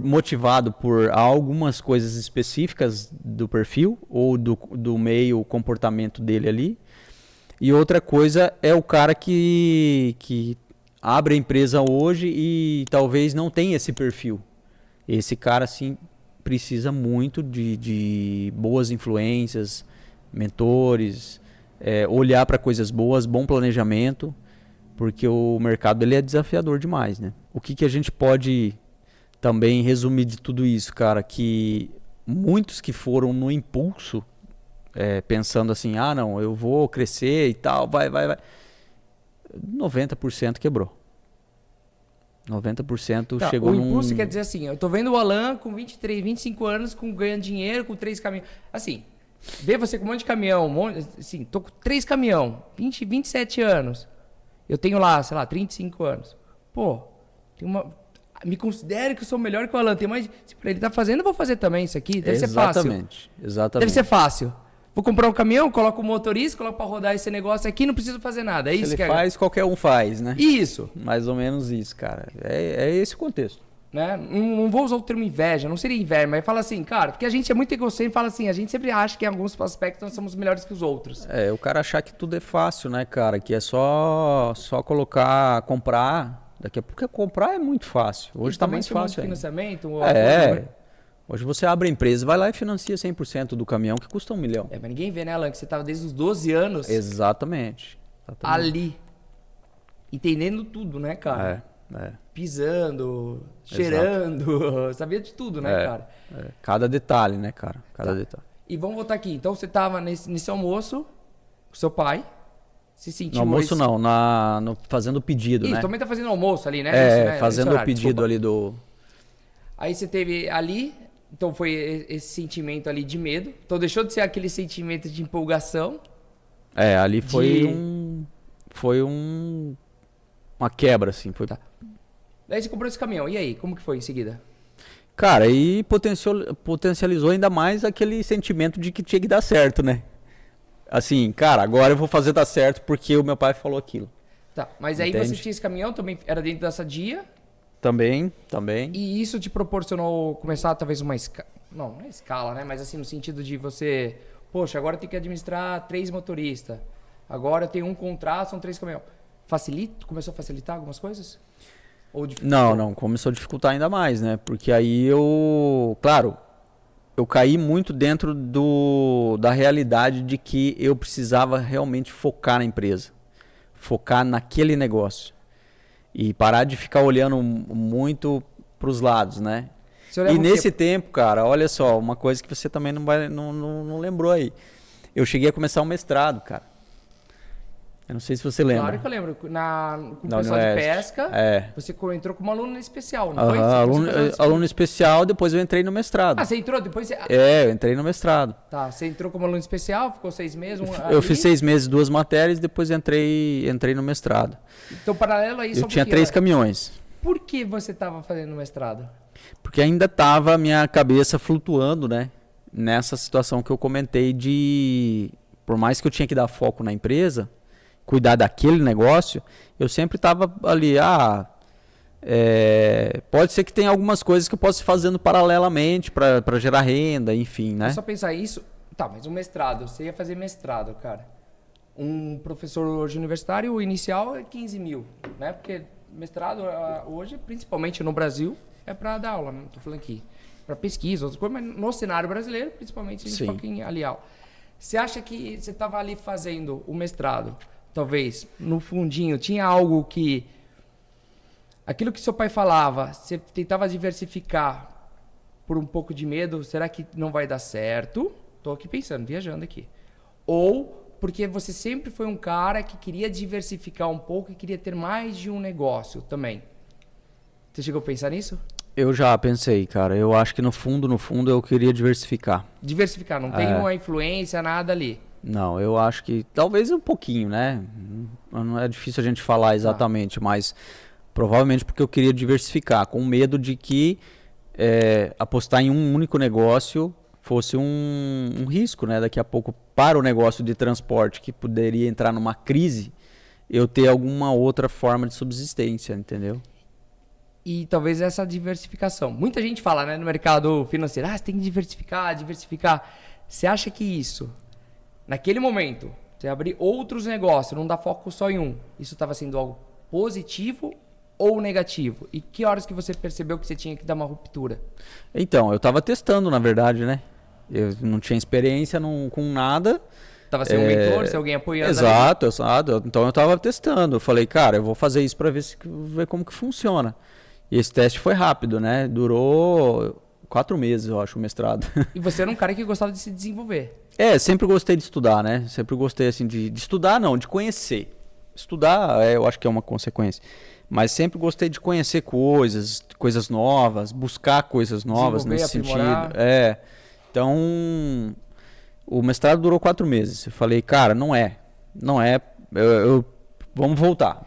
Motivado por algumas coisas específicas do perfil ou do meio, comportamento dele ali. E outra coisa é o cara que abre a empresa hoje e talvez não tenha esse perfil. Esse cara, sim, precisa muito de boas influências, mentores, olhar para coisas boas, bom planejamento, porque o mercado ele é desafiador demais, né? O que a gente pode também resumir de tudo isso, cara, que muitos que foram no impulso, pensando assim, não, eu vou crescer e tal, vai, 90% quebrou. 90% chegou o impulso quer dizer assim, eu tô vendo o Alan com 23, 25 anos, ganhando dinheiro, com 3 caminhões. Assim, ver você com um monte de caminhão, assim, tô com 3 caminhão, 27 anos. Eu tenho lá, sei lá, 35 anos. Pô, me considero que eu sou melhor que o Alan. Tem mais. Se ele tá fazendo, eu vou fazer também isso aqui. Deve ser fácil. Exatamente. Deve ser fácil. Vou comprar um caminhão, coloco o motorista, coloco pra rodar esse negócio aqui, não preciso fazer nada. É isso que faz, qualquer um faz, né? Isso. Mais ou menos isso, cara. É esse o contexto. Né? Não vou usar o termo inveja, não seria inveja, mas fala assim, cara, porque a gente é muito egocêntrico, fala assim, a gente sempre acha que em alguns aspectos nós somos melhores que os outros. O cara achar que tudo é fácil, né, cara? Que é só comprar. Daqui a pouco comprar é muito fácil. Hoje tá mais fácil. Financiamento, Hoje você abre a empresa, vai lá e financia 100% do caminhão, que custa 1 milhão. Mas ninguém vê, né, Alan, que você tava desde os 12 anos. Exatamente. Ali. Entendendo tudo, né, cara? Pisando, cheirando, sabia de tudo, né, cara? Cada detalhe, né, cara? Cada detalhe. E vamos voltar aqui. Então você tava nesse almoço, com seu pai, se sentiu... No almoço não, fazendo o pedido, né? Também tá fazendo almoço ali, né? Isso, né? Fazendo o pedido ali do... Aí você teve ali, então foi esse sentimento ali de medo. Então deixou de ser aquele sentimento de empolgação. Ali foi uma quebra, assim. Foi... Tá. Daí você comprou esse caminhão. E aí, como que foi em seguida? Cara, aí potencializou ainda mais aquele sentimento de que tinha que dar certo, né? Assim, cara, agora eu vou fazer dar certo porque o meu pai falou aquilo. Tá, mas aí você tinha esse caminhão, também era dentro da Sadia. Também. E isso te proporcionou começar talvez uma escala... Não é escala, né? Mas assim, no sentido de você... Poxa, agora eu tenho que administrar 3 motoristas. Agora eu tenho um contrato, são 3 caminhões. Começou a facilitar algumas coisas? Ou não. Começou a dificultar ainda mais, né? Porque aí eu caí muito dentro da realidade de que eu precisava realmente focar na empresa. Focar naquele negócio. E parar de ficar olhando muito para os lados, né? E nesse tempo, cara, olha só, uma coisa que você também não lembrou aí. Eu cheguei a começar um mestrado, cara. Eu não sei se você lembra. Claro que eu lembro. Com o pessoal de pesca, você entrou como aluno especial, não foi? Aluno especial, depois eu entrei no mestrado. Você entrou depois? Eu entrei no mestrado. Tá, você entrou como aluno especial, ficou 6 meses? Eu fiz 6 meses, 2 matérias, depois entrei no mestrado. Então, paralelo a isso... Eu tinha 3 caminhões. Por que você estava fazendo mestrado? Porque ainda estava a minha cabeça flutuando, né? Nessa situação que eu comentei de... Por mais que eu tinha que dar foco na empresa... cuidar daquele negócio, eu sempre estava ali, pode ser que tenha algumas coisas que eu possa ir fazendo paralelamente para gerar renda, enfim, né? É só pensar isso, tá, mas o mestrado, você ia fazer mestrado, cara. Um professor hoje universitário, o inicial é 15 mil, né? Porque mestrado hoje, principalmente no Brasil, é para dar aula, não estou falando aqui. Para pesquisa, outras coisas, mas no cenário brasileiro, principalmente, a gente foca em alial. Você acha que você estava ali fazendo o mestrado, talvez, no fundinho, tinha algo que... Aquilo que seu pai falava, você tentava diversificar por um pouco de medo, será que não vai dar certo? Estou aqui pensando, viajando aqui. Ou porque você sempre foi um cara que queria diversificar um pouco e queria ter mais de um negócio também. Você chegou a pensar nisso? Eu já pensei, cara. Eu acho que no fundo eu queria diversificar. Diversificar, não tem uma influência, nada ali. Não, eu acho que talvez um pouquinho, né? Não é difícil a gente falar exatamente, mas provavelmente porque eu queria diversificar, com medo de que apostar em um único negócio fosse um risco, né? Daqui a pouco, para o negócio de transporte que poderia entrar numa crise, eu ter alguma outra forma de subsistência, entendeu? E talvez essa diversificação. Muita gente fala, né, no mercado financeiro, você tem que diversificar, diversificar. Você acha que isso, naquele momento, você abrir outros negócios, não dar foco só em um, isso estava sendo algo positivo ou negativo? E que horas que você percebeu que você tinha que dar uma ruptura? Então, eu estava testando, na verdade, né? Eu não tinha experiência com nada. Tava sem um mentor, sem alguém apoiando? Exato. Então eu estava testando. Eu falei, cara, eu vou fazer isso para ver como que funciona. E esse teste foi rápido, né? Durou 4 meses, eu acho, o mestrado. E você era um cara que gostava de se desenvolver? Sempre gostei de estudar, né? Sempre gostei, assim, de estudar, não, de conhecer. Estudar, eu acho que é uma consequência. Mas sempre gostei de conhecer coisas novas, buscar coisas novas nesse sentido. Então, o mestrado durou 4 meses. Eu falei, cara, não é. Vamos voltar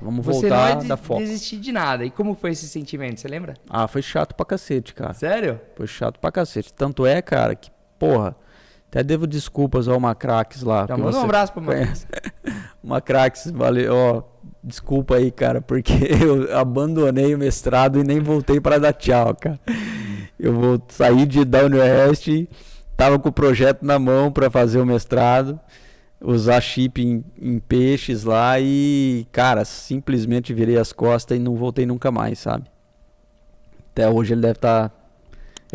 da foco. Você não desistir de nada. E como foi esse sentimento, você lembra? Foi chato pra cacete, cara. Sério? Foi chato pra cacete. Tanto é, cara, que, porra, até devo desculpas ao Macrax lá. Já manda um abraço pro Macrax. Macrax, valeu, desculpa aí, cara, porque eu abandonei o mestrado e nem voltei para dar tchau, cara. Eu vou sair da Unioeste, tava com o projeto na mão para fazer o mestrado, usar chip em peixes lá e, cara, simplesmente virei as costas e não voltei nunca mais, sabe? Até hoje ele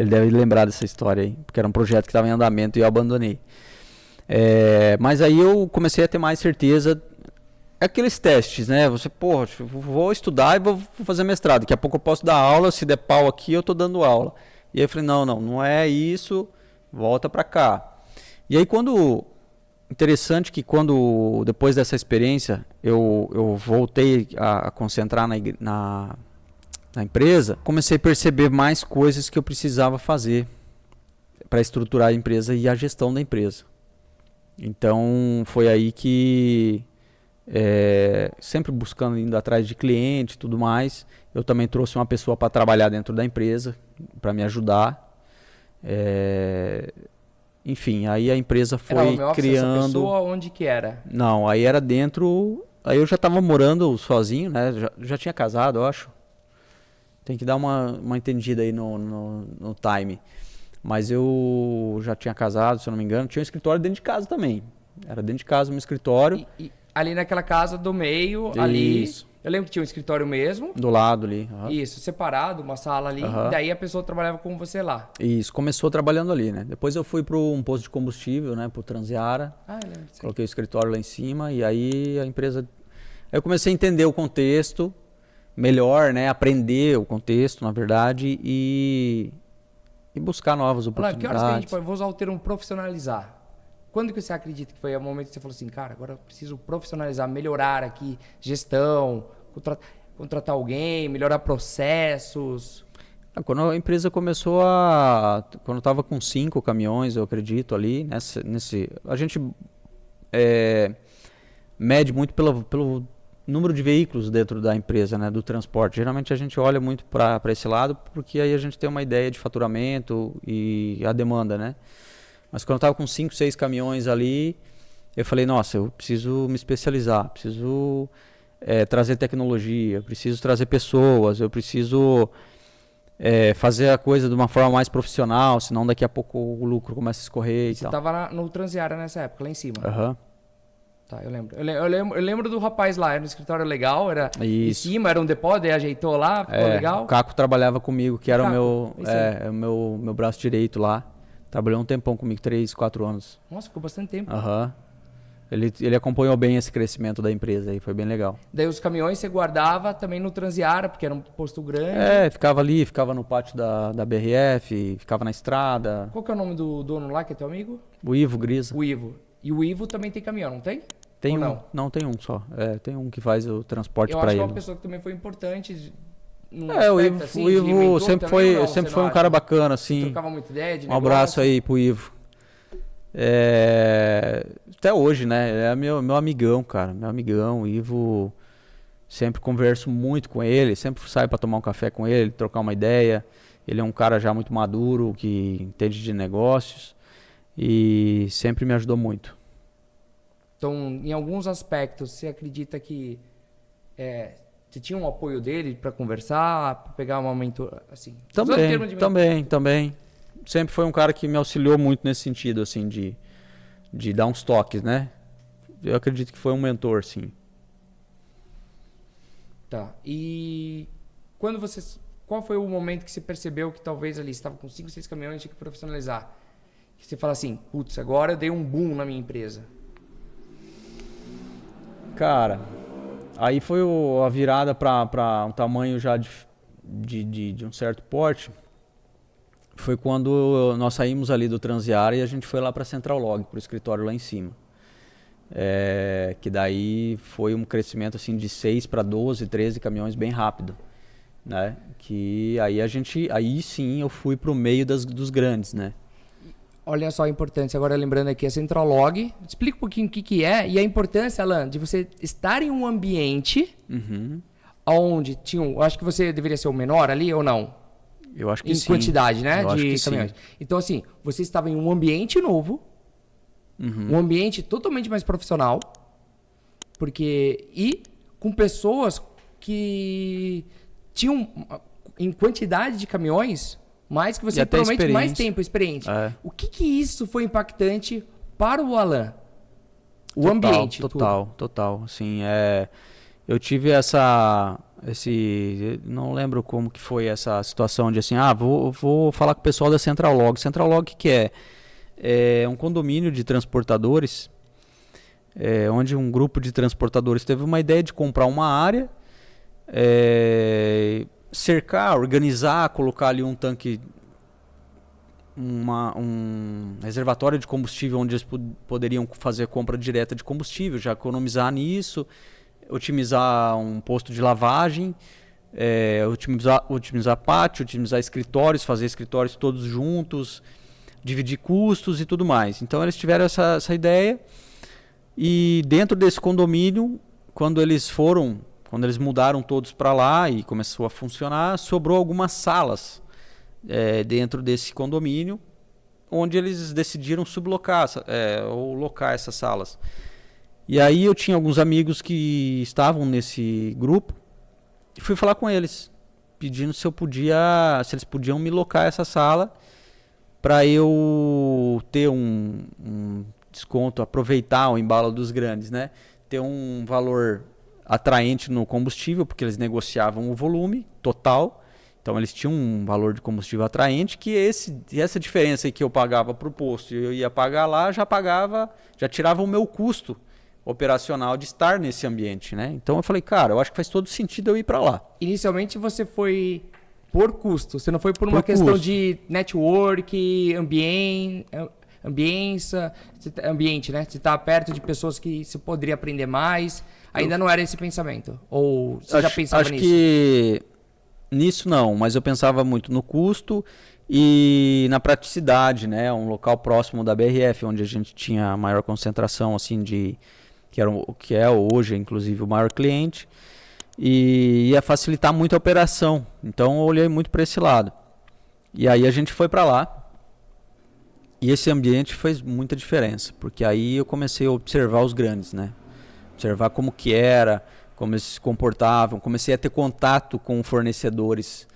deve lembrar dessa história aí, porque era um projeto que estava em andamento e eu abandonei. Mas aí eu comecei a ter mais certeza. Aqueles testes, né? Você, vou estudar e vou fazer mestrado. Daqui a pouco eu posso dar aula, se der pau aqui eu tô dando aula. E aí eu falei, não é isso, volta pra cá. E aí interessante que depois dessa experiência, eu voltei a concentrar na empresa, comecei a perceber mais coisas que eu precisava fazer para estruturar a empresa e a gestão da empresa. Então foi aí que, sempre indo atrás de cliente e tudo mais, eu também trouxe uma pessoa para trabalhar dentro da empresa, para me ajudar. Enfim, aí a empresa foi criando... Essa pessoa onde que era? Não, aí era dentro... Aí eu já estava morando sozinho, né? Já tinha casado, eu acho. Tem que dar uma entendida aí no time. Mas eu já tinha casado, se eu não me engano. Tinha um escritório dentro de casa também. Era dentro de casa um escritório. E ali naquela casa do meio, Isso. ali... Eu lembro que tinha um escritório mesmo. Do lado ali. Uhum. Isso, separado, uma sala ali. Uhum. E daí a pessoa trabalhava com você lá. Isso, começou trabalhando ali, né? Depois eu fui para um posto de combustível, né? Pro Transeara. Eu lembro. Sim. Coloquei o escritório lá em cima e aí a empresa... Aí eu comecei a entender o contexto melhor, né? Aprender o contexto, na verdade, e buscar novas oportunidades. Que horas que a gente pode... Vou usar o termo profissionalizar. Quando que você acredita que foi o momento que você falou assim, cara, agora eu preciso profissionalizar, melhorar aqui gestão, contratar alguém, melhorar processos? Quando a empresa começou quando eu estava com 5 caminhões, eu acredito, ali, a gente mede muito pelo número de veículos dentro da empresa, né, do transporte. Geralmente a gente olha muito para esse lado, porque aí a gente tem uma ideia de faturamento e a demanda, né? Mas quando eu estava com 5, 6 caminhões ali, eu falei, nossa, eu preciso me especializar, preciso trazer tecnologia, preciso trazer pessoas, eu preciso fazer a coisa de uma forma mais profissional, senão daqui a pouco o lucro começa a escorrer e Você tal. estava no Transeara nessa época, lá em cima. Uhum. Tá, eu lembro. Eu lembro do rapaz lá, era um escritório legal, era em Isso. cima, era um depósito, aí ajeitou lá, ficou legal. O Caco trabalhava comigo, que era Caco, o meu braço direito lá. Trabalhou um tempão comigo, 3, 4 anos. Nossa, ficou bastante tempo. Aham. Ele acompanhou bem esse crescimento da empresa aí, foi bem legal. Daí os caminhões você guardava também no Transiara, porque era um posto grande. Ficava ali, ficava no pátio da BRF, ficava na estrada. Qual que é o nome do dono lá, que é teu amigo? O Ivo Grisa. O Ivo. E o Ivo também tem caminhão, não tem? Tem Ou um, não? não tem um só. Tem um que faz o transporte Eu para acho que é ele. uma pessoa que também foi importante. Num O aspecto Ivo, assim, o Ivo mentor sempre também, ou não? sempre Você foi não um cara acha? bacana, Você assim. trocava muita ideia de Um abraço aí pro Ivo. Até hoje, né? Ele é meu amigão, cara. Meu amigão. O Ivo, sempre converso muito com ele. Sempre saio para tomar um café com ele, trocar uma ideia. Ele é um cara já muito maduro, que entende de negócios. E sempre me ajudou muito. Então, em alguns aspectos, você acredita que você tinha um apoio dele para conversar, para pegar uma mentor, assim? Usando o termo de mentor. Também. Sempre foi um cara que me auxiliou muito nesse sentido, assim, de dar uns toques, né? Eu acredito que foi um mentor, sim. Tá. E qual foi o momento que você percebeu que talvez ali estava com 5, 6 caminhões, tinha que profissionalizar? Que você fala assim, putz, agora eu dei um boom na minha empresa. Cara, aí foi a virada para um tamanho já de um certo porte. Foi quando nós saímos ali do Transiara e a gente foi lá para Central Log, para o escritório lá em cima. Que daí foi um crescimento assim de 6 para 12, 13 caminhões bem rápido, né? Que aí sim eu fui para o meio dos grandes, né? Olha só a importância, agora lembrando aqui, a Central Log. Explica um pouquinho o que é e a importância, Alan, de você estar em um ambiente onde eu acho que você deveria ser o menor ali ou não? Eu acho que sim. Em quantidade, né, eu acho de que caminhões. sim. Então, assim, você estava em um ambiente novo, um ambiente totalmente mais profissional, e com pessoas que tinham, em quantidade de caminhões, mais que você, provavelmente mais tempo experiente. O que isso foi impactante para o Alan? O ambiente. Total. Assim, eu tive não lembro como que foi essa situação de assim, vou falar com o pessoal da Central Log. Central Log que é? É um condomínio de transportadores, onde um grupo de transportadores teve uma ideia de comprar uma área, cercar, organizar, colocar ali um tanque, um reservatório de combustível onde eles poderiam fazer compra direta de combustível, já economizar nisso, otimizar um posto de lavagem, otimizar pátio, otimizar escritórios, fazer escritórios todos juntos, dividir custos e tudo mais. Então eles tiveram essa ideia e dentro desse condomínio, quando eles mudaram todos para lá e começou a funcionar, sobrou algumas salas dentro desse condomínio, onde eles decidiram sublocar ou locar essas salas. E aí eu tinha alguns amigos que estavam nesse grupo e fui falar com eles, pedindo se eles podiam me locar essa sala para eu ter um desconto, aproveitar o embalo dos grandes, né? Ter um valor atraente no combustível, porque eles negociavam o volume total. Então eles tinham um valor de combustível atraente, que essa diferença aí que eu pagava para o posto e eu ia pagar lá, já tirava o meu custo operacional de estar nesse ambiente, né? Então eu falei, cara, eu acho que faz todo sentido eu ir para lá. Inicialmente você foi por custo, você não foi por uma questão de network, ambiente, né? Você está perto de pessoas que você poderia aprender mais. Ainda não era esse pensamento? Ou você já pensava nisso? Acho que nisso não, mas eu pensava muito no custo e na praticidade, né? Um local próximo da BRF, onde a gente tinha a maior concentração, assim, que é hoje, inclusive, o maior cliente, e ia facilitar muito a operação. Então eu olhei muito para esse lado. E aí a gente foi para lá, e esse ambiente fez muita diferença, porque aí eu comecei a observar os grandes, né? Observar como que era, como eles se comportavam, comecei a ter contato com fornecedores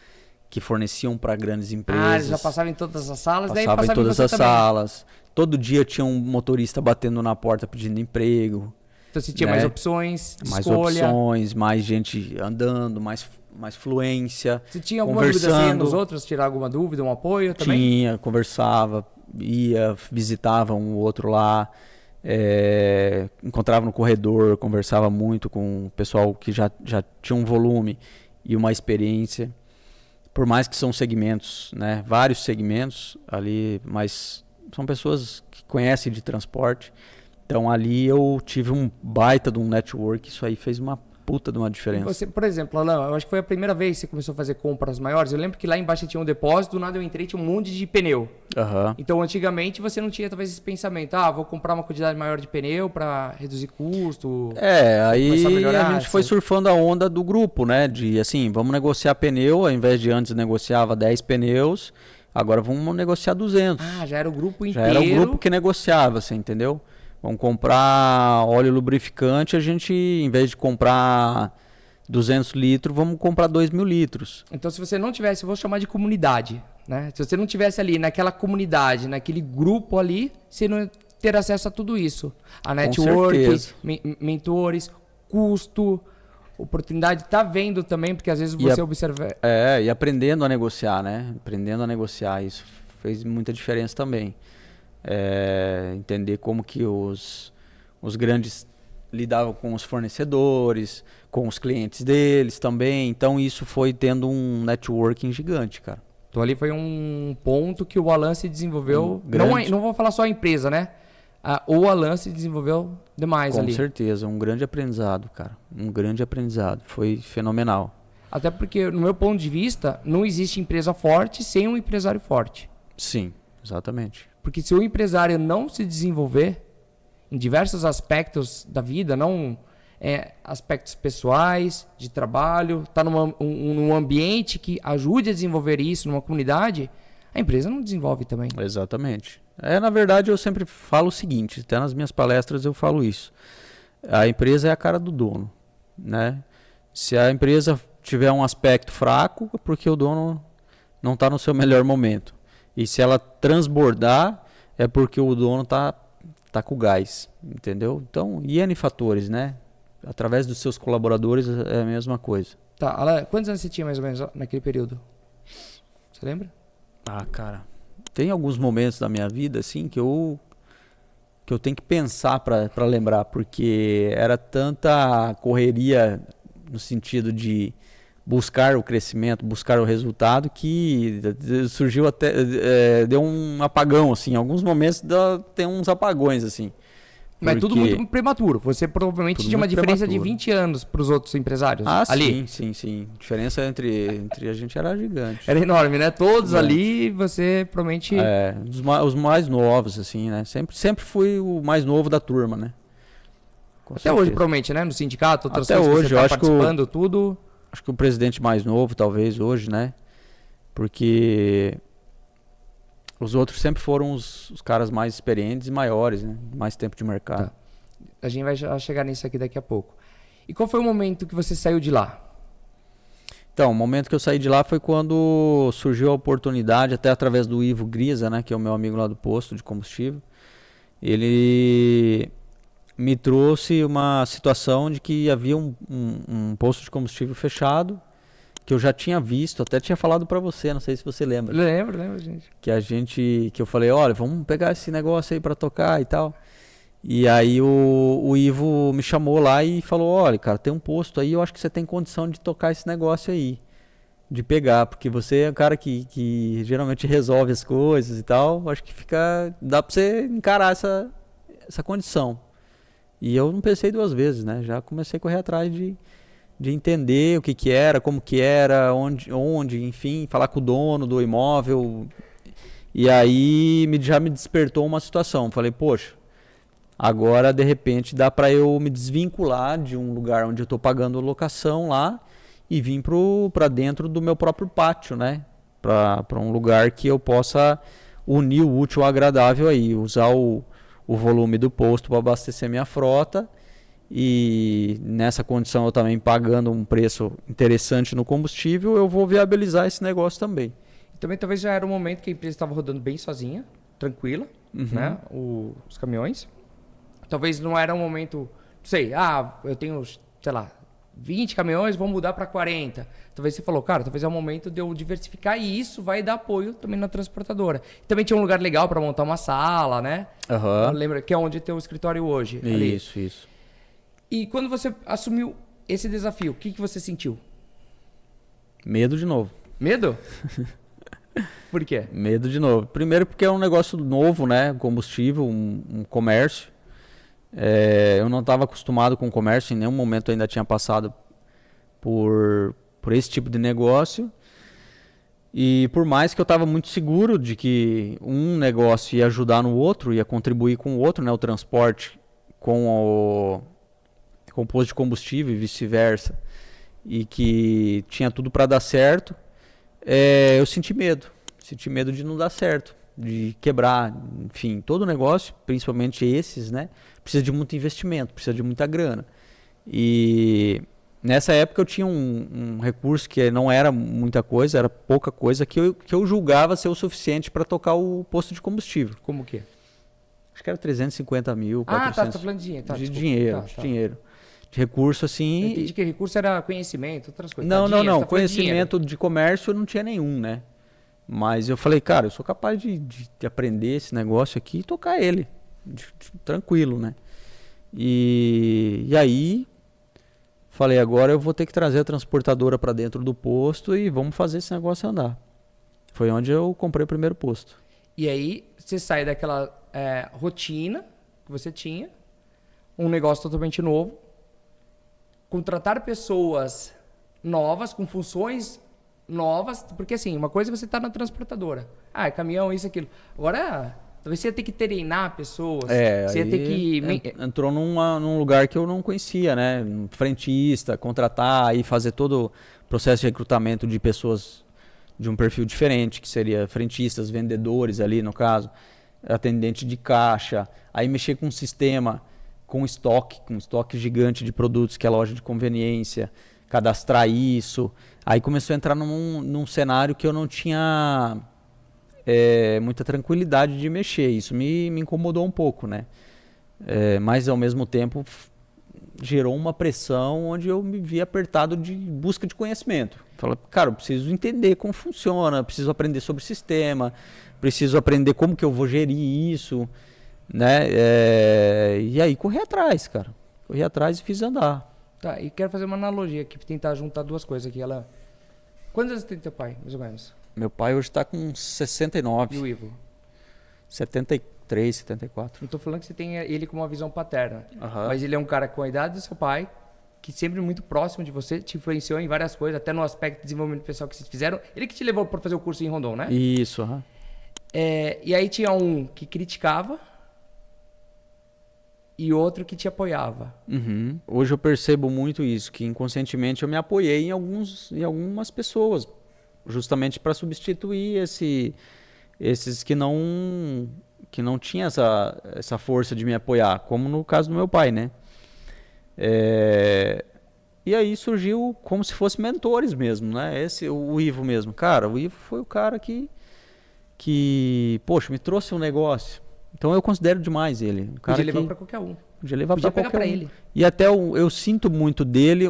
que forneciam para grandes empresas. Eles já passavam em todas as salas? Passava em todas as salas. Todo dia tinha um motorista batendo na porta pedindo emprego. Então você tinha né? mais opções, de mais escolha. opções, mais gente andando, mais fluência. Você tinha alguma dúvida, você ia nos outros tirar alguma dúvida, um apoio também? Tinha, conversava, ia, visitava um outro lá, encontrava no corredor, conversava muito com o pessoal que já tinha um volume e uma experiência. Por mais que são segmentos, né, vários segmentos ali, mas são pessoas que conhecem de transporte. Então ali eu tive um baita de um network, isso aí fez uma puta de uma diferença. E você, por exemplo, Alan, eu acho que foi a primeira vez que você começou a fazer compras maiores. Eu lembro que lá embaixo tinha um depósito, do nada eu entrei, tinha um monte de pneu. Uhum. Então antigamente você não tinha talvez esse pensamento, vou comprar uma quantidade maior de pneu para reduzir custo. Aí melhorar, a gente foi surfando a onda do grupo, né? De assim, vamos negociar pneu, ao invés de antes negociava 10 pneus, agora vamos negociar 200. Já era o grupo inteiro. Já era o grupo que negociava, você entendeu? Vamos comprar óleo lubrificante, a gente, em vez de comprar 200 litros, vamos comprar 2.000 litros. Então, se você não tivesse, eu vou chamar de comunidade, né? Se você não tivesse ali naquela comunidade, naquele grupo ali, você não ia ter acesso a tudo isso. A network, mentores, custo, oportunidade. Tá vendo também, porque às vezes você observa... E aprendendo a negociar, né? Aprendendo a negociar, isso fez muita diferença também. Entender como que os grandes lidavam com os fornecedores, com os clientes deles também. Então isso foi tendo um networking gigante, cara. Então ali foi um ponto que o Alan se desenvolveu. Não vou falar só a empresa, né? O Alan se desenvolveu demais ali. Com certeza, um grande aprendizado, cara. Um grande aprendizado. Foi fenomenal. Até porque, no meu ponto de vista, não existe empresa forte sem um empresário forte. Sim, exatamente. Porque se o empresário não se desenvolver em diversos aspectos da vida, não aspectos pessoais, de trabalho, está num ambiente que ajude a desenvolver isso, numa comunidade, a empresa não desenvolve também. Exatamente. Na verdade, eu sempre falo o seguinte, até nas minhas palestras eu falo isso. A empresa é a cara do dono, né? Se a empresa tiver um aspecto fraco, é porque o dono não está no seu melhor momento. E se ela transbordar, é porque o dono tá com gás, entendeu? Então, N fatores, né? Através dos seus colaboradores é a mesma coisa. Tá, Alan, quantos anos você tinha mais ou menos naquele período? Você lembra? Cara, tem alguns momentos da minha vida, assim, que eu tenho que pensar para lembrar, porque era tanta correria no sentido de buscar o crescimento, buscar o resultado, que surgiu até, deu um apagão, assim, em alguns momentos tem uns apagões, assim. Mas tudo muito prematuro, você provavelmente tinha uma diferença de 20 anos para os outros empresários ali. Sim, a diferença entre a gente era gigante. Era enorme, né? Todos ali, você provavelmente... Os mais novos, assim, né? Sempre fui o mais novo da turma, né? Até hoje, provavelmente, né? No sindicato, outras coisas que você tá participando, tudo... Acho que o presidente mais novo, talvez, hoje, né? Porque os outros sempre foram os caras mais experientes e maiores, né? Mais tempo de mercado. Tá. A gente vai chegar nisso aqui daqui a pouco. E qual foi o momento que você saiu de lá? Então, o momento que eu saí de lá foi quando surgiu a oportunidade, até através do Ivo Grisa, né? Que é o meu amigo lá do posto de combustível. Ele me trouxe uma situação de que havia um posto de combustível fechado, que eu já tinha visto, até tinha falado para você, não sei se você lembra. Lembro, gente. Que eu falei, olha, vamos pegar esse negócio aí para tocar e tal. E aí o Ivo me chamou lá e falou, olha, cara, tem um posto aí, eu acho que você tem condição de tocar esse negócio aí, de pegar, porque você é um cara que geralmente resolve as coisas e tal, acho que dá para você encarar essa condição. E eu não pensei duas vezes, né? Já comecei a correr atrás de entender o que era, como que era, onde, enfim, falar com o dono do imóvel. E aí já me despertou uma situação. Falei, poxa, agora de repente dá para eu me desvincular de um lugar onde eu estou pagando locação lá e vir para dentro do meu próprio pátio, né? Para um lugar que eu possa unir o útil ao agradável aí, usar o volume do posto para abastecer minha frota e nessa condição eu também pagando um preço interessante no combustível, eu vou viabilizar esse negócio também. E também talvez já era um momento que a empresa estava rodando bem sozinha, tranquila, né? Os caminhões. Talvez não era um momento sei, eu tenho, sei lá, 20 caminhões, vou mudar para 40. Talvez você falou, cara, talvez é o momento de eu diversificar e isso vai dar apoio também na transportadora. Também tinha um lugar legal para montar uma sala, né? Lembra que é onde tem o escritório hoje. Ali. Isso. E quando você assumiu esse desafio, o que você sentiu? Medo de novo. Medo? Por quê? Medo de novo. Primeiro porque é um negócio novo, né? Combustível, um comércio. Eu não estava acostumado com o comércio, em nenhum momento ainda tinha passado por esse tipo de negócio. E por mais que eu estava muito seguro de que um negócio ia ajudar no outro, ia contribuir com o outro, né? O transporte com o posto de combustível e vice-versa, e que tinha tudo para dar certo, eu senti medo de não dar certo, de quebrar, enfim, todo negócio, principalmente esses, né, precisa de muito investimento, precisa de muita grana. E nessa época eu tinha um recurso que não era muita coisa, era pouca coisa, que eu julgava ser o suficiente para tocar o posto de combustível. Como que? Acho que era 350 mil, 400 tá falando de dinheiro. de dinheiro, dinheiro. De recurso, assim... Eu entendi que recurso era conhecimento, outras coisas. Não. Conhecimento de comércio eu não tinha nenhum, né? Mas eu falei, cara, eu sou capaz de aprender esse negócio aqui e tocar ele. Tranquilo, né? E aí, falei, agora eu vou ter que trazer a transportadora para dentro do posto e vamos fazer esse negócio andar. Foi onde eu comprei o primeiro posto. E aí, você sai daquela rotina que você tinha, um negócio totalmente novo, contratar pessoas novas, com funções novas, porque assim, uma coisa é você estar na transportadora. É caminhão, isso, aquilo. Agora, talvez você ia ter que treinar pessoas, você ia ter que... Entrou num lugar que eu não conhecia, né? Frentista, contratar, aí fazer todo o processo de recrutamento de pessoas de um perfil diferente, que seria frentistas, vendedores ali, no caso, atendente de caixa, aí mexer com um sistema, com estoque gigante de produtos, que é a loja de conveniência, cadastrar isso. Aí começou a entrar num cenário que eu não tinha muita tranquilidade de mexer. Isso me incomodou um pouco, né? Mas ao mesmo tempo gerou uma pressão onde eu me vi apertado de busca de conhecimento. Falei, cara, eu preciso entender como funciona, preciso aprender sobre o sistema, preciso aprender como que eu vou gerir isso, né? E aí corri atrás, cara. Corri atrás e fiz andar. Tá, e quero fazer uma analogia aqui, tentar juntar duas coisas aqui. Quantos anos tem teu pai, mais ou menos? Meu pai hoje está com 69. E o Ivo? 73, 74. Não tô falando que você tem ele com uma visão paterna, Uhum. mas ele é um cara com a idade do seu pai, que sempre muito próximo de você, te influenciou em várias coisas, até no aspecto de desenvolvimento pessoal que vocês fizeram. Ele que te levou para fazer o curso em Rondon, né? Isso, aham. E aí tinha um que criticava e outro que te apoiava. Uhum. Hoje eu percebo muito isso, que inconscientemente eu me apoiei em algumas pessoas, justamente para substituir esses que não tinham essa força de me apoiar, como no caso do meu pai, né? E aí surgiu como se fossem mentores mesmo, né? O Ivo mesmo. Cara, o Ivo foi o cara que poxa, me trouxe um negócio. Então eu considero demais ele. Podia levar para qualquer um. Podia levar para qualquer pegar um. ele. E até eu sinto muito dele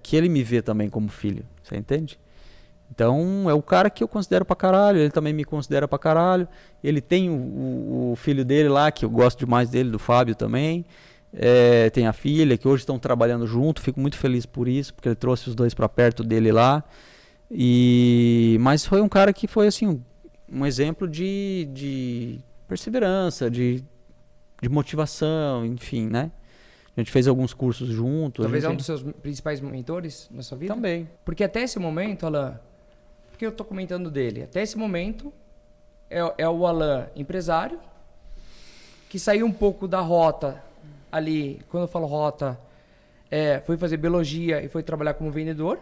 que ele me vê também como filho. Você entende? Então é o cara que eu considero pra caralho. Ele também me considera pra caralho. Ele tem o filho dele lá, que eu gosto demais dele, do Fábio também. Tem a filha, que hoje estão trabalhando junto. Fico muito feliz por isso, porque ele trouxe os dois pra perto dele lá. Mas foi um cara que foi assim um exemplo de perseverança, de motivação, enfim, né? A gente fez alguns cursos juntos. Talvez é um dos seus principais mentores na sua vida? Também. Porque até esse momento, Alan, por que eu tô comentando dele? Até esse momento é o Alan empresário, que saiu um pouco da rota ali, quando eu falo rota, foi fazer biologia e foi trabalhar como vendedor,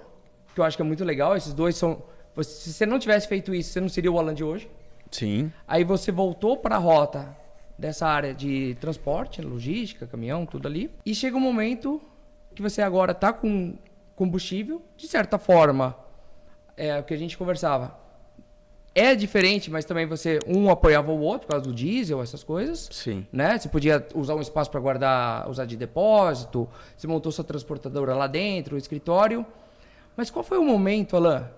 que eu acho que é muito legal. Esses dois são... Se você não tivesse feito isso, você não seria o Alan de hoje. Sim. Aí você voltou para a rota dessa área de transporte, logística, caminhão, tudo ali. E chega um momento que você agora está com combustível, de certa forma, o que a gente conversava. é diferente, mas também um apoiava o outro por causa do diesel, essas coisas. Sim. Né? Você podia usar um espaço para guardar, usar de depósito, você montou sua transportadora lá dentro, o escritório. Mas qual foi o momento, Alan,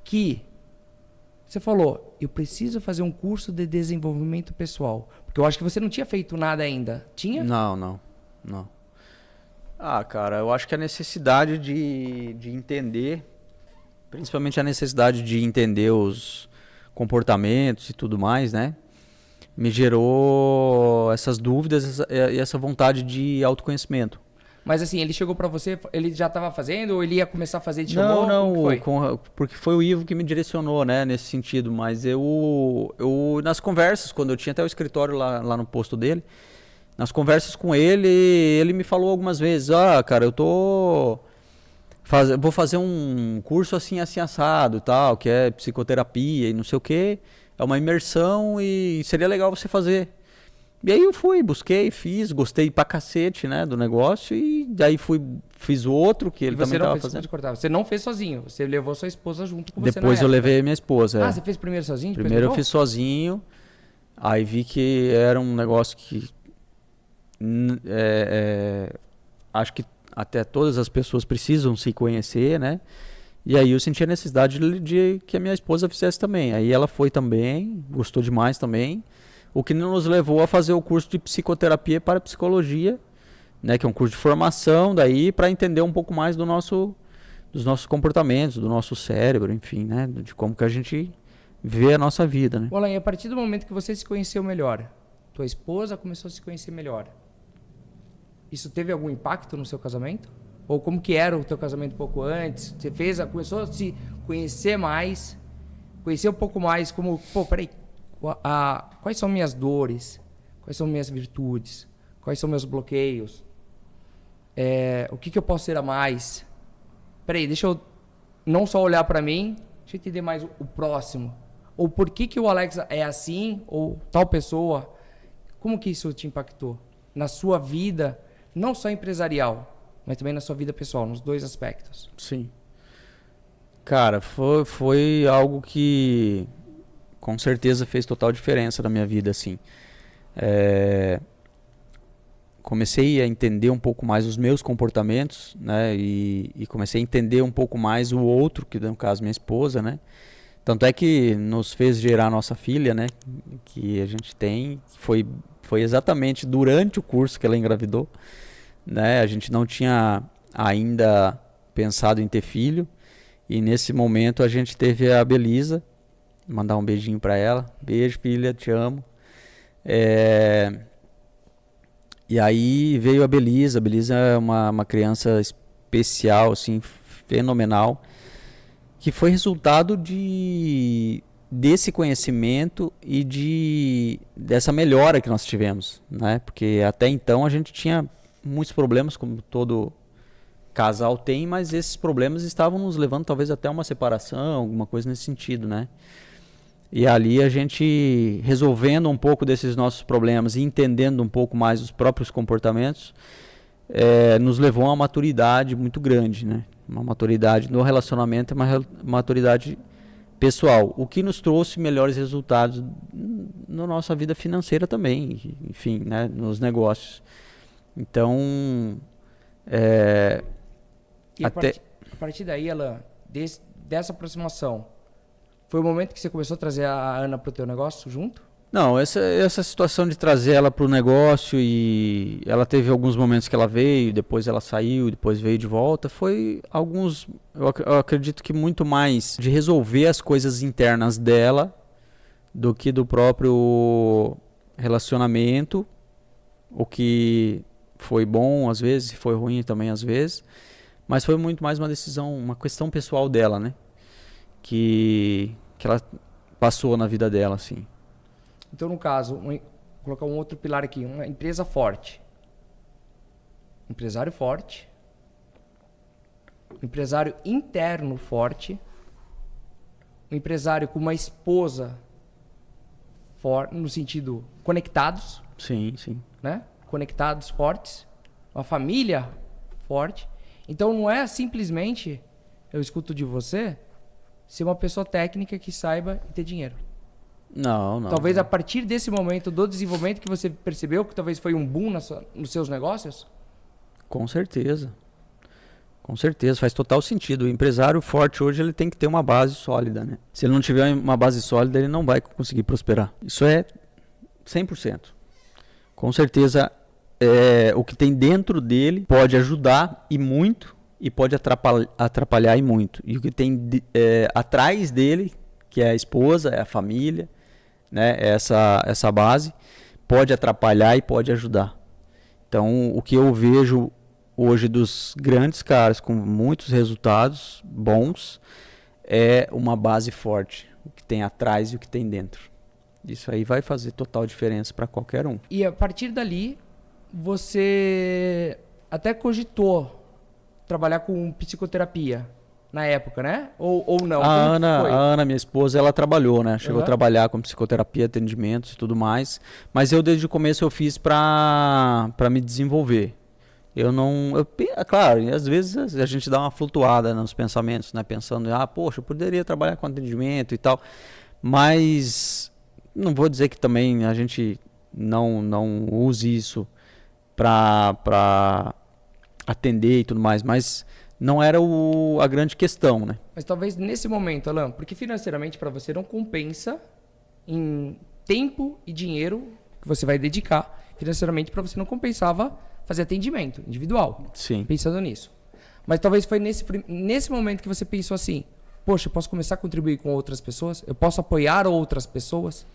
que você falou, eu preciso fazer um curso de desenvolvimento pessoal? Porque eu acho que você não tinha feito nada ainda. Tinha? Não. Ah, cara, eu acho que a necessidade de entender, principalmente a necessidade de entender os comportamentos e tudo mais, né? Me gerou essas dúvidas e essa vontade de autoconhecimento. Mas assim, ele chegou pra você, ele já estava fazendo ou ele ia começar a fazer e te chamou? Não, Foi? porque foi o Ivo que me direcionou, né, nesse sentido. Mas eu nas conversas, quando eu tinha até o escritório lá no posto dele, nas conversas com ele me falou algumas vezes, cara, vou fazer um curso assim assado e tal, que é psicoterapia e não sei o quê. É uma imersão e seria legal você fazer. E aí eu busquei, fiz, gostei pra cacete, né, do negócio. E daí fiz outro que ele também tava fazendo. Você não fez sozinho, você levou sua esposa junto com você. Depois eu levei minha esposa. Você fez primeiro sozinho? Primeiro eu fiz sozinho. Aí vi que era um negócio que acho que até todas as pessoas precisam se conhecer, né? E aí eu senti a necessidade de que a minha esposa fizesse também. Aí ela foi também, gostou demais também. O que nos levou a fazer o curso de psicoterapia para psicologia, né? Que é um curso de formação daí para entender um pouco mais dos nossos comportamentos, do nosso cérebro, enfim, né? De como que a gente vê a nossa vida, né? Olá, e a partir do momento que você se conheceu melhor, tua esposa começou a se conhecer melhor, isso teve algum impacto no seu casamento? Ou como que era o teu casamento um pouco antes? Você começou a se conhecer mais, conhecer um pouco mais como, peraí, quais são minhas dores? Quais são minhas virtudes? Quais são meus bloqueios? O que eu posso ser a mais? Peraí, deixa eu não só olhar para mim, deixa eu entender mais o próximo. Ou por que o Alex é assim, ou tal pessoa. Como que isso te impactou? Na sua vida, não só empresarial, mas também na sua vida pessoal, nos dois aspectos. Sim. Cara, foi algo que com certeza fez total diferença na minha vida, assim. Comecei a entender um pouco mais os meus comportamentos, né? E comecei a entender um pouco mais o outro, que no caso minha esposa, né? Tanto é que nos fez gerar a nossa filha, né? Que a gente tem. Foi exatamente durante o curso que ela engravidou, né? A gente não tinha ainda pensado em ter filho. E nesse momento a gente teve a Belisa. Mandar um beijinho pra ela. Beijo, filha, te amo. E aí veio a Belisa. A Belisa é uma criança especial, assim, fenomenal, que foi resultado desse conhecimento e dessa melhora que nós tivemos, né? Porque até então a gente tinha muitos problemas, como todo casal tem, mas esses problemas estavam nos levando talvez até uma separação, alguma coisa nesse sentido, né? E ali a gente, resolvendo um pouco desses nossos problemas e entendendo um pouco mais os próprios comportamentos, nos levou a uma maturidade muito grande, né? Uma maturidade no relacionamento e uma maturidade pessoal, o que nos trouxe melhores resultados na nossa vida financeira também, enfim, né? Nos negócios. Então, a partir daí, Alan, dessa aproximação, foi o momento que você começou a trazer a Ana para o teu negócio junto? Não, essa situação de trazer ela para o negócio, e ela teve alguns momentos que ela veio, depois ela saiu, depois veio de volta, foi eu acredito que muito mais de resolver as coisas internas dela do que do próprio relacionamento, o que foi bom às vezes, foi ruim também às vezes, mas foi muito mais uma decisão, uma questão pessoal dela, né? Que ela passou na vida dela, assim. Então, no caso, vou colocar um outro pilar aqui, uma empresa forte. Empresário forte. Empresário interno forte. Um empresário com uma esposa forte, no sentido conectados. Sim, sim. Né? Conectados, fortes. Uma família forte. Então, não é simplesmente, eu escuto de você, ser uma pessoa técnica que saiba e ter dinheiro. Não. Talvez a partir desse momento do desenvolvimento que você percebeu que talvez foi um boom nos seus negócios? Com certeza. Com certeza, faz total sentido. O empresário forte hoje ele tem que ter uma base sólida, né? Se ele não tiver uma base sólida, ele não vai conseguir prosperar. Isso é 100%. Com certeza, o que tem dentro dele pode ajudar e muito, e pode atrapalhar e muito. E o que tem atrás dele, que é a esposa, é a família, né? Essa base, pode atrapalhar e pode ajudar. Então, o que eu vejo hoje dos grandes caras com muitos resultados bons é uma base forte, o que tem atrás e o que tem dentro. Isso aí vai fazer total diferença para qualquer um. E a partir dali, você até cogitou trabalhar com psicoterapia na época, né? Ou não? A Ana, minha esposa, ela trabalhou, né? Chegou a trabalhar com psicoterapia, atendimentos e tudo mais. Mas eu, desde o começo, eu fiz para me desenvolver. Claro, às vezes a gente dá uma flutuada nos pensamentos, né? Pensando, poxa, eu poderia trabalhar com atendimento e tal. Mas não vou dizer que também a gente não use isso para atender e tudo mais, mas não era a grande questão, né? Mas talvez nesse momento, Alan, porque financeiramente para você não compensa em tempo e dinheiro que você vai dedicar, financeiramente para você não compensava fazer atendimento individual. Sim. Pensando nisso. Mas talvez foi nesse momento que você pensou assim, poxa, eu posso começar a contribuir com outras pessoas? Eu posso apoiar outras pessoas?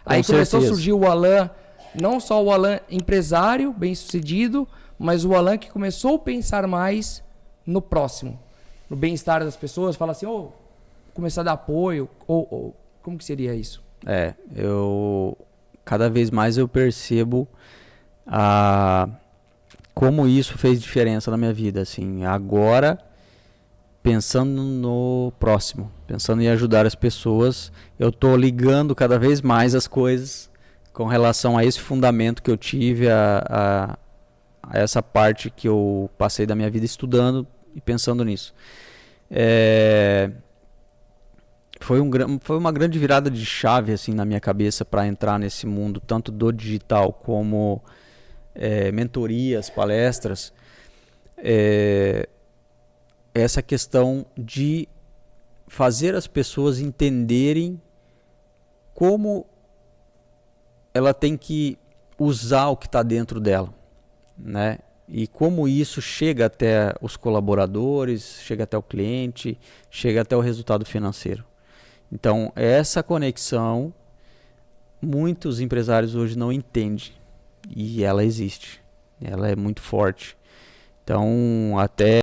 Aí começou a surgir o Alan, não só o Alan empresário, bem-sucedido, mas o Alan que começou a pensar mais no próximo, no bem-estar das pessoas, fala assim, começar a dar apoio, ou como que seria isso? Cada vez mais eu percebo como isso fez diferença na minha vida, assim, agora pensando no próximo, pensando em ajudar as pessoas, eu tô ligando cada vez mais as coisas com relação a esse fundamento que eu tive, a essa parte que eu passei da minha vida estudando e pensando nisso. Foi uma grande virada de chave assim na minha cabeça para entrar nesse mundo, tanto do digital como mentorias, palestras. Essa questão de fazer as pessoas entenderem como ela tem que usar o que está dentro dela, né? E como isso chega até os colaboradores, chega até o cliente, chega até o resultado financeiro. Então, essa conexão, muitos empresários hoje não entendem, e ela existe, ela é muito forte. Então, até